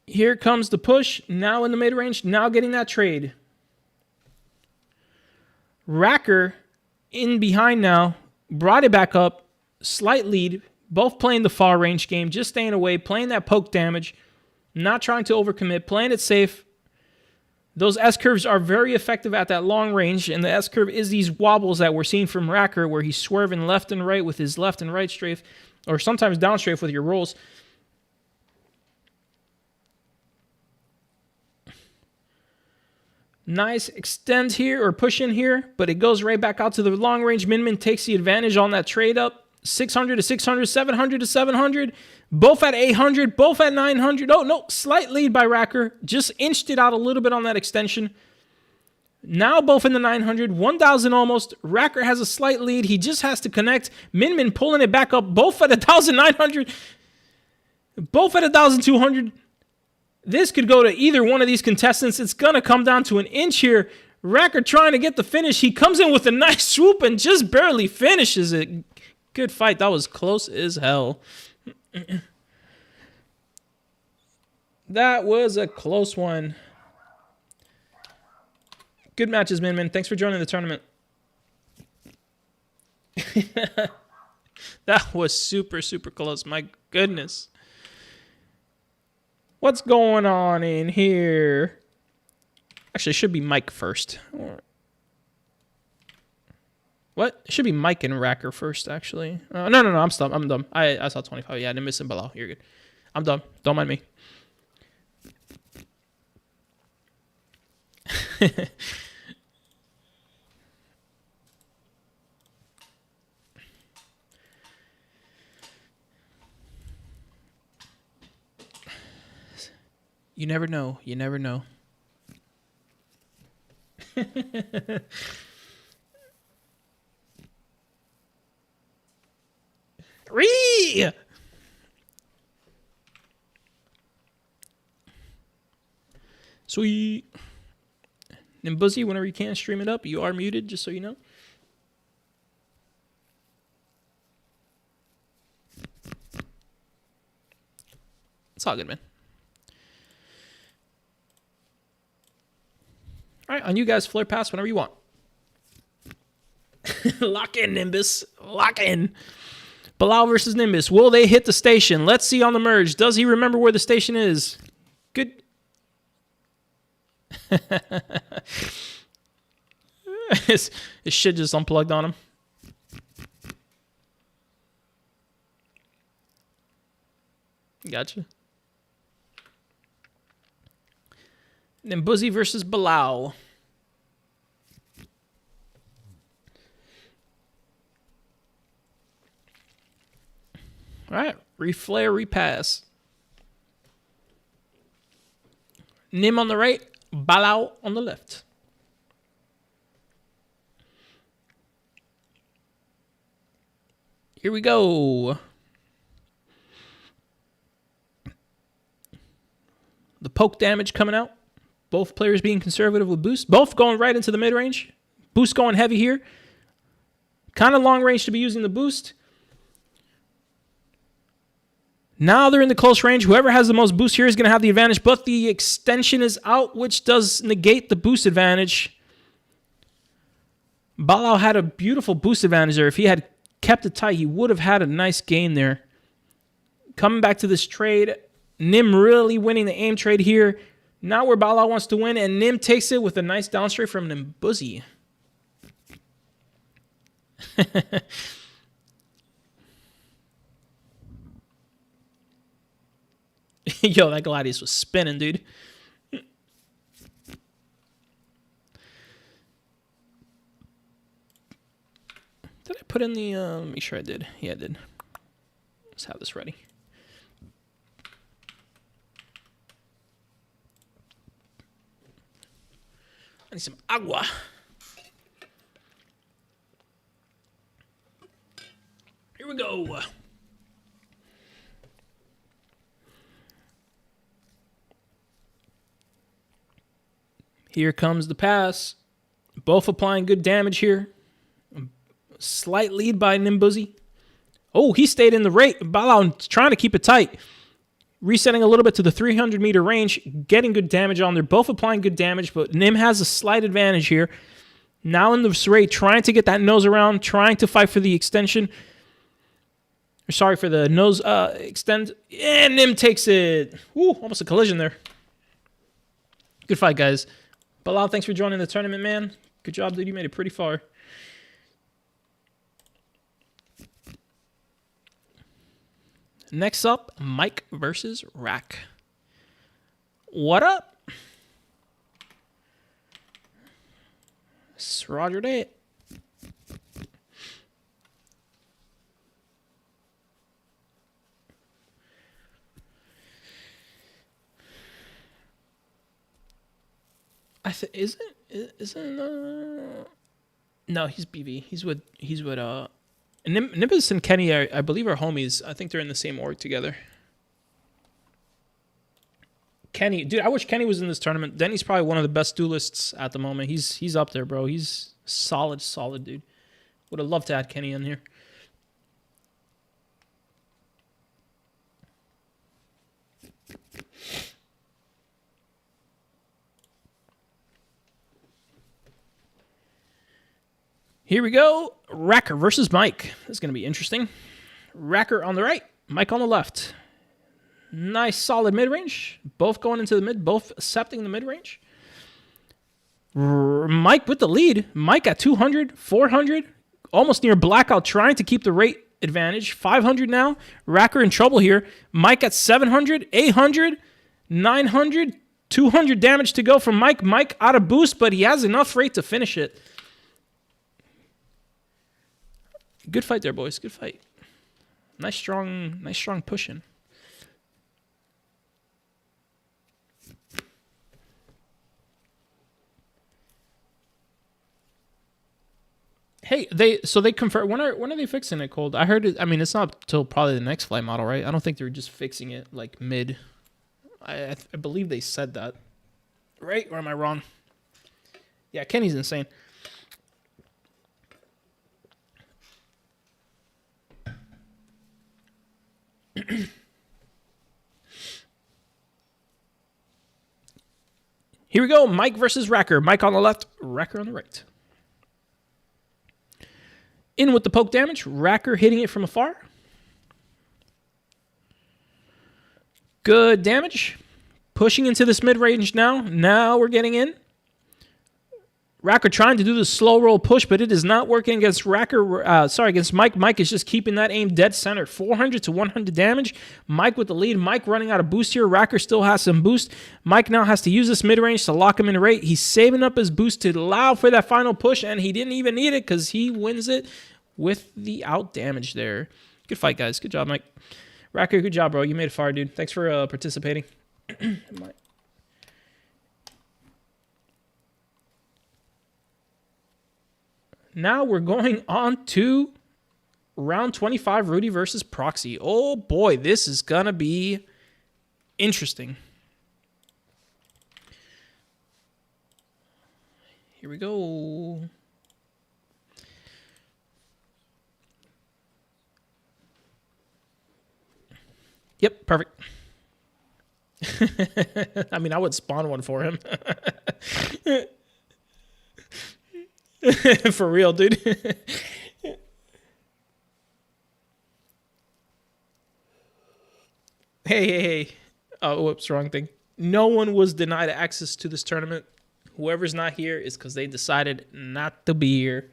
Here comes the push. Now in the mid-range. Now getting that trade. Racker in behind now. Brought it back up. Slight lead. Both playing the far range game. Just staying away. Playing that poke damage. Not trying to overcommit. Playing it safe. Those S-curves are very effective at that long range. And the S-curve is these wobbles that we're seeing from Racker where he's swerving left and right with his left and right strafe. Or sometimes down strafe with your rolls. Nice extend here or push in here, but it goes right back out to the long range. Minman takes the advantage on that trade up. 600 to 600, 700 to 700. Both at 800, both at 900. Oh, no, slight lead by Racker. Just inched it out a little bit on that extension. Now both in the 900, 1,000 almost. Racker has a slight lead. He just has to connect. Minman pulling it back up, both at 1,900. Both at 1,200. This could go to either one of these contestants. It's going to come down to an inch here. Racker trying to get the finish. He comes in with a nice swoop and just barely finishes it. Good fight. That was close as hell. That was a close one. Good matches, Minman. Thanks for joining the tournament. That was super, super close. My goodness. What's going on in here? Actually, it should be Mike first. What? It should be Mike and Racker first, actually. No, I'm dumb. I saw 25. Yeah, Nimbus and Balao. You're good. I'm dumb. Don't mind me. You never know. You never know. Ree! Sweet. Nimbusy, whenever you can, stream it up. You are muted, just so you know. It's all good, man. All right, on you guys, flare pass whenever you want. Lock in, Nimbus. Lock in. Balao versus Nimbus. Will they hit the station? Let's see on the merge. Does he remember where the station is? Good. His shit just unplugged on him. Gotcha. Nimbusy versus Balao. All right, reflare, repass. Nim on the right, Balao on the left. Here we go. The poke damage coming out. Both players being conservative with boost. Both going right into the mid-range. Boost going heavy here. Kind of long range to be using the boost. Now they're in the close range. Whoever has the most boost here is going to have the advantage, but the extension is out, which does negate the boost advantage. Balao had a beautiful boost advantage there. If he had kept it tight, he would have had a nice game there. Coming back to this trade, Nim really winning the aim trade here. Now where Balao wants to win, and Nim takes it with a nice down straight from Nimbusy. Yo, that Gladius was spinning, dude. Did I put in the, make sure I did. Yeah, I did. Let's have this ready. I need some agua. Here we go. Here comes the pass. Both applying good damage here. Slight lead by Nimbuzzy. Oh, he stayed in the rate. Balao trying to keep it tight. Resetting a little bit to the 300-meter range. Getting good damage on there. Both applying good damage, but Nim has a slight advantage here. Now in this rate, trying to get that nose around. Trying to fight for the extension. Sorry, for the nose extend. And Nim takes it. Ooh, almost a collision there. Good fight, guys. Balao, thanks for joining the tournament, man. Good job, dude. You made it pretty far. Next up, Mike versus Rack. What up? It's Roger that. Isn't no, he's BV. He's with Nimbus and Kenny I believe are homies. I think they're in the same org together. Kenny, dude, I wish Kenny was in this tournament. Denny's probably one of the best duelists at the moment. He's up there, bro. He's solid dude. Would have loved to add Kenny in here. Here we go. Racker versus Mike. This is going to be interesting. Racker on the right, Mike on the left. Nice, solid mid-range. Both going into the mid, both accepting the mid-range. Mike with the lead. Mike at 200, 400, almost near blackout, trying to keep the rate advantage. 500 now. Racker in trouble here. Mike at 700, 800, 900, 200 damage to go from Mike. Mike out of boost, but he has enough rate to finish it. Good fight there, boys. Good fight. Nice strong pushing. Hey, they confirm. When are they fixing it, Cold? I heard it. I mean, it's not till probably the next flight model, right? I don't think they're just fixing it like mid. I believe they said that, right? Or am I wrong? Yeah, Kenny's insane. Here we go. Mike versus Racker. Mike on the left, Racker on the right. In with the poke damage. Racker hitting it from afar. Good damage. Pushing into this mid-range now. Now we're getting in. Racker trying to do the slow roll push, but it is not working against against Mike. Mike is just keeping that aim dead center. 400 to 100 damage. Mike with the lead. Mike running out of boost here. Racker still has some boost. Mike now has to use this mid-range to lock him in rate. He's saving up his boost to allow for that final push, and he didn't even need it because he wins it with the out damage there. Good fight, guys. Good job, Mike. Racker, good job, bro. You made it far, dude. Thanks for participating. Now we're going on to round 25, Rudy versus Proxy. Oh boy, this is going to be interesting. Here we go. Yep, perfect. I mean, I would spawn one for him. For real, dude. Hey. Oh, whoops, wrong thing. No one was denied access to this tournament. Whoever's not here is because they decided not to be here.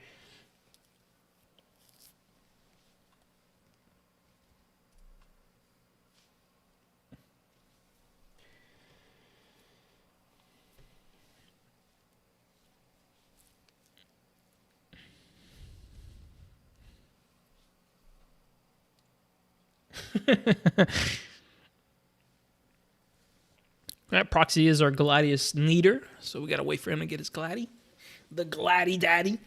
That Proxy is our Gladius neater, so we gotta wait for him to get his Gladdy. The Gladdy Daddy.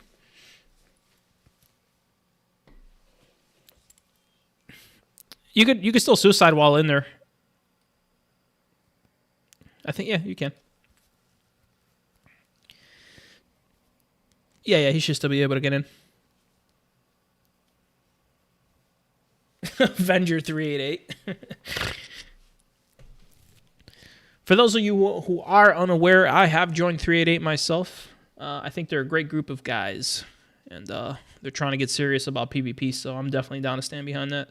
You could still suicide while in there. I think, yeah, you can. Yeah, he should still be able to get in. Avenger 388. For those of you who are unaware, I have joined 388 myself. I think they're a great group of guys, and they're trying to get serious about PvP, so I'm definitely down to stand behind that.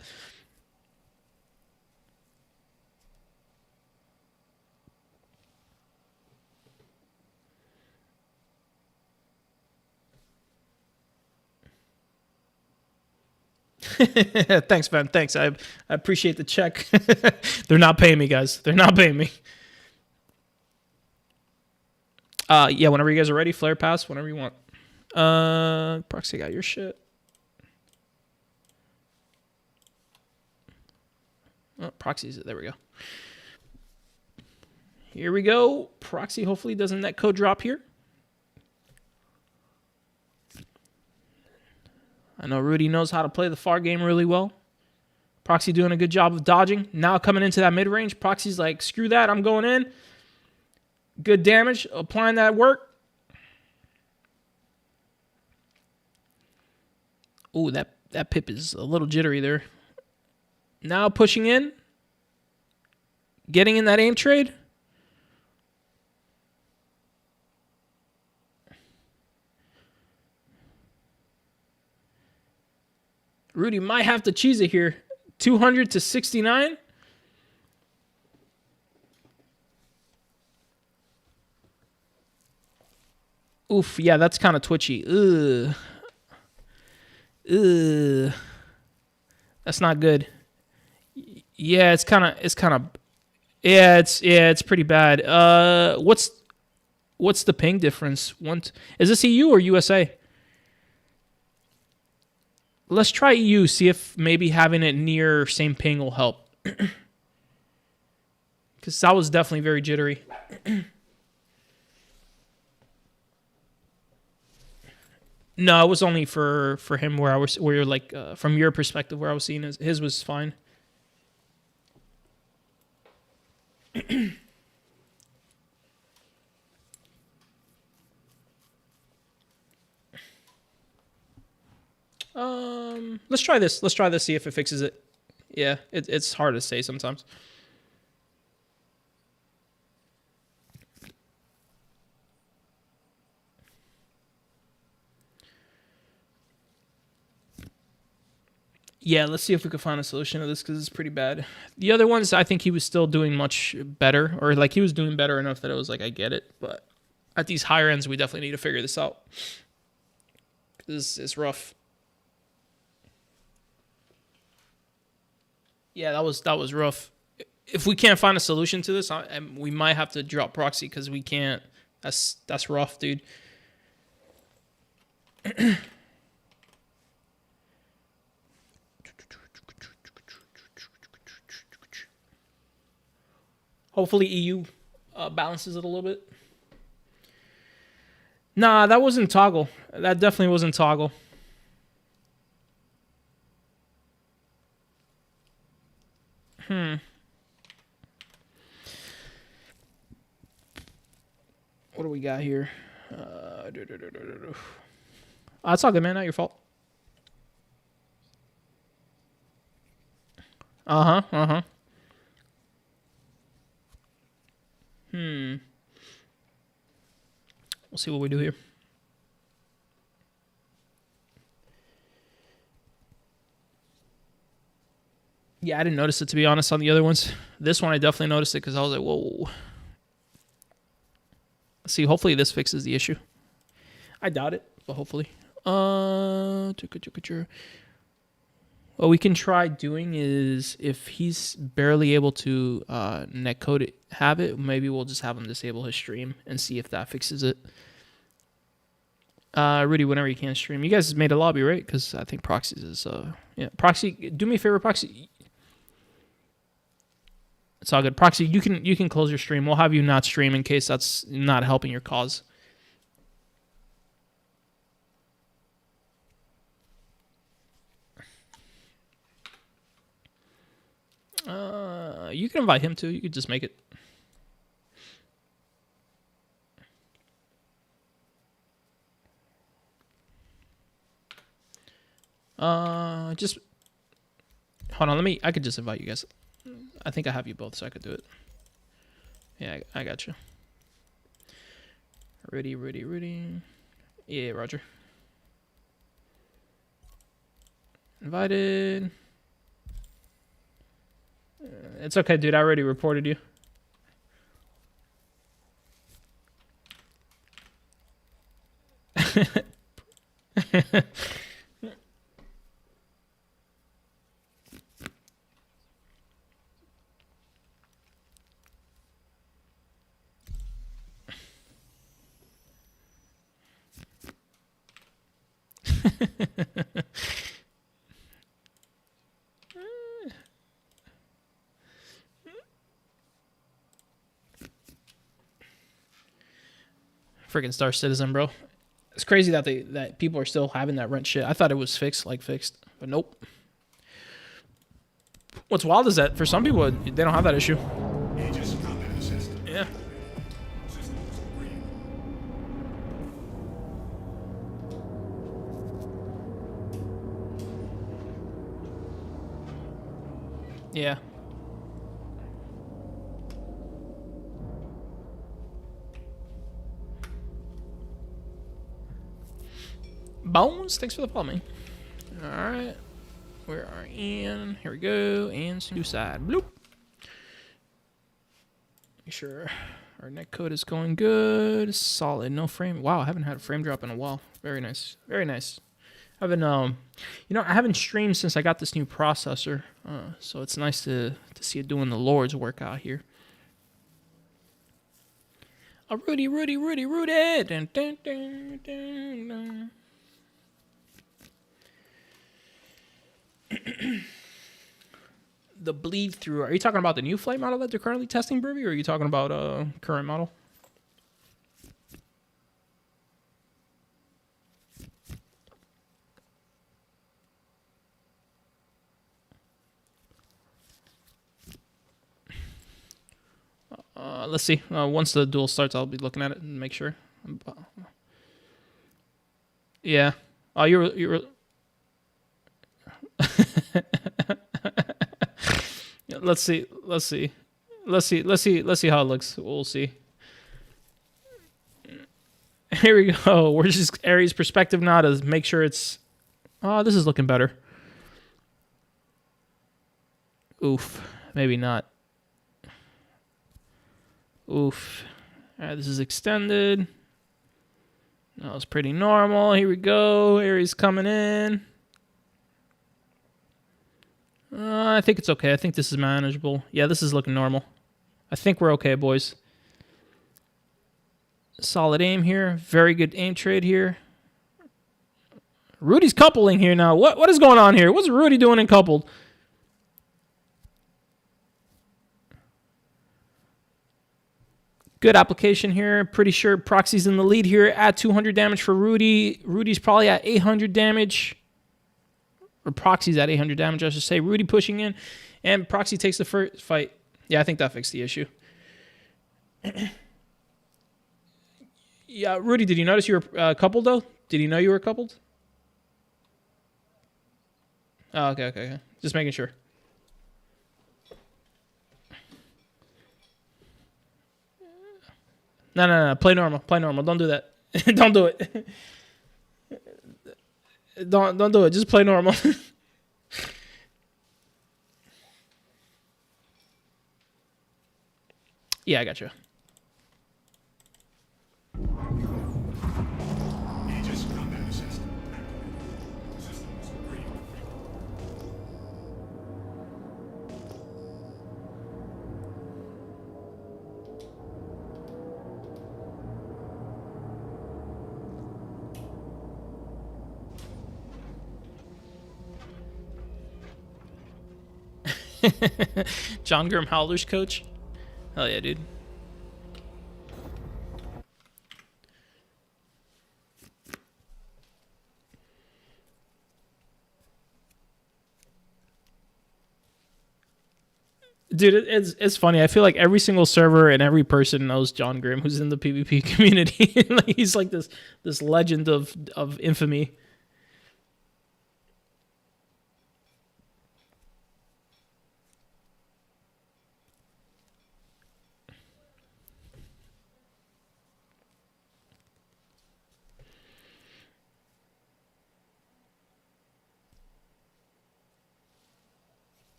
Thanks, man. Thanks. I appreciate the check. They're not paying me, guys. They're not paying me. Yeah, whenever you guys are ready, flare pass, whenever you want. Proxy got your shit. Oh, Proxy's it. There we go. Here we go. Proxy hopefully doesn't netcode drop here. I know Rudy knows how to play the far game really well. Proxy doing a good job of dodging. Now coming into that mid-range, Proxy's like, screw that, I'm going in. Good damage, applying that work. Ooh, that pip is a little jittery there. Now pushing in. Getting in that aim trade. Rudy might have to cheese it here. 200 to 69. Oof, yeah, that's kind of twitchy. Ugh. Ugh. That's not good. Yeah, it's kind of yeah, it's pretty bad. What's the ping difference? Is this EU or USA? Let's try EU, see if maybe having it near same ping will help. Because that was definitely very jittery. No, it was only for him where you're like, from your perspective, where I was seeing his was fine. Let's try this. Let's try this, see if it fixes it. Yeah, it's hard to say sometimes. Yeah, let's see if we can find a solution to this because it's pretty bad. The other ones, I think he was still doing much better, or like he was doing better enough that it was like, I get it. But at these higher ends, we definitely need to figure this out. This is rough. Yeah, that was rough. If we can't find a solution to this, we might have to drop Proxy because we can't. That's rough, dude. Hopefully EU balances it a little bit. Nah, that wasn't toggle. That definitely wasn't toggle. What do we got here? It's all good, man. Not your fault. Uh-huh. We'll see what we do here. Yeah, I didn't notice it, to be honest, on the other ones. This one, I definitely noticed it because I was like, whoa. Let's see, hopefully this fixes the issue. I doubt it, but hopefully. What we can try doing is, if he's barely able to netcode it, have it, maybe we'll just have him disable his stream and see if that fixes it. Rudy, whenever you can stream. You guys made a lobby, right? Because I think Proxy's is, yeah. Proxy, do me a favor, Proxy. It's all good. Proxy, you can close your stream. We'll have you not stream in case that's not helping your cause. You can invite him too. You could just make it. Just hold on. I could just invite you guys. I think I have you both, so I could do it. Yeah, I got you. Rudy. Yeah, Roger. Invited. It's okay, dude. I already reported you. Freaking Star Citizen, bro. It's crazy that people are still having that rent shit. I thought it was fixed, but nope. What's wild is that for some people they don't have that issue. Yeah. Yeah. Bones, thanks for the follow, man. All right, we are in. Here we go, and suicide. Bloop. Make sure our net code is going good. Solid, no frame. Wow, I haven't had a frame drop in a while. Very nice, very nice. I've been, I haven't streamed since I got this new processor, so it's nice to see it doing the Lord's work out here. Rudy. Dun, dun, dun, dun, dun. The bleed through. Are you talking about the new flight model that they're currently testing, Burby, or are you talking about current model? Let's see. Once the duel starts, I'll be looking at it and make sure. Yeah. Oh, you were. Let's see how it looks. We'll see. Here we go. We're just Ares perspective now to make sure it's. Oh, this is looking better. Oof. Maybe not. Oof. All right, this is extended. That was pretty normal. Here we go. Ares coming in. I think it's okay. I think this is manageable. Yeah, this is looking normal. I think we're okay, boys. Solid aim here. Very good aim trade here. Rudy's coupling here now. What is going on here? What's Rudy doing in coupled? Good application here. Pretty sure Proxy's in the lead here at 200 damage for Rudy. Rudy's probably at 800 damage. Or Proxy's at 800 damage, I should say. Rudy pushing in. And Proxy takes the first fight. Yeah, I think that fixed the issue. Yeah, Rudy, did you notice you were coupled, though? Did you know you were coupled? Oh, okay. Just making sure. No. Play normal. Don't do that. Don't do it. Don't do it. Just play normal. Yeah, I got you. John Grim Howler's coach. Hell yeah, dude. Dude, it's funny. I feel like every single server and every person knows John Grimm who's in the PvP community. Like, he's like this legend of infamy.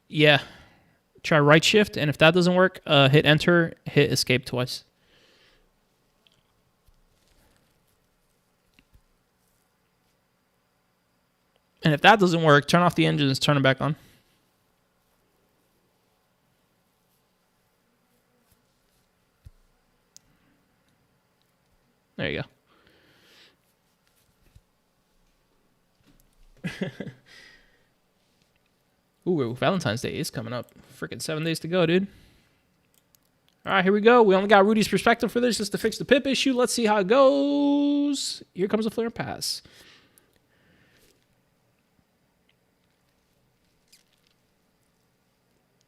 Yeah. Try right shift, and if that doesn't work, hit enter, hit escape twice. And if that doesn't work, turn off the engines, turn them back on. There you go. Ooh, Valentine's Day is coming up. Freaking 7 days to go, dude. All right, here we go. We only got Rudy's perspective for this just to fix the pip issue. Let's see how it goes. Here comes a flare pass.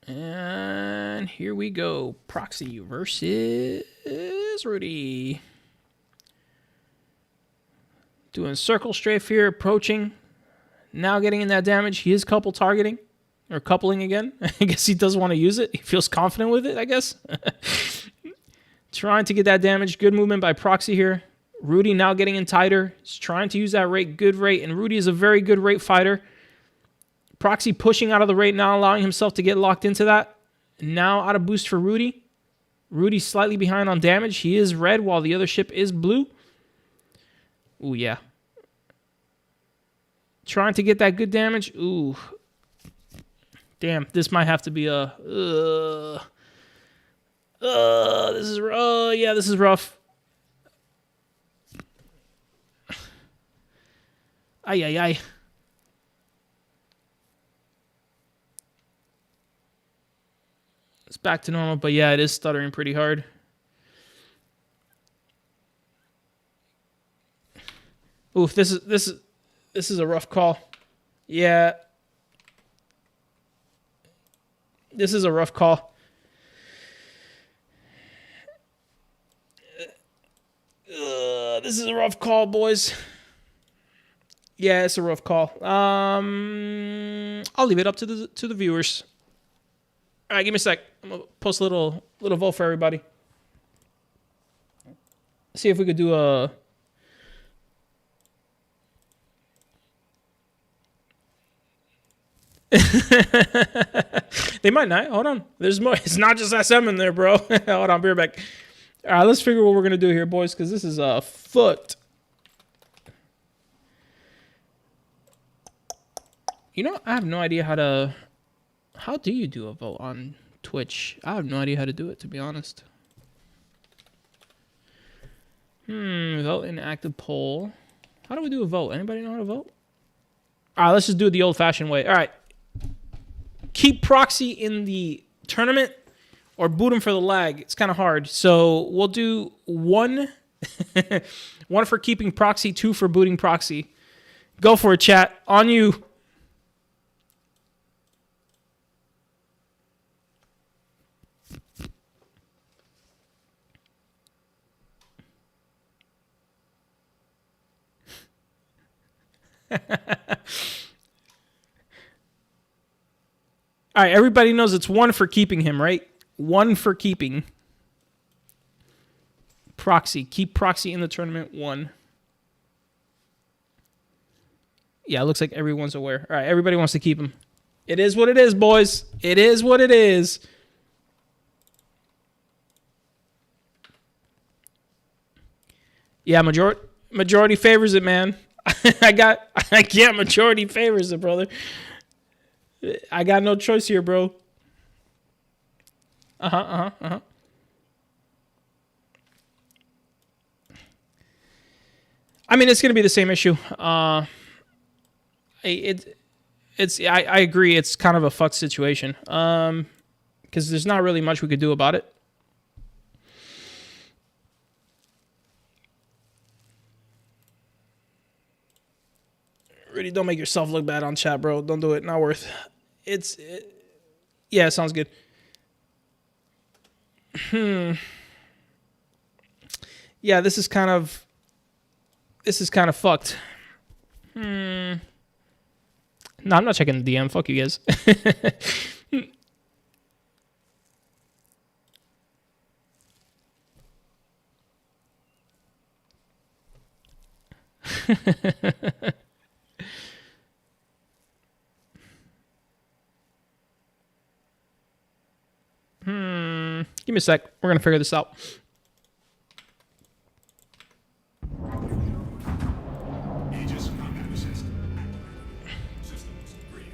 And here we go. Proxy versus Rudy. Doing circle strafe here, approaching. Now getting in that damage. He is couple targeting. Or coupling again. I guess he does want to use it. He feels confident with it, I guess. Trying to get that damage. Good movement by Proxy here. Rudy now getting in tighter. He's trying to use that rate. Good rate. And Rudy is a very good rate fighter. Proxy pushing out of the rate now, allowing himself to get locked into that. Now out of boost for Rudy. Rudy's slightly behind on damage. He is red while the other ship is blue. Ooh, yeah. Trying to get that good damage. Ooh. Damn, this might have to be a... this is... yeah, this is rough. Ay, ay, ay. It's back to normal, but yeah, it is stuttering pretty hard. Oof, this is a rough call. Yeah. This is a rough call. This is a rough call, boys. Yeah, it's a rough call. I'll leave it up to the viewers. All right, give me a sec. I'm gonna post a little vote for everybody. See if we could do a... They might not. Hold on. There's more. It's not just SM in there, bro. Hold on. Be right back. All right, let's figure what we're going to do here, boys, because this is foot. You know, I have no idea how to... How do you do a vote on Twitch? I have no idea how to do it, to be honest. Vote in active poll. How do we do a vote? Anybody know how to vote? All right, let's just do it the old-fashioned way. All right. Keep Proxy in the tournament or boot him for the lag. It's kind of hard. So we'll do one for keeping Proxy, 2 for booting Proxy. Go for it, chat. On you. All right, everybody knows it's 1 for keeping him, right? 1 for keeping. Proxy. Keep Proxy in the tournament, 1. Yeah, it looks like everyone's aware. All right, everybody wants to keep him. It is what it is, boys. It is what it is. Yeah, majority favors it, man. Majority favors it, brother. I got no choice here, bro. I mean, it's going to be the same issue. I agree. It's kind of a fucked situation. Because there's not really much we could do about it. Rudy, don't make yourself look bad on chat, bro. Don't do it. Not worth. Yeah, it sounds good. Yeah, this is kind of fucked. No, I'm not checking the DM. Fuck you guys. Give me a sec. We're going to figure this out. Aegis combat assist. Systems green.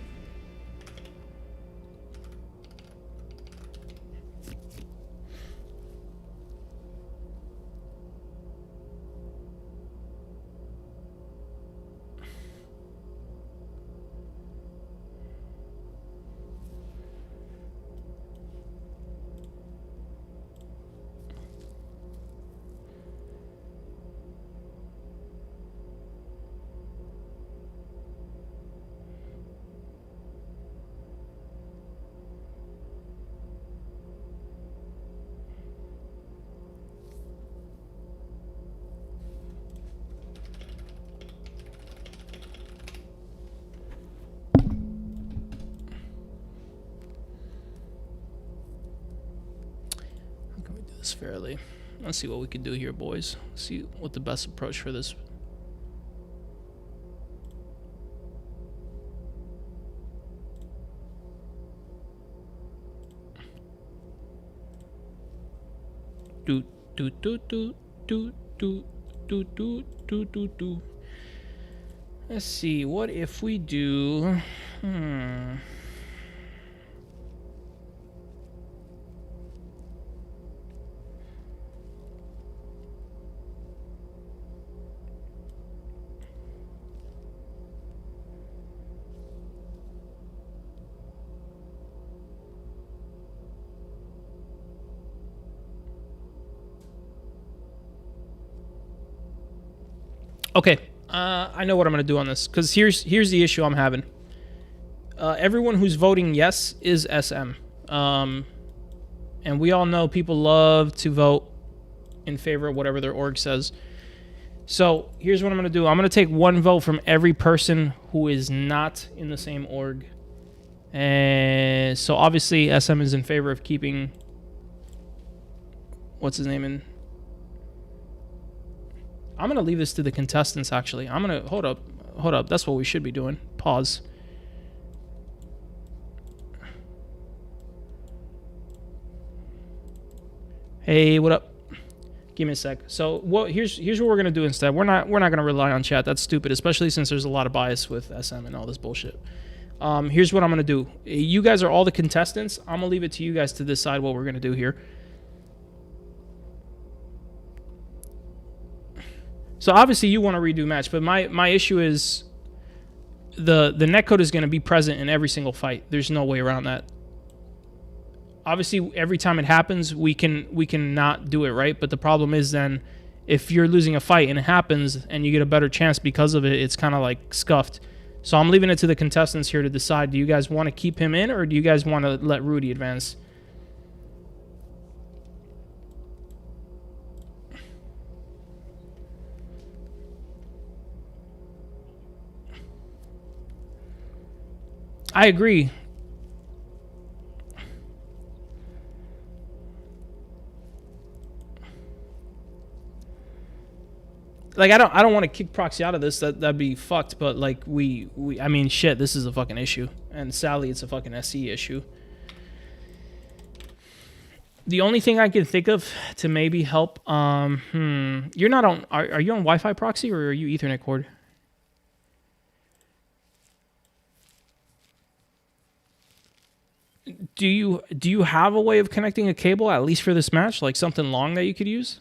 Fairly. Let's see what we can do here, boys. See what the best approach for this. Do do do do do do do do do do do. Let's see. What if we do? Okay, I know what I'm going to do on this, because here's the issue I'm having. Everyone who's voting yes is SM. And we all know people love to vote in favor of whatever their org says. So here's what I'm going to do. I'm going to take one vote from every person who is not in the same org. And so obviously SM is in favor of keeping... What's his name in... I'm going to leave this to the contestants, actually. I'm going to... Hold up. That's what we should be doing. Pause. Hey, what up? Give me a sec. So here's what we're going to do instead. We're not going to rely on chat. That's stupid, especially since there's a lot of bias with SM and all this bullshit. Here's what I'm going to do. You guys are all the contestants. I'm going to leave it to you guys to decide what we're going to do here. So obviously you want to redo match, but my issue is the netcode is going to be present in every single fight. There's no way around that. Obviously, every time it happens, we can not do it, right? But the problem is then, if you're losing a fight and it happens and you get a better chance because of it, it's kind of like scuffed. So I'm leaving it to the contestants here to decide. Do you guys want to keep him in, or do you guys want to let Rudy advance? I agree. Like, I don't want to kick Proxy out of this. That'd be fucked. But like I mean, shit, this is a fucking issue. And sadly, it's a fucking SE issue. The only thing I can think of to maybe help, you're not on. Are you on Wi-Fi, Proxy, or are you Ethernet cord? Do you have a way of connecting a cable, at least for this match, like something long that you could use?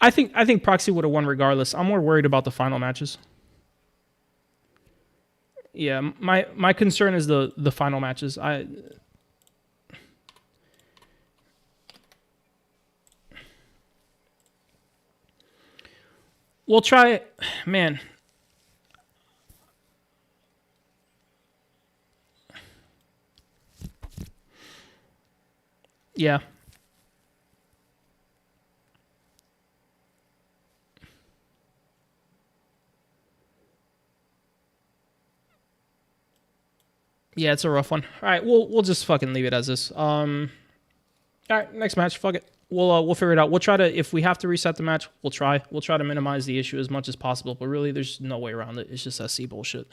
I think Proxy would have won regardless. I'm more worried about the final matches. Yeah, my concern is the final matches. We'll try, man. Yeah. Yeah, it's a rough one. All right, we'll just fucking leave it as this. All right, next match. Fuck it. We'll figure it out. We'll try to, if we have to reset the match, we'll try. We'll try to minimize the issue as much as possible. But really, there's no way around it. It's just SC bullshit.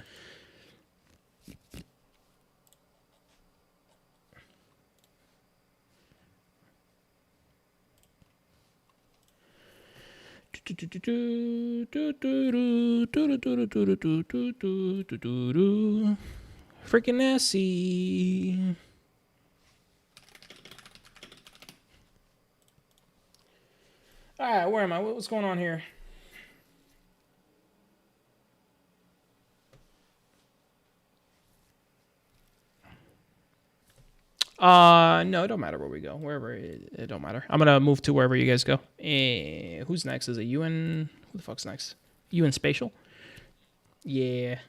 Freaking Nessie. All right, where am I? What's going on here? No, it don't matter where we go. Wherever it don't matter. I'm gonna move to wherever you guys go. Who's next? Is it you and who the fuck's next? You and Spatial? Yeah.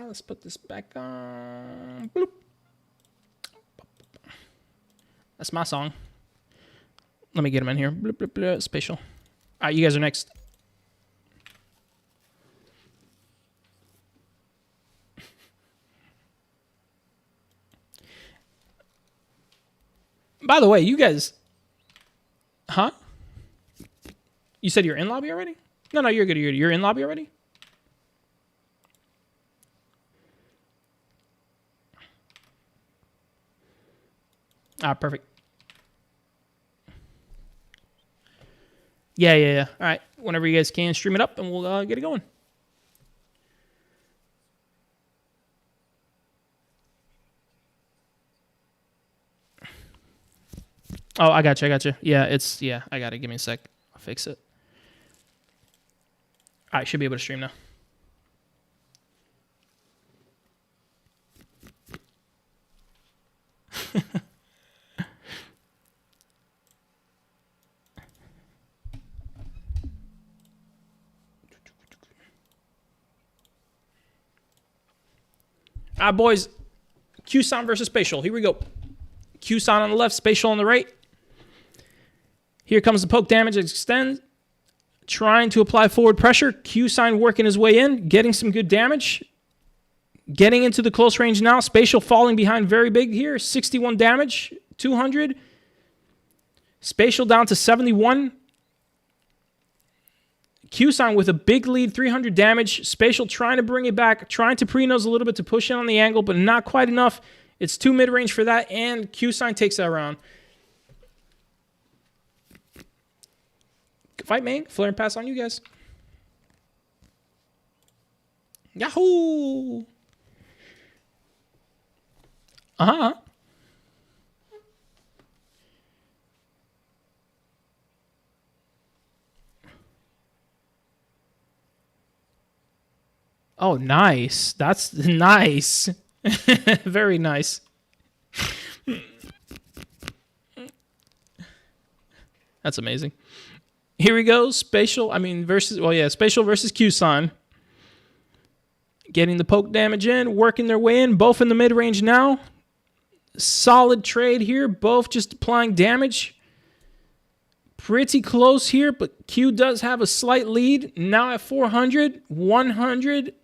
Let's put this back on. Bloop. That's my song. Let me get him in here. Bloop, bloop, bloop. Spatial. All right, you guys are next. By the way, you guys... Huh? You said you're in lobby already? No, you're good. You're in lobby already? Ah, perfect. Yeah. All right. Whenever you guys can, stream it up and we'll get it going. Oh, I got you. Yeah, I got it. Give me a sec. I'll fix it. All right, should be able to stream now. All right, boys. Cuisine versus Spatial. Here we go. Cuisine on the left, Spatial on the right. Here comes the poke damage extend. Trying to apply forward pressure. Cuisine working his way in. Getting some good damage. Getting into the close range now. Spatial falling behind very big here. 61 damage. 200. Spatial down to 71. Cuisine with a big lead. 300 damage. Spatial trying to bring it back. Trying to pre-nose a little bit to push in on the angle, but not quite enough. It's too mid-range for that, and Cuisine takes that round. Fight, man. Flare and pass on you guys. Yahoo! Uh-huh. Oh, nice. That's nice. Very nice. That's amazing. Here we go. Spatial versus Cuisine. Getting the poke damage in, working their way in, both in the mid-range now. Solid trade here, both just applying damage. Pretty close here, but Q does have a slight lead. Now at 400, 100.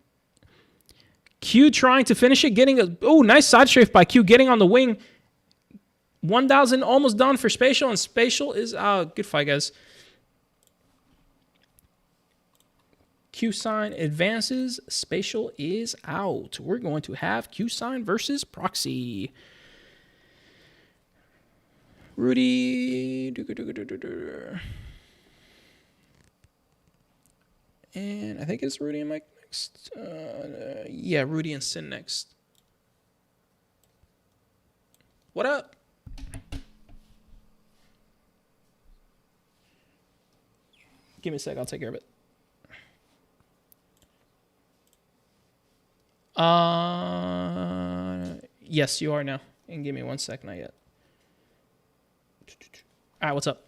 Q trying to finish it, getting a nice side strafe by Q, getting on the wing. 1,000 almost done for Spatial, and Spatial is good fight, guys. Cuisine advances. Spatial is out. We're going to have Cuisine versus Proxy. Rudy. And I think it's Rudy and Mike next. Yeah, Rudy and Sin next. What up? Give me a sec. I'll take care of it. Yes, you are now. And give me 1 sec. Not yet. All right, what's up?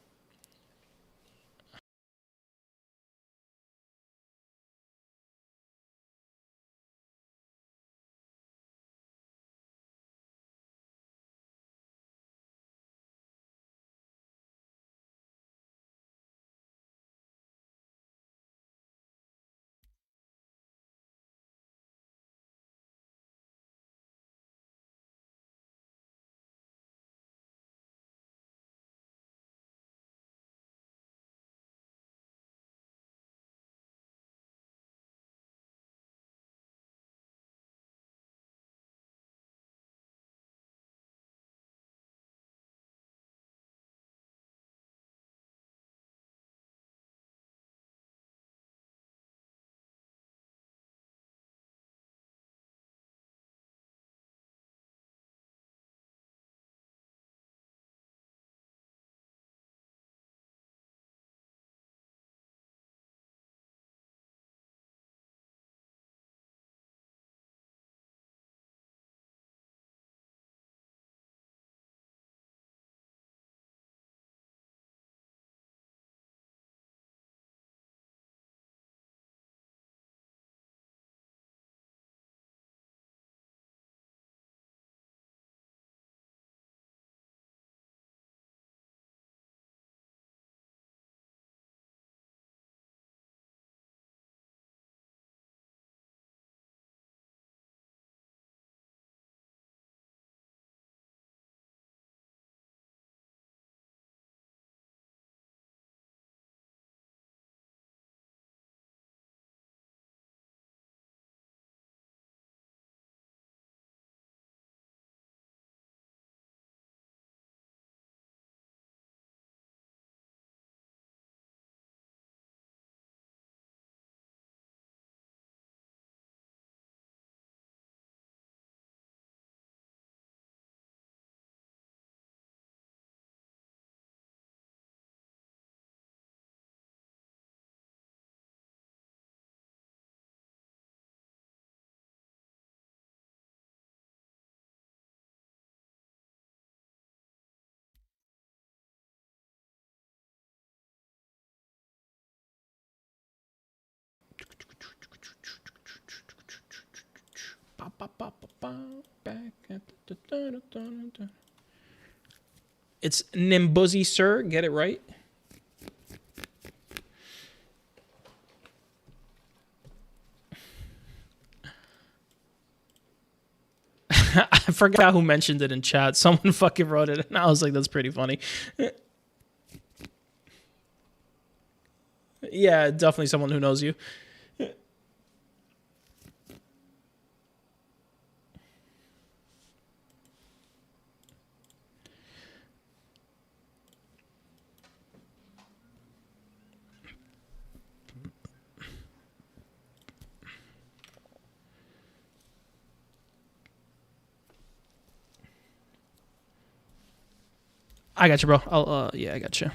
It's Nimbusy, sir. Get it right. I forgot who mentioned it in chat. Someone fucking wrote it, and I was like, that's pretty funny. Yeah, definitely someone who knows you. I got you, bro. Yeah, I got you.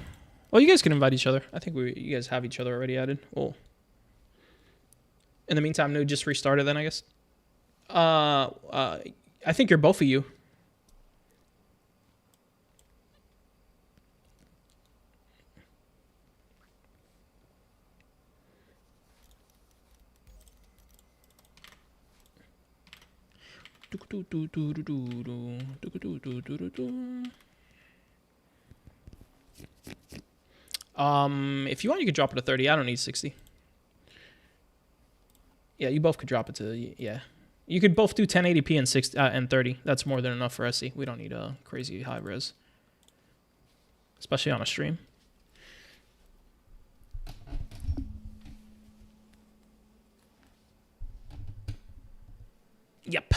Well, you guys can invite each other. I think you guys have each other already added. Well, in the meantime, no, just restart it then, I guess. I think you're both of you. If you want, you could drop it to 30. I don't need 60. Yeah, you both could drop it to, yeah. You could both do 1080p and 60 and 30. That's more than enough for SC. We don't need a crazy high res, especially on a stream. Yep.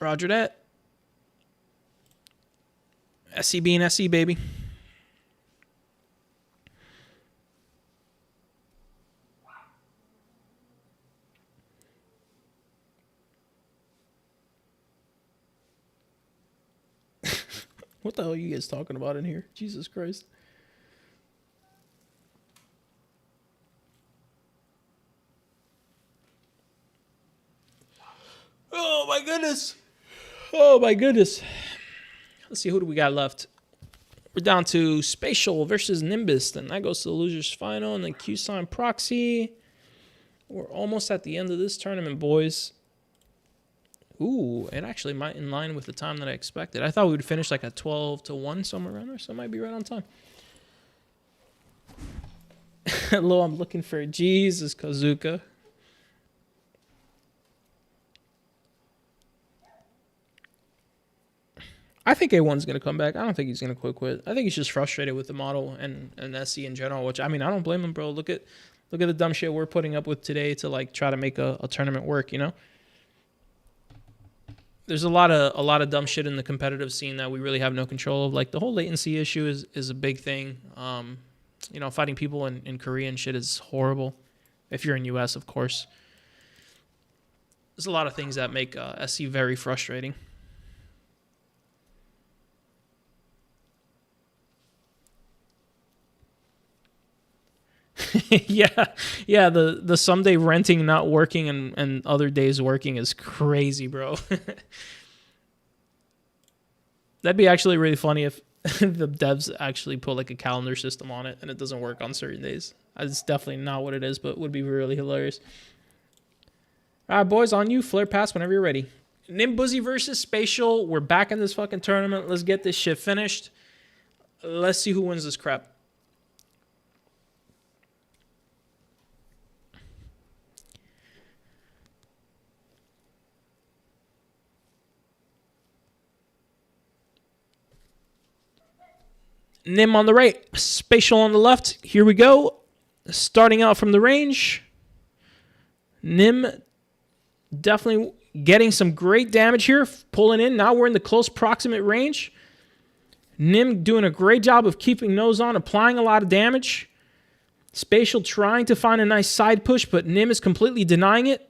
Roger that. SC being SC, baby. What the hell are you guys talking about in here? Jesus Christ. Oh my goodness. Oh my goodness. Let's see, who do we got left? We're down to Spatial versus Nimbus. Then that goes to the losers final. And then Cuisine Proxy. We're almost at the end of this tournament, boys. Ooh, it actually might in line with the time that I expected. I thought we would finish like a 12-1 somewhere around there, so it might be right on time. Hello, I'm looking for Jesus, Kazuka. I think A1's going to come back. I don't think he's going to quit. I think he's just frustrated with the model and SC in general, which, I mean, I don't blame him, bro. Look at the dumb shit we're putting up with today to, like, try to make a tournament work, you know? There's a lot of dumb shit in the competitive scene that we really have no control of. Like, the whole latency issue is a big thing. You know, fighting people in Korea and shit is horrible. If you're in US, of course. There's a lot of things that make SC very frustrating. yeah. The someday renting not working and other days working is crazy, bro. That'd be actually really funny if the devs actually put like a calendar system on it and it doesn't work on certain days. That's definitely not what it is, but it would be really hilarious. All right, boys, on you. Flare pass whenever you're ready. Nimbus versus Spatial. We're back in this fucking tournament. Let's get this shit finished. Let's see who wins this crap. Nim on the right, Spatial on the left. Here we go. Starting out from the range. Nim definitely getting some great damage here. Pulling in. Now we're in the close proximate range. Nim doing a great job of keeping nose on, applying a lot of damage. Spatial trying to find a nice side push, but Nim is completely denying it.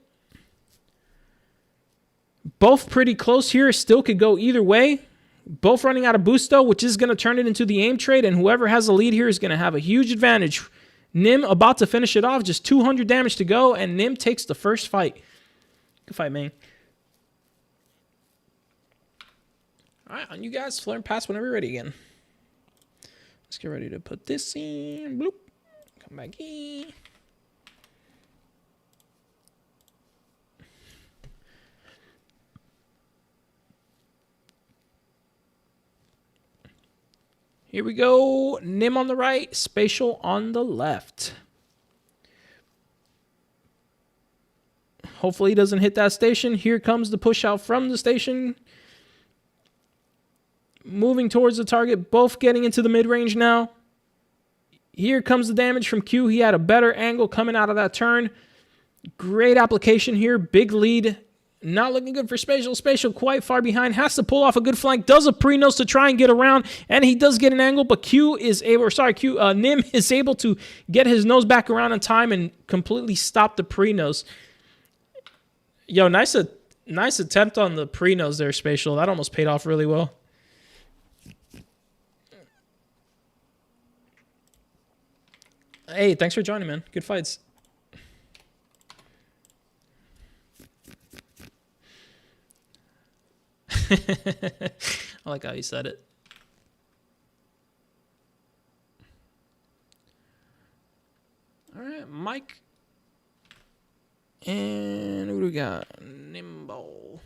Both pretty close here. Still could go either way. Both running out of boost, though, which is going to turn it into the aim trade, and whoever has the lead here is going to have a huge advantage. Nim about to finish it off, just 200 damage to go, and Nim takes the first fight. Good fight, man. All right, on you guys. Flare and pass whenever you're ready again. Let's get ready to put this in. Bloop. Come back in. Here we go. Nim on the right, Spatial on the left. Hopefully he doesn't hit that station. Here comes the push out from the station. Moving towards the target, both getting into the mid-range now. Here comes the damage from Q. He had a better angle coming out of that turn. Great application here. Big lead. Not looking good for Spatial. Spatial quite far behind. Has to pull off a good flank. Does a pre-nose to try and get around. And he does get an angle. But Nim is able to get his nose back around in time and completely stop the pre-nose. Yo, nice attempt on the pre-nose there, Spatial. That almost paid off really well. Hey, thanks for joining, man. Good fights. I like how you said it. All right, Mike. And who do we got? Nimbo.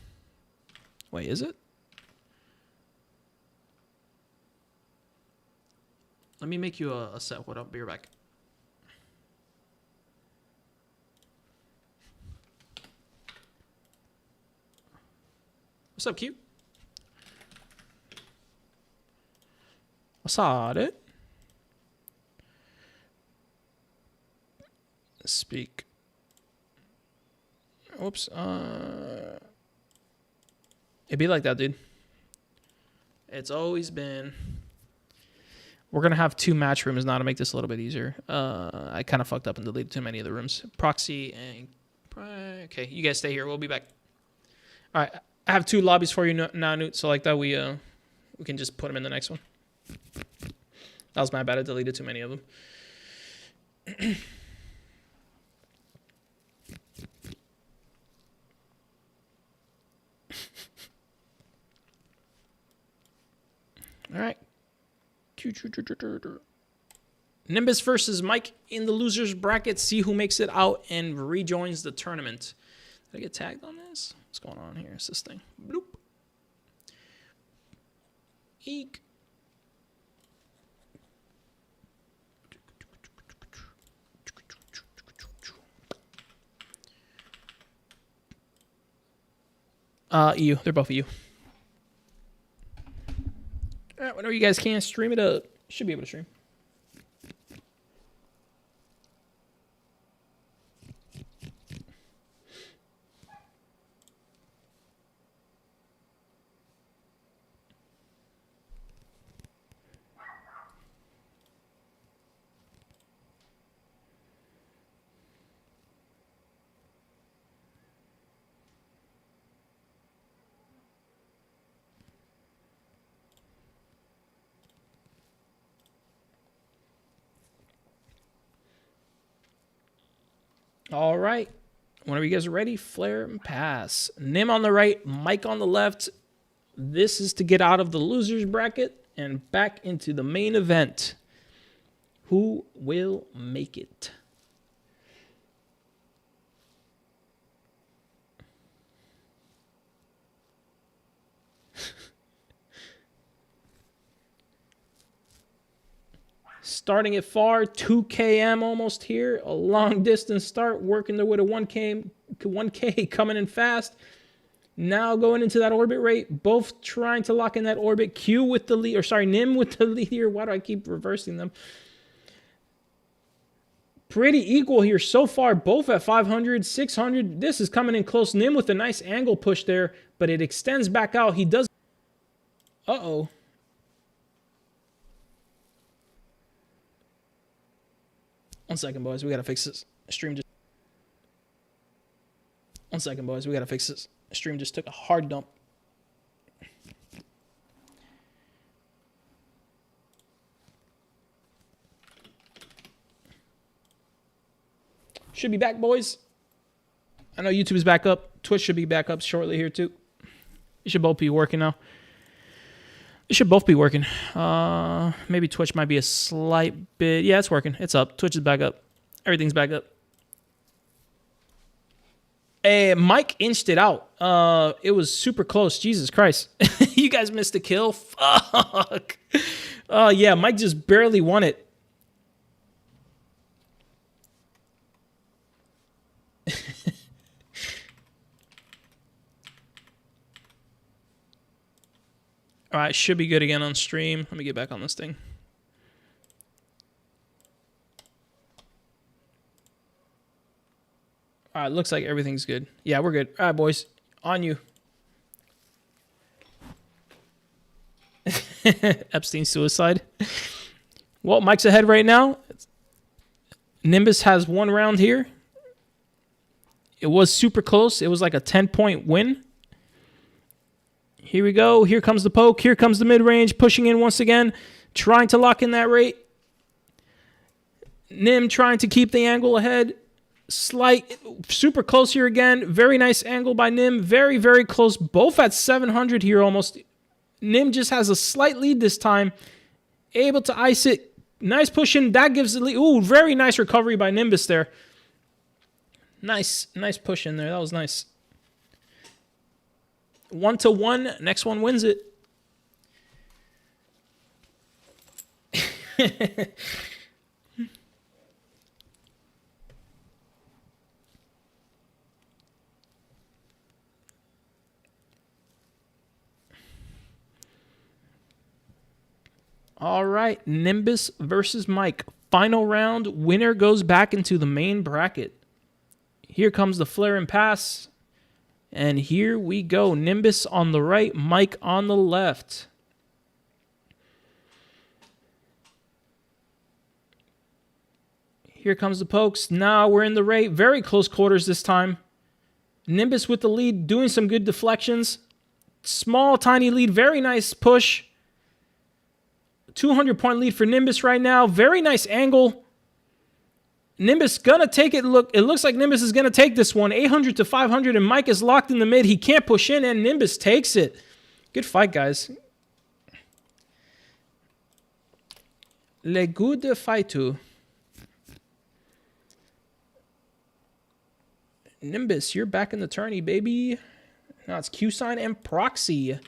Wait, is it? Let me make you a set. What up? Be right back. What's up, Q? What's up, dude? Speak. Whoops. It'd be like that, dude. It's always been. We're going to have 2 match rooms now to make this a little bit easier. I kind of fucked up and deleted too many of the rooms. Proxy and... Okay, you guys stay here. We'll be back. All right. I have 2 lobbies for you now, Newt. So like that, we can just put them in the next one. That was my bad. I deleted too many of them. All right. Nimbus versus Mike in the losers bracket. See who makes it out and rejoins the tournament. Did I get tagged on this? What's going on here? It's this thing. Bloop. Eek. EU. They're both EU. All right, whenever you guys can, stream it up. Should be able to stream. All right. Whenever you guys are ready, flare and pass. Nim on the right, Mike on the left. This is to get out of the losers bracket and back into the main event. Who will make it? Starting at far, 2 km almost here. A long distance start, working their way to 1K coming in fast. Now going into that orbit rate, both trying to lock in that orbit. Q with the lead, or sorry, Nim with the lead here. Why do I keep reversing them? Pretty equal here so far, both at 500, 600. This is coming in close. Nim with a nice angle push there, but it extends back out. He does. Uh-oh. One second, boys. We got to fix this. Stream just... One second, boys. We got to fix this. Stream just took a hard dump. Should be back, boys. I know YouTube is back up. Twitch should be back up shortly here, too. You should both be working now. It should both be working. Maybe Twitch might be a slight bit. Yeah, it's working. It's up. Twitch is back up. Everything's back up. Hey, Mike inched it out. It was super close. Jesus Christ. You guys missed a kill? Fuck. Oh, yeah. Mike just barely won it. All right, should be good again on stream. Let me get back on this thing. All right, looks like everything's good. Yeah, we're good. All right, boys, on you. Epstein suicide. Well, Mike's ahead right now. Nimbus has 1 round here. It was super close. It was like a 10-point win. Here we go. Here comes the poke. Here comes the mid-range. Pushing in once again. Trying to lock in that rate. Nim trying to keep the angle ahead. Slight. Super close here again. Very nice angle by Nim. Very, very close. Both at 700 here almost. Nim just has a slight lead this time. Able to ice it. Nice push in. That gives the lead. Ooh, very nice recovery by Nimbus there. Nice push in there. That was nice. 1-1. Next one wins it. All right. Nimbus versus Mike. Final round. Winner goes back into the main bracket. Here comes the flare and pass. And here we go. Nimbus on the right, Mike on the left. Here comes the pokes. Now we're in the right. Very close quarters this time. Nimbus with the lead, doing some good deflections. Small, tiny lead. Very nice push. 200-point lead for Nimbus right now. Very nice angle. Nimbus gonna take it. Look, it looks like Nimbus is gonna take this one. 800 to 500, and Mike is locked in the mid. He can't push in, and Nimbus takes it. Good fight, guys. Le good fight too. Nimbus, you're back in the tourney, baby. Now it's Cuisine and Proxy.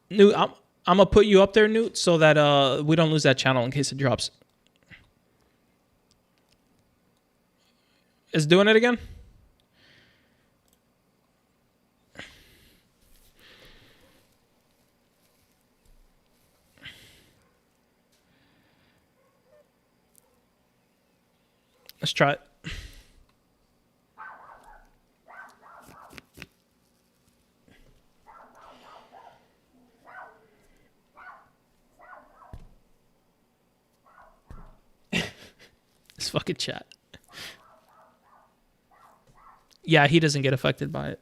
Newt, I'm gonna put you up there, Newt, so that we don't lose that channel in case it drops. Is doing it again? Let's try it. This fucking chat. Yeah, he doesn't get affected by it.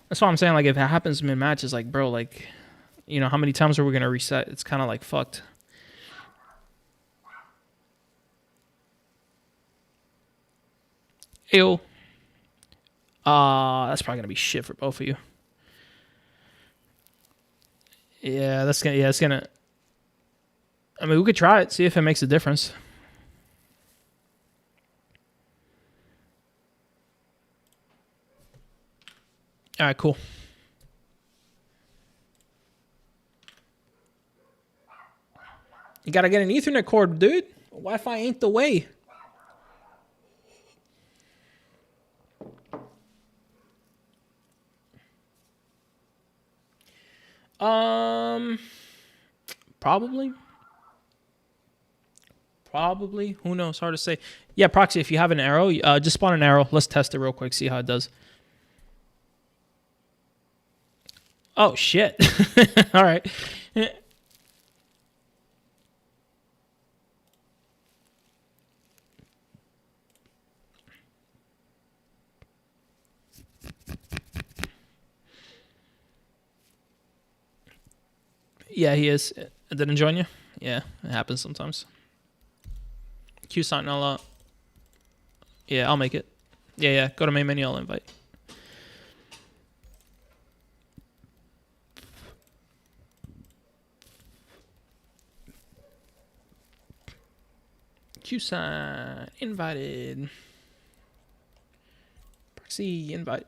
That's why I'm saying, like, if it happens mid-match, it's like, bro, like, you know, how many times are we going to reset? It's kind of like fucked. Ew. That's probably gonna be shit for both of you. Yeah, that's gonna. Yeah, it's gonna. I mean, we could try it, see if it makes a difference. All right, cool. You gotta get an Ethernet cord, dude. Wi-Fi ain't the way. Probably. Who knows? Hard to say. Yeah, Proxy, if you have an arrow, just spawn an arrow. Let's test it real quick, see how it does. Oh, shit. All right. Yeah, he is. It didn't join you? Yeah, it happens sometimes. Cuisine, yeah, I'll make it. Yeah, go to main menu, I'll invite. Cuisine, invited. Proxy, invite.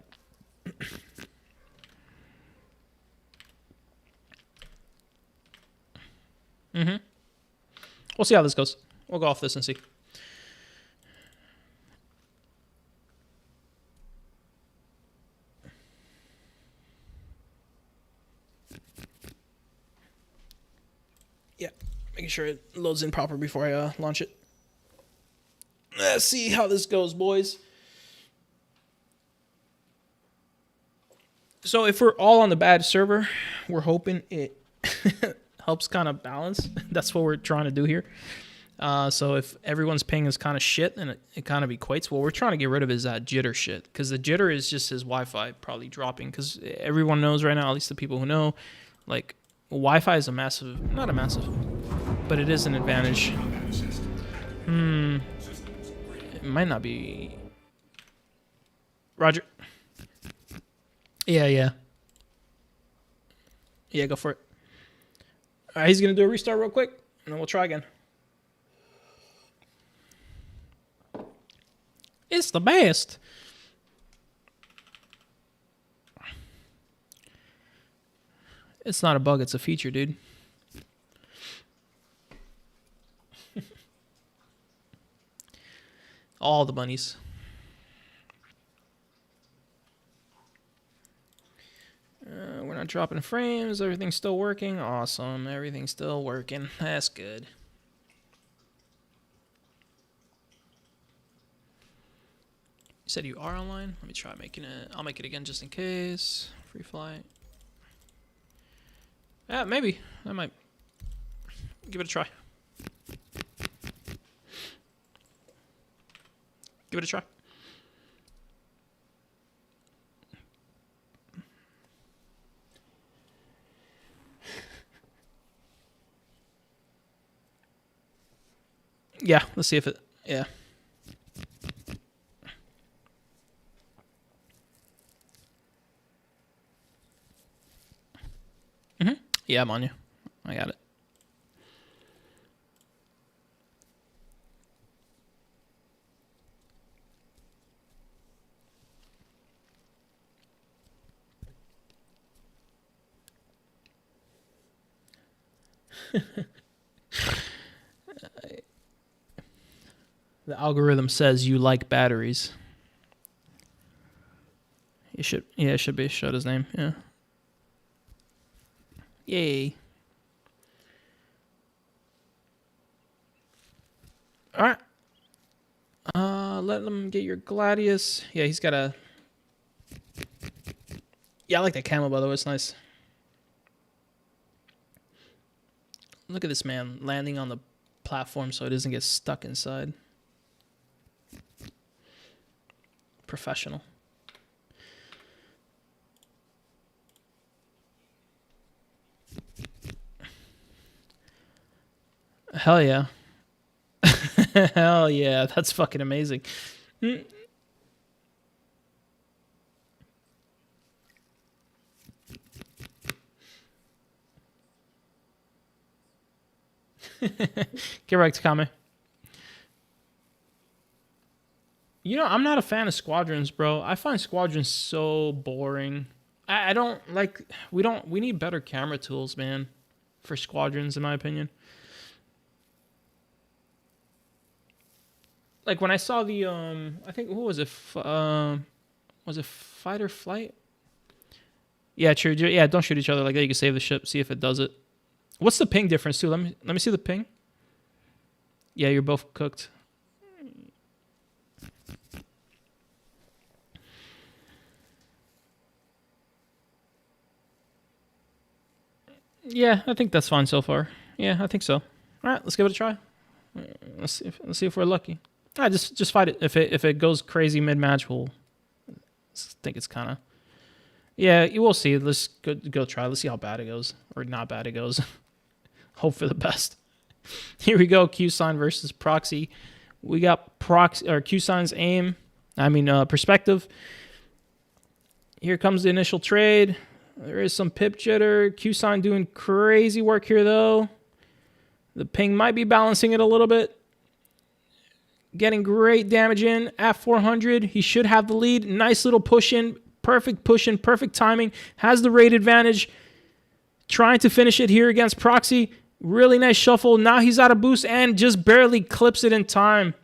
We'll see how this goes. We'll go off this and see. Yeah, making sure it loads in proper before I launch it. Let's see how this goes, boys. So if we're all on the bad server, we're hoping it helps kind of balance. That's what we're trying to do here. So if everyone's ping is kind of shit, then it kind of equates. What we're trying to get rid of is that jitter shit, because the jitter is just his Wi-Fi probably dropping, because everyone knows right now, at least the people who know, like, Wi-Fi is a massive, not a massive, but it is an advantage. It might not be. Roger. Yeah, go for it. All right, he's going to do a restart real quick, and then we'll try again. It's the best. It's not a bug, it's a feature, dude. All the bunnies. We're not dropping frames. Everything's still working. Awesome. Everything's still working. That's good. You said you are online? Let me try making it. I'll make it again just in case. Free flight. Yeah, maybe. I might give it a try. Give it a try. Yeah, let's see if it... Yeah. Yeah, I'm on you. I got it. The algorithm says you like batteries. You should... Yeah, it should be. Showed his name. Yeah. Yay. Alright. Let him get your Gladius. Yeah, he's got a... Yeah, I like that camo, by the way. It's nice. Look at this man landing on the platform so it doesn't get stuck inside. Professional. Hell yeah. Hell yeah. That's fucking amazing. Get right to comment. You know, I'm not a fan of squadrons, bro. I find squadrons so boring. I don't like... We need better camera tools, man, for squadrons, in my opinion. Like, when I saw the... I think... Who was it? Was it Fight or Flight? Yeah, true. Yeah, don't shoot each other like that. You can save the ship. See if it does it. What's the ping difference, too? Let me see the ping. Yeah, you're both cooked. Yeah, I think that's fine so far. Yeah, I think so. All right, let's give it a try. Let's see if we're lucky. All right, just fight it. If it goes crazy mid match, we'll think it's kind of... Yeah, you will see. Let's go try. Let's see how bad it goes, or not bad it goes. Hope for the best. Here we go. Cuisine versus Proxy. We got Proxy or Cuisine's aim. Perspective. Here comes the initial trade. There is some pip jitter. Cuisine doing crazy work here, though. The ping might be balancing it a little bit. Getting great damage in at 400. He should have the lead. Nice little push in. Perfect push in. Perfect timing. Has the rate advantage. Trying to finish it here against Proxy. Really nice shuffle. Now he's out of boost and just barely clips it in time.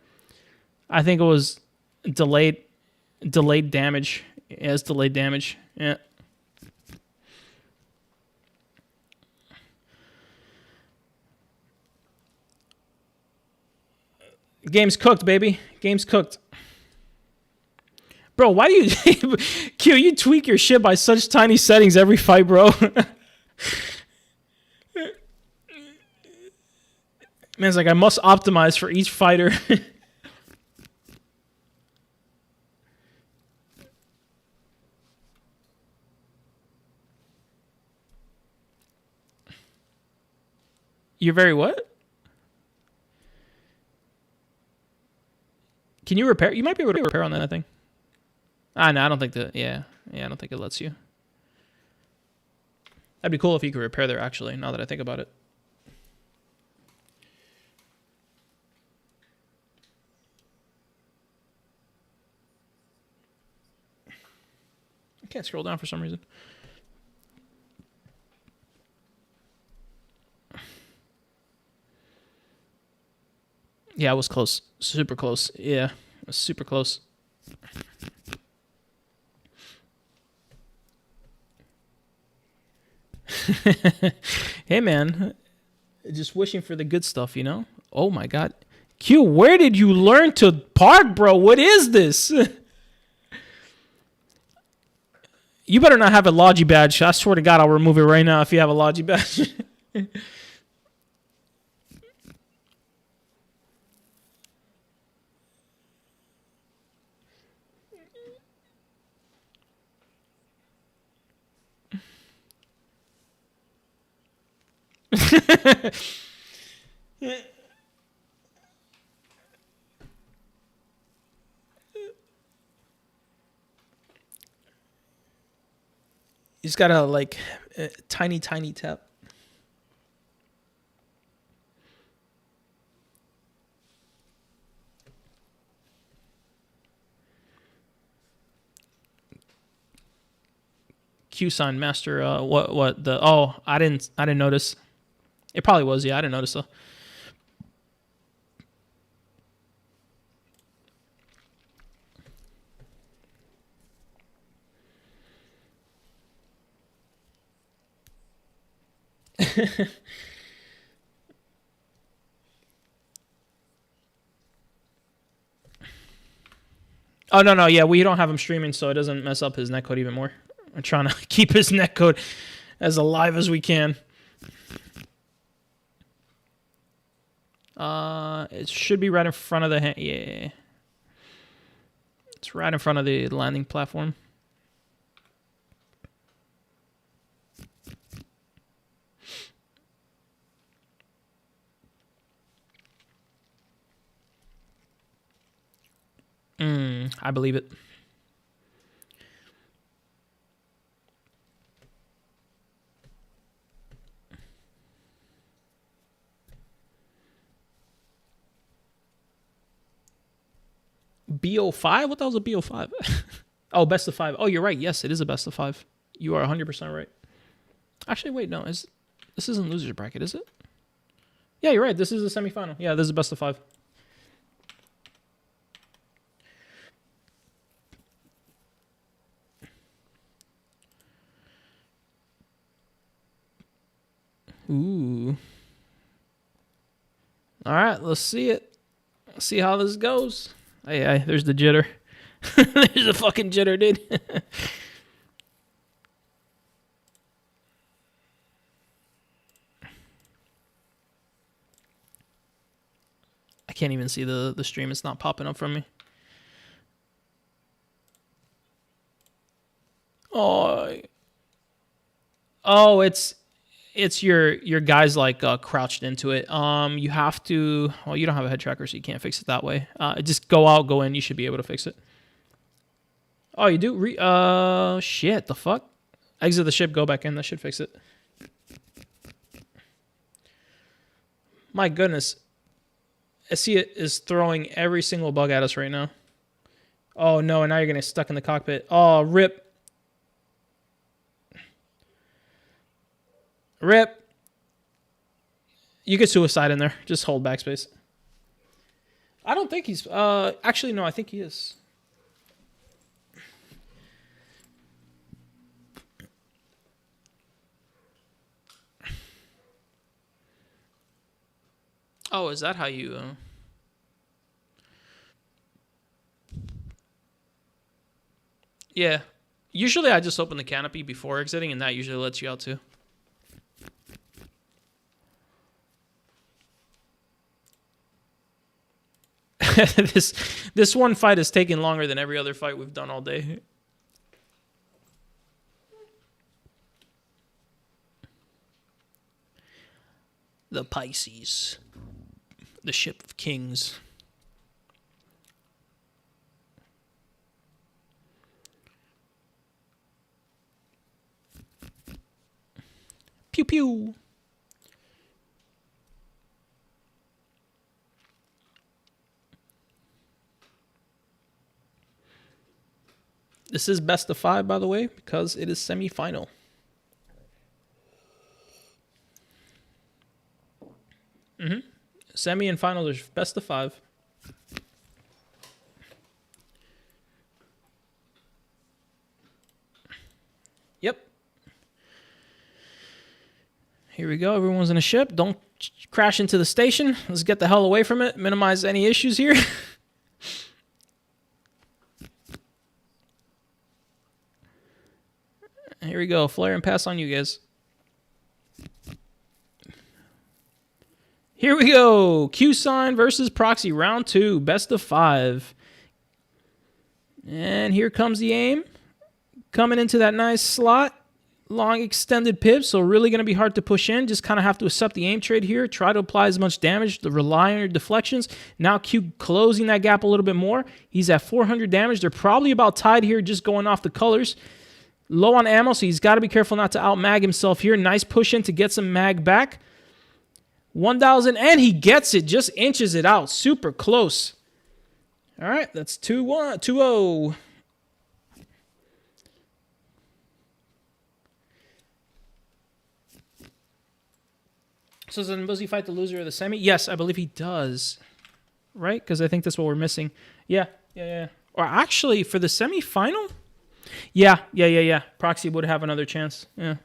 I think it was delayed damage. Yeah, it's delayed damage. Yeah. Game's cooked, baby. Game's cooked. Bro, why do you... Q, you tweak your shit by such tiny settings every fight, bro. Man's like, I must optimize for each fighter. You're very what? Can you repair? You might be able to repair on that thing. No, I don't think that. Yeah, I don't think it lets you. That'd be cool if you could repair there, actually, now that I think about it. I can't scroll down for some reason. Yeah, it was close. Super close. Yeah, it was super close. Hey, man. Just wishing for the good stuff, you know? Oh, my God. Q, where did you learn to park, bro? What is this? You better not have a Logi badge. I swear to God, I'll remove it right now if you have a Logi badge. You just gotta, like, tiny tap. Q sign master. What the? Oh, I didn't notice. It probably was. Yeah, I didn't notice though. Oh no, yeah, we don't have him streaming, so it doesn't mess up his netcode even more. I'm trying to keep his netcode as alive as we can. It should be right in front of the yeah. It's right in front of the landing platform. I believe it. BO5? What the hell's a BO5? Oh, best of 5. Oh, you're right. Yes, it is a best of 5. You are 100% right. Actually, wait, no. This isn't loser's bracket, is it? Yeah, you're right. This is a semifinal. Yeah, this is a best of 5. Ooh. All right, let's see it. Let's see how this goes. Hey, there's the jitter. There's a fucking jitter, dude. I can't even see the stream. It's not popping up from me. Oh, it's your guys like crouched into it. You have to. Well, you don't have a head tracker, so you can't fix it that way. Just go out, go in. You should be able to fix it. Oh, you do? Shit. The fuck? Exit the ship. Go back in. That should fix it. My goodness. I see it is throwing every single bug at us right now. Oh no! And now you're gonna get stuck in the cockpit. Oh, rip. Rip. You could suicide in there. Just hold backspace. I don't think he's... actually, no, I think he is. Oh, is that how you... Yeah. Usually I just open the canopy before exiting, and that usually lets you out too. This one fight is taking longer than every other fight we've done all day. The Pisces. The ship of kings. Pew pew. This is best of 5, by the way, because it is semi-final. Semi and final, there's best of 5. Yep. Here we go. Everyone's in a ship. Don't crash into the station. Let's get the hell away from it. Minimize any issues here. Here we go. Flare and pass on you guys. Here we go. Cuisine versus Proxy. Round 2. Best of 5. And here comes the aim. Coming into that nice slot. Long extended pip, so really going to be hard to push in. Just kind of have to accept the aim trade here. Try to apply as much damage to rely on your deflections. Now Q closing that gap a little bit more. He's at 400 damage. They're probably about tied here, just going off the colors. Low on ammo, so he's got to be careful not to out-mag himself here. Nice push in to get some mag back. 1,000, and he gets it. Just inches it out. Super close. All right, that's 2-1, 2-0. So does Nimbus fight the loser of the semi? Yes, I believe he does. Right? Because I think that's what we're missing. Yeah. Or actually, for the semi-final? Yeah. Proxy would have another chance. Yeah.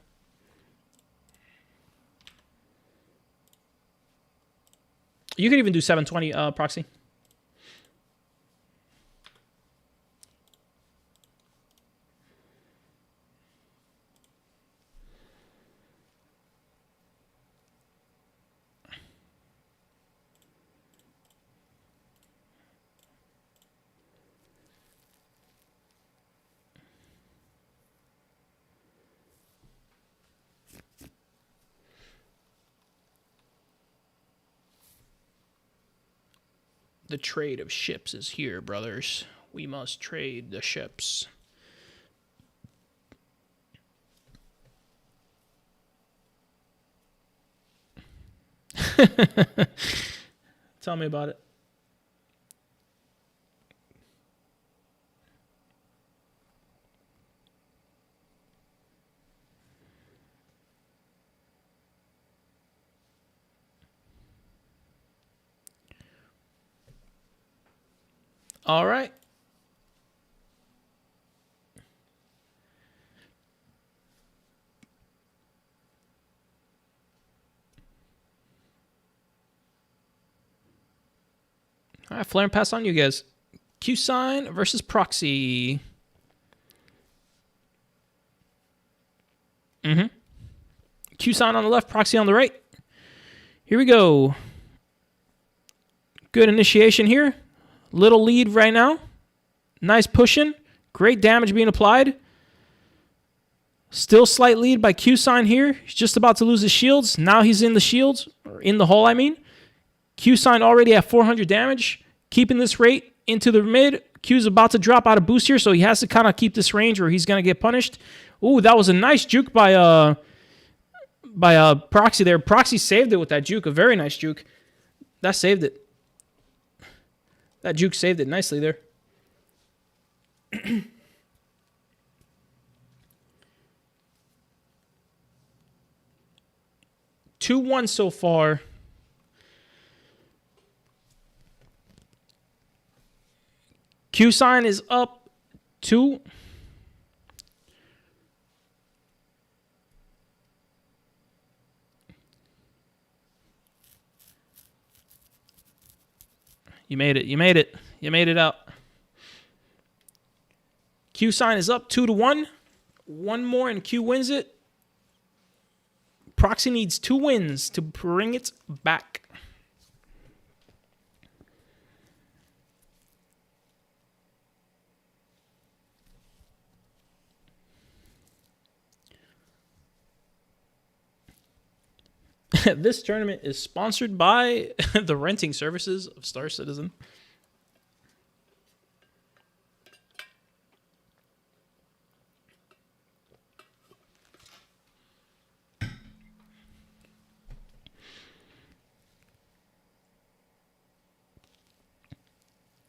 You could even do 720, Proxy. The trade of ships is here, brothers. We must trade the ships. Tell me about it. All right. All right, flare and pass on you guys. Cuisine versus Proxy. Cuisine on the left, Proxy on the right. Here we go. Good initiation here. Little lead right now. Nice pushing. Great damage being applied. Still slight lead by Cuisine here. He's just about to lose his shields. Now he's in the shields. Or in the hole, I mean. Cuisine already at 400 damage. Keeping this rate into the mid. Q's about to drop out of boost here, so he has to kind of keep this range or he's going to get punished. Ooh, that was a nice juke by Proxy there. Proxy saved it with that juke. A very nice juke. That saved it. That juke saved it nicely there. 2-1 so far. Cuisine is up 2. You made it. You made it. You made it out. Cuisine is up 2-1. One more and Q wins it. Proxy needs 2 wins to bring it back. This tournament is sponsored by the renting services of Star Citizen.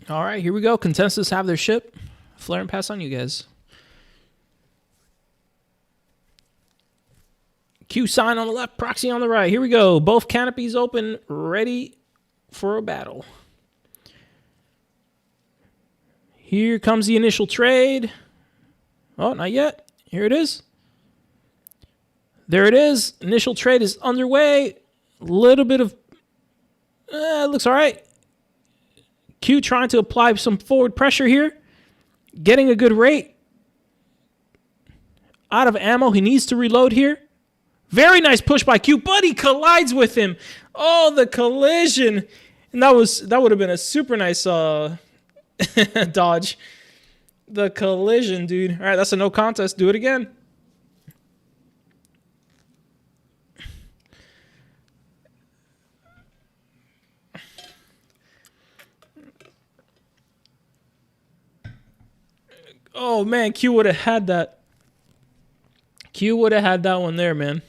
All right, here we go. Contestants have their ship. Flare and pass on you guys. Cuisine on the left, Proxy on the right. Here we go. Both canopies open, ready for a battle. Here comes the initial trade. Oh, not yet. Here it is. There it is. Initial trade is underway. Little bit of... looks all right. Q trying to apply some forward pressure here. Getting a good rate. Out of ammo. He needs to reload here. Very nice push by Q, but he collides with him. Oh, the collision. And that would have been a super nice dodge. The collision, dude. All right, that's a no contest. Do it again. Oh, man, Q would have had that. Q would have had that one there, man.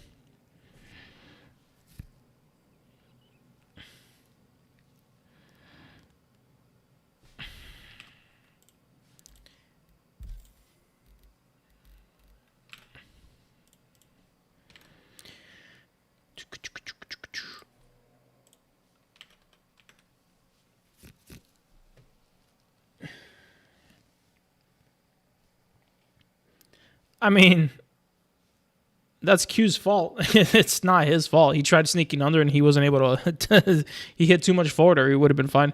I mean, that's Q's fault. It's not his fault. He tried sneaking under and he wasn't able to. He hit too much forward or he would have been fine.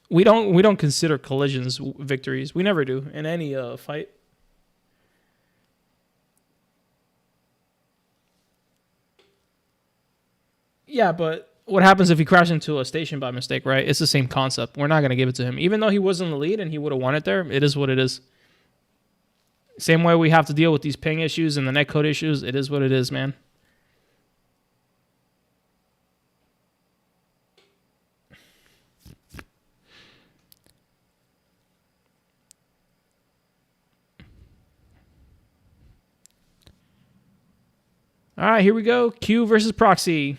We don't consider collisions victories. We never do in any fight. Yeah, but what happens if he crashed into a station by mistake, right? It's the same concept. We're not going to give it to him. Even though he was in the lead and he would have won it there, it is what it is. Same way we have to deal with these ping issues and the netcode issues. It is what it is, man. All right, here we go. Q versus Proxy.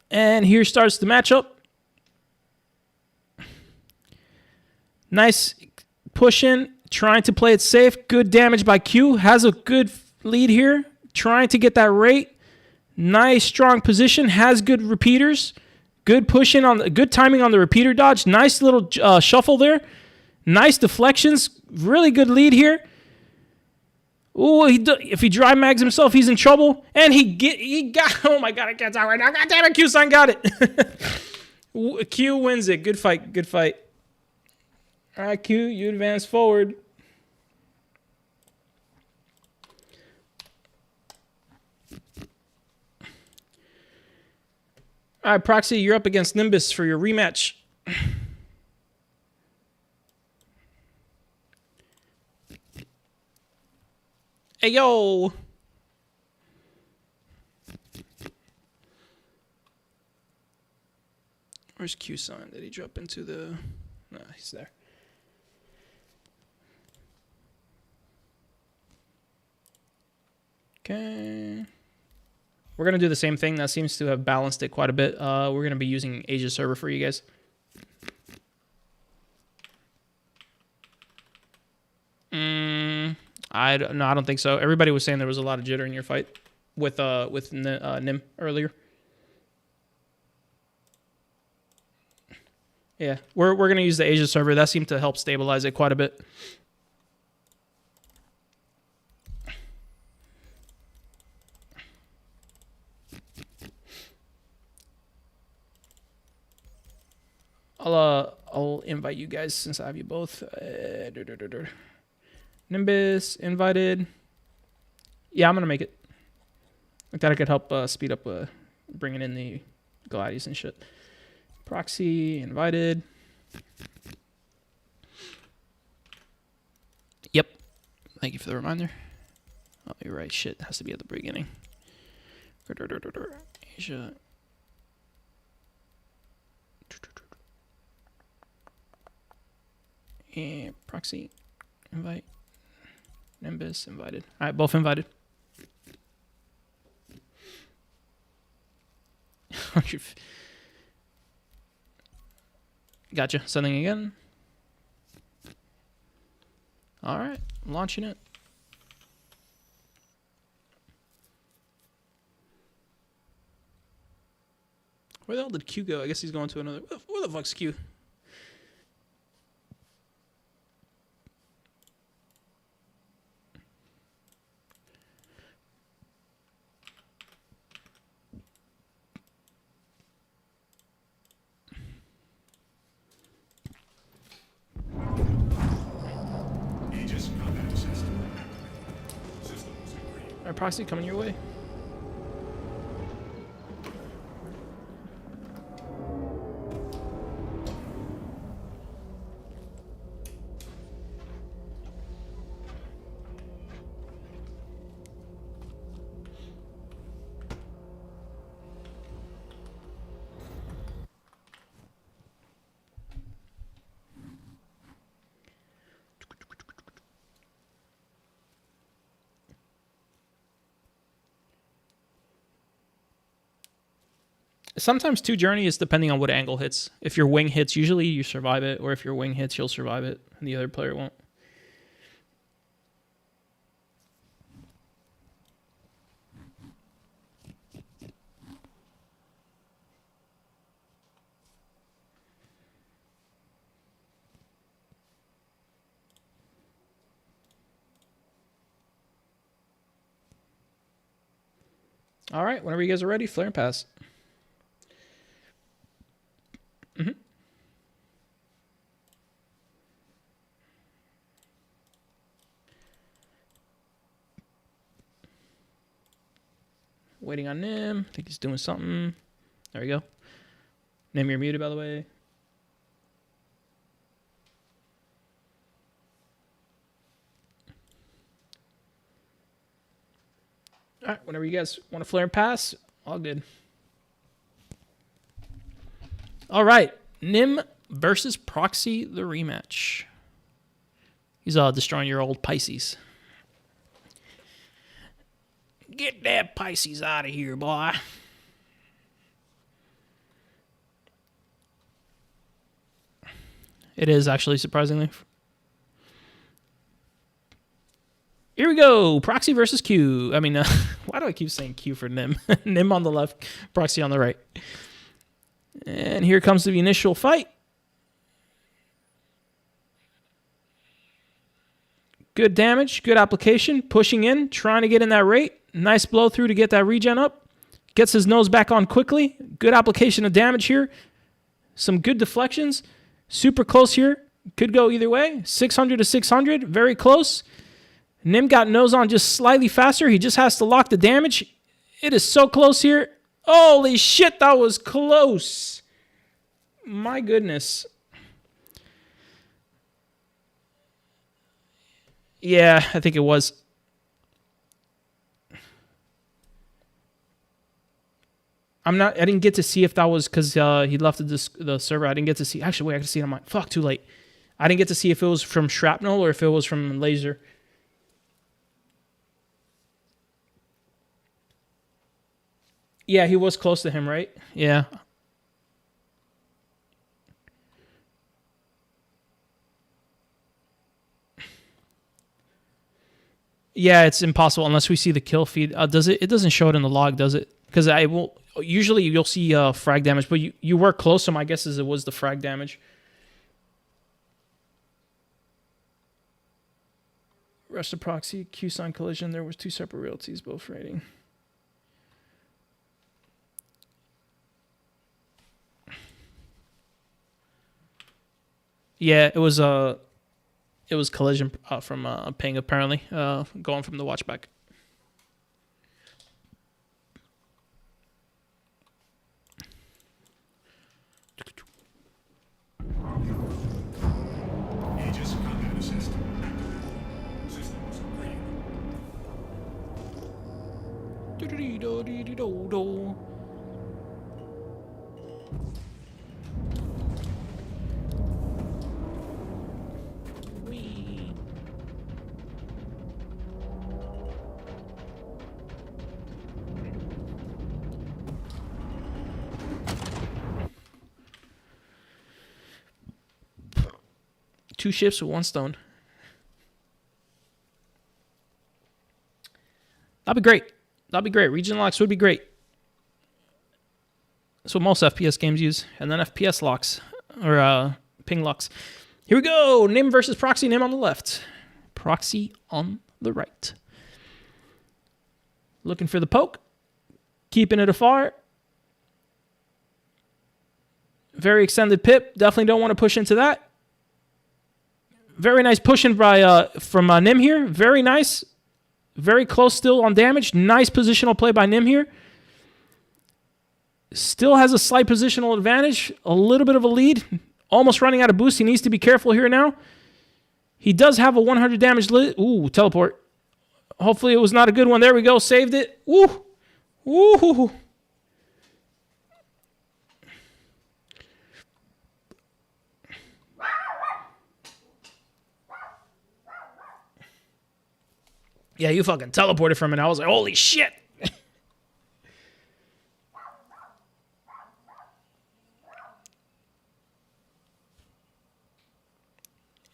And here starts the matchup. Nice push in, trying to play it safe. Good damage by Q. Has a good lead here. Trying to get that rate. Nice strong position. Has good repeaters. Good push in on good timing on the repeater dodge. Nice little shuffle there. Nice deflections. Really good lead here. Ooh, if he dry mags himself, he's in trouble. And he got. Oh my god, I can't talk right now. God damn it, Q-San got it. Q wins it. Good fight. Good fight. All right, Q, you advance forward. All right, Proxy, you're up against Nimbus for your rematch. Hey, yo. Where's Q-San? Did he drop into the... No, he's there. Okay. We're going to do the same thing. That seems to have balanced it quite a bit. We're going to be using Asia server for you guys. I don't think so. Everybody was saying there was a lot of jitter in your fight with Nim earlier. Yeah, we're going to use the Asia server. That seemed to help stabilize it quite a bit. I'll invite you guys since I have you both. Nimbus invited. Yeah, I'm gonna make it. I thought I could help speed up bringing in the Gladius and shit. Proxy invited. Yep. Thank you for the reminder. Oh, you're right. Shit has to be at the beginning. Asia. And Proxy invite. Nimbus invited. All right, both invited. Gotcha. Sending again. All right, launching it. Where the hell did Q go? I guess he's going to another. Where the fuck's Q? All right, Proxy, coming your way. Sometimes 2 journey is depending on what angle hits. If your wing hits, usually you survive it, or if your wing hits, you'll survive it, and the other player won't. All right, whenever you guys are ready, flare and pass. Waiting on Nim. I think he's doing something. There we go. Nim, you're muted, by the way. All right, whenever you guys want to flare and pass, all good. All right, Nim versus Proxy, the rematch. He's destroying your old Pisces. Get that Pisces out of here, boy. It is actually, surprisingly. Here we go. Proxy versus Q. I mean, why do I keep saying Q for Nim? Nim on the left, Proxy on the right. And here comes the initial fight. Good damage, good application, pushing in, trying to get in that rate. Nice blow through to get that regen up. Gets his nose back on quickly. Good application of damage here. Some good deflections. Super close here. Could go either way. 600 to 600. Very close. Nim got nose on just slightly faster. He just has to lock the damage. It is so close here. Holy shit, that was close. My goodness. Yeah, I think it was. I didn't get to see if that was because he left the server. I didn't get to see. Actually, wait, I can see it on my. Fuck, too late. I didn't get to see if it was from shrapnel or if it was from laser. Yeah, he was close to him, right? Yeah. Yeah, it's impossible unless we see the kill feed. Does it? It doesn't show it in the log, does it? Because I will. Usually you'll see frag damage, but you were close, so my guess is it was the frag damage. Rush to Proxy, Cuisine collision. There was 2 separate realties, both rating. Yeah, it was collision from ping apparently, going from the watchback. Aegis combat assist. Systems green. Do-do-dee-do-dee-dee-do-do. Wee. Two ships with 1 stone. That'd be great. That'd be great. Region locks would be great. That's what most FPS games use. And then FPS locks. Or ping locks. Here we go. Nim versus Proxy. Nim on the left. Proxy on the right. Looking for the poke. Keeping it afar. Very extended pip. Definitely don't want to push into that. Very nice pushing by from Nim here. Very nice. Very close still on damage. Nice positional play by Nim here. Still has a slight positional advantage. A little bit of a lead. Almost running out of boost. He needs to be careful here now. He does have a 100 damage lead. Ooh, teleport. Hopefully it was not a good one. There we go. Saved it. Woo. Woo. Yeah, you fucking teleported from it. I was like, holy shit.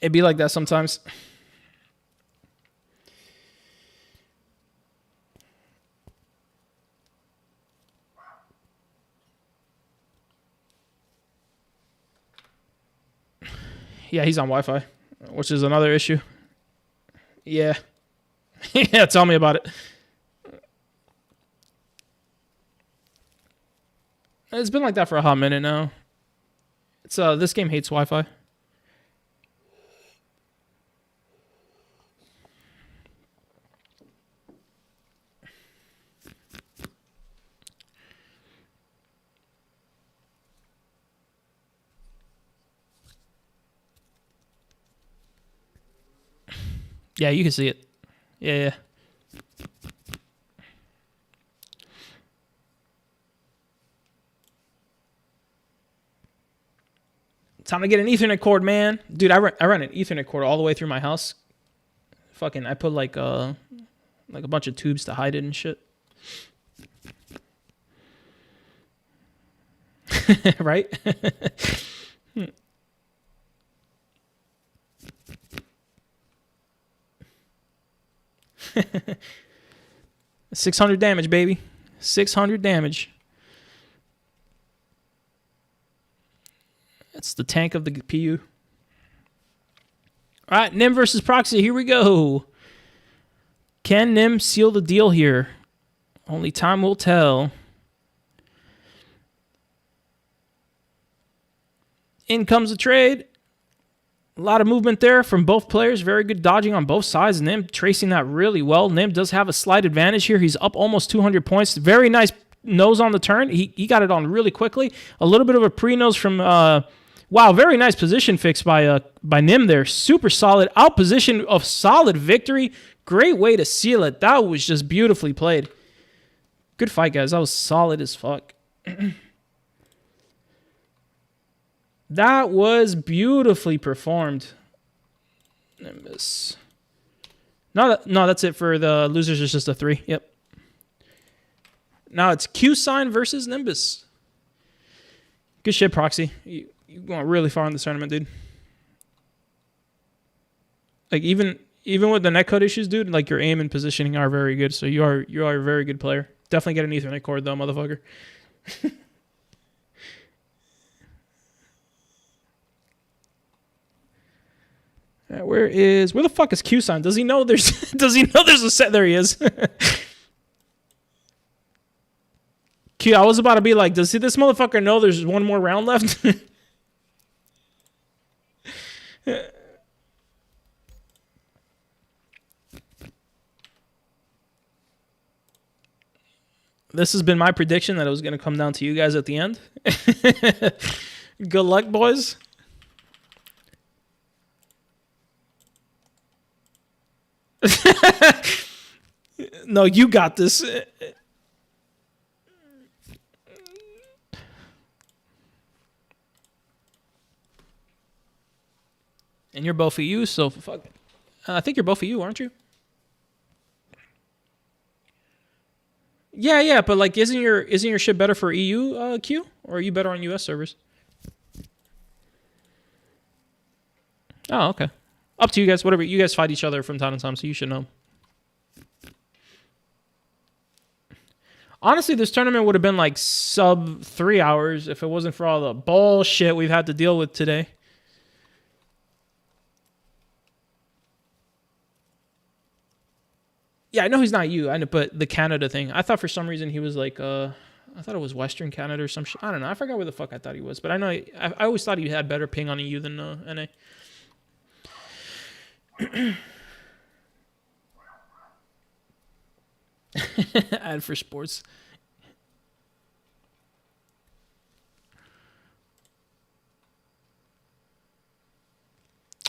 It'd be like that sometimes. Yeah, he's on Wi-Fi, which is another issue. Yeah. Yeah, tell me about it. It's been like that for a hot minute now. It's this game hates Wi-Fi. Yeah, you can see it. Yeah. Time to get an Ethernet cord, man. Dude, I ran an Ethernet cord all the way through my house. Fucking, I put like a bunch of tubes to hide it and shit. Right? 600 damage, baby. 600 damage. That's the tank of the PU. All right, Nim versus Proxy. Here we go. Can Nim seal the deal here? Only time will tell. In comes the trade. A lot of movement there from both players. Very good dodging on both sides. Nim tracing that really well. Nim does have a slight advantage here. He's up almost 200 points. Very nice nose on the turn. He got it on really quickly. A little bit of a pre-nose from... wow, very nice position fix by Nim there. Super solid. Out position of solid victory. Great way to seal it. That was just beautifully played. Good fight, guys. That was solid as fuck. That was beautifully performed. Nimbus. No, that's it for the losers. It's just a 3. Yep. Now it's Cuisine versus Nimbus. Good shit, Proxy. You going really far in the tournament, dude. Like even with the netcode issues, dude, like your aim and positioning are very good. So you are a very good player. Definitely get an Ethernet cord though, motherfucker. Where the fuck is Cuisine? Does he know there's a set? There he is. Q, I was about to be like, does this motherfucker know there's one more round left? This has been my prediction that it was going to come down to you guys at the end. Good luck, boys. No, you got this. And you're both of you, so fuck. I think you're both of you, aren't you? Yeah, but like, isn't your shit better for EU Q, or are you better on US servers? Oh, okay. Up to you guys. Whatever. You guys fight each other from time to time, so you should know. Honestly, this tournament would have been like sub 3 hours if it wasn't for all the bullshit we've had to deal with today. Yeah, I know he's not you. I know, but the Canada thing. I thought for some reason he was like, I thought it was Western Canada or some shit. I don't know. I forgot where the fuck I thought he was, but I know I always thought he had better ping on EU than NA. Ad for sports.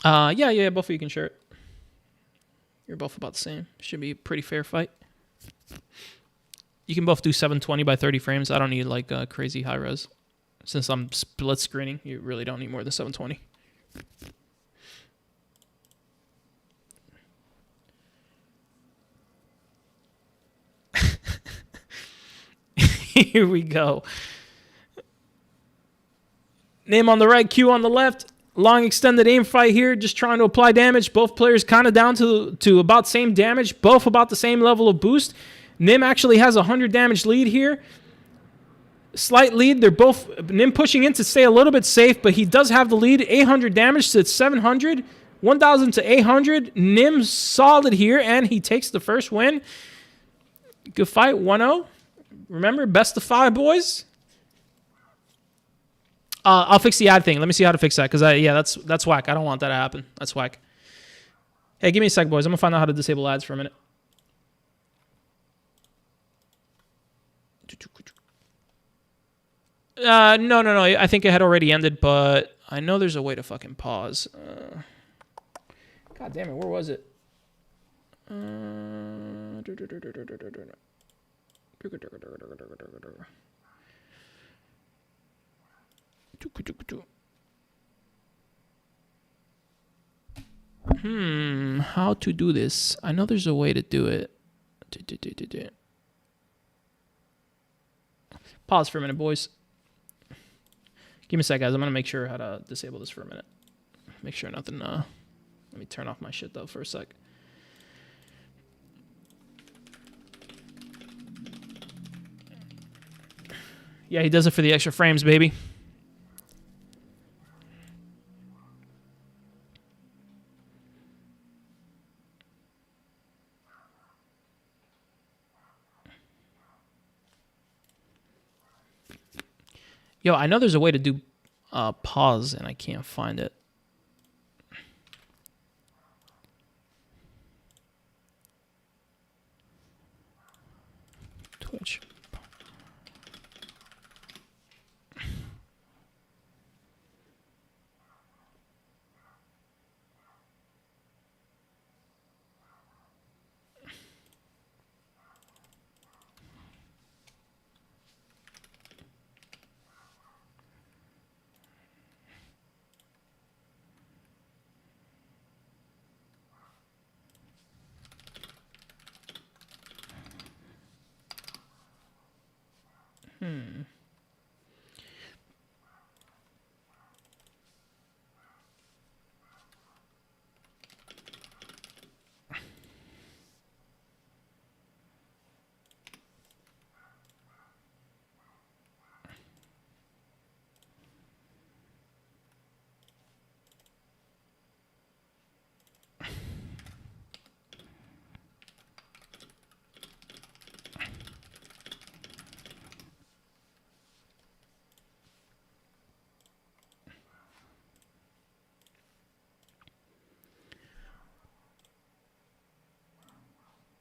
Yeah, both of you can share it. You're both about the same. Should be a pretty fair fight. You can both do 720 by 30 frames. I don't need like crazy high res. Since I'm split screening, you really don't need more than 720. Here we go. Name on the right, Q on the left. Long extended aim fight here, just trying to apply damage. Both players kind of down to about same damage, both about the same level of boost. Nim actually has a 100 damage lead here. Slight lead. They're both Nim pushing in to stay a little bit safe, but he does have the lead. 800 damage to 700. 1,000 to 800. Nim solid here, and he takes the first win. Good fight, 1-0. Remember, best of 5, boys. I'll fix the ad thing. Let me see how to fix that, because that's whack. I don't want that to happen. That's whack. Hey, give me a sec, boys. I'm gonna find out how to disable ads for a minute. No. I think it had already ended, but I know there's a way to fucking pause. God damn it, where was it? How to do this? I know there's a way to do it. Pause for a minute, boys. Give me a sec, guys. I'm gonna make sure how to disable this for a minute. Make sure nothing. Let me turn off my shit though for a sec. Yeah, he does it for the extra frames, baby. Yo, I know there's a way to do pause, and I can't find it. Twitch.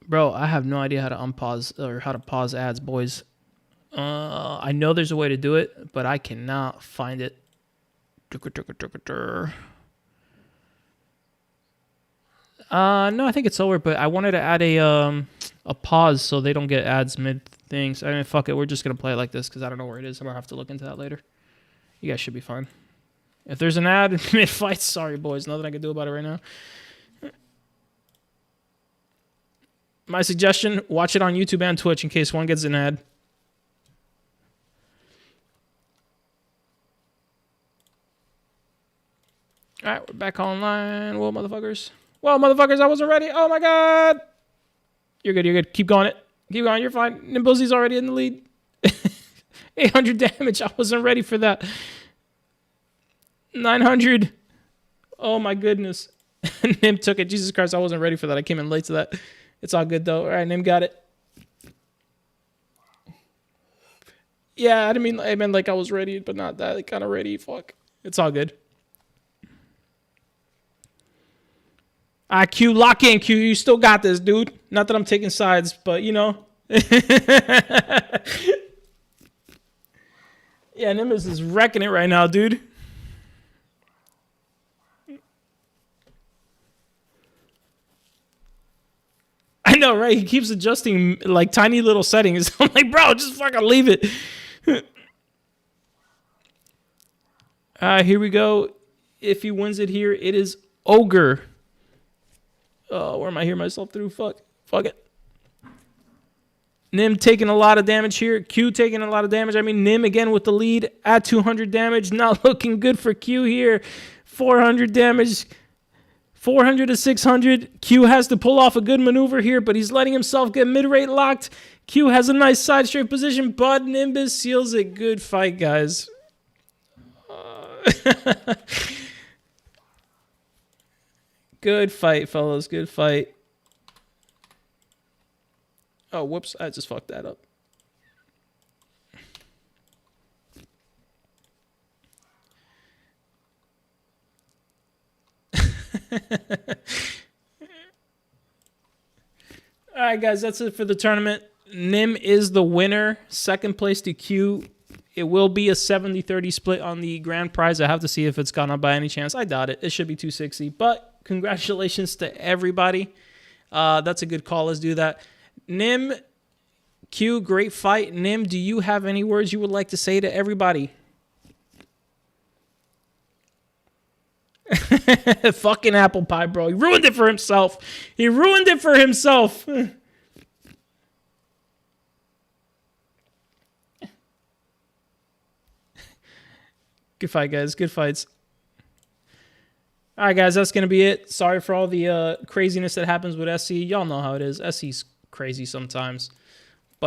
Bro, I have no idea how to unpause or how to pause ads, boys. I know there's a way to do it, but I cannot find it. No, I think it's over, but I wanted to add a pause so they don't get ads mid things. I mean, fuck it, we're just gonna play it like this because I don't know where it is. I'm gonna have to look into that later. You guys should be fine. If there's an ad mid fight, sorry, boys, nothing I can do about it right now. My suggestion, watch it on YouTube and Twitch in case one gets an ad. All right, we're back online. Whoa, motherfuckers. Whoa, motherfuckers, I wasn't ready. Oh, my God. You're good, you're good. Keep going. Keep going, you're fine. Nimbus already in the lead. 800 damage. I wasn't ready for that. 900. Oh, my goodness. Nim took it. Jesus Christ, I wasn't ready for that. I came in late to that. It's all good, though. All right, Nim got it. Yeah, I meant like I was ready, but not that kind of ready. Fuck. It's all good. Q, lock in, Q. You still got this, dude. Not that I'm taking sides, but, you know, Yeah, Nimbus is wrecking it right now, dude. I know, right? He keeps adjusting like tiny little settings. I'm like, bro, just fucking leave it. Here we go. If he wins it here, it is Ogre. Oh, where am I hearing myself through? Fuck it. Nim taking a lot of damage here. Q taking a lot of damage. I mean, Nim again with the lead at 200 damage. Not looking good for Q here. 400 damage. 400 to 600. Q has to pull off a good maneuver here, but he's letting himself get mid-rate locked. Q has a nice side straight position, but Nimbus seals it. Good fight, guys. Good fight, fellas. Good fight. Oh, whoops. I just fucked that up. All right, guys. That's it for the tournament. Nim is the winner. Second place to Q. It will be a 70-30 split on the grand prize. I have to see if it's gone up by any chance. I doubt it. It should be 260. But congratulations to everybody. That's a good call. Let's do that. Nim, Q, great fight. Nim, do you have any words you would like to say to everybody? Fucking apple pie, bro. He ruined it for himself. He ruined it for himself. Good fight, guys. Good fights. All right, guys. That's going to be it. Sorry for all the craziness that happens with SC. Y'all know how it is. SC's crazy sometimes.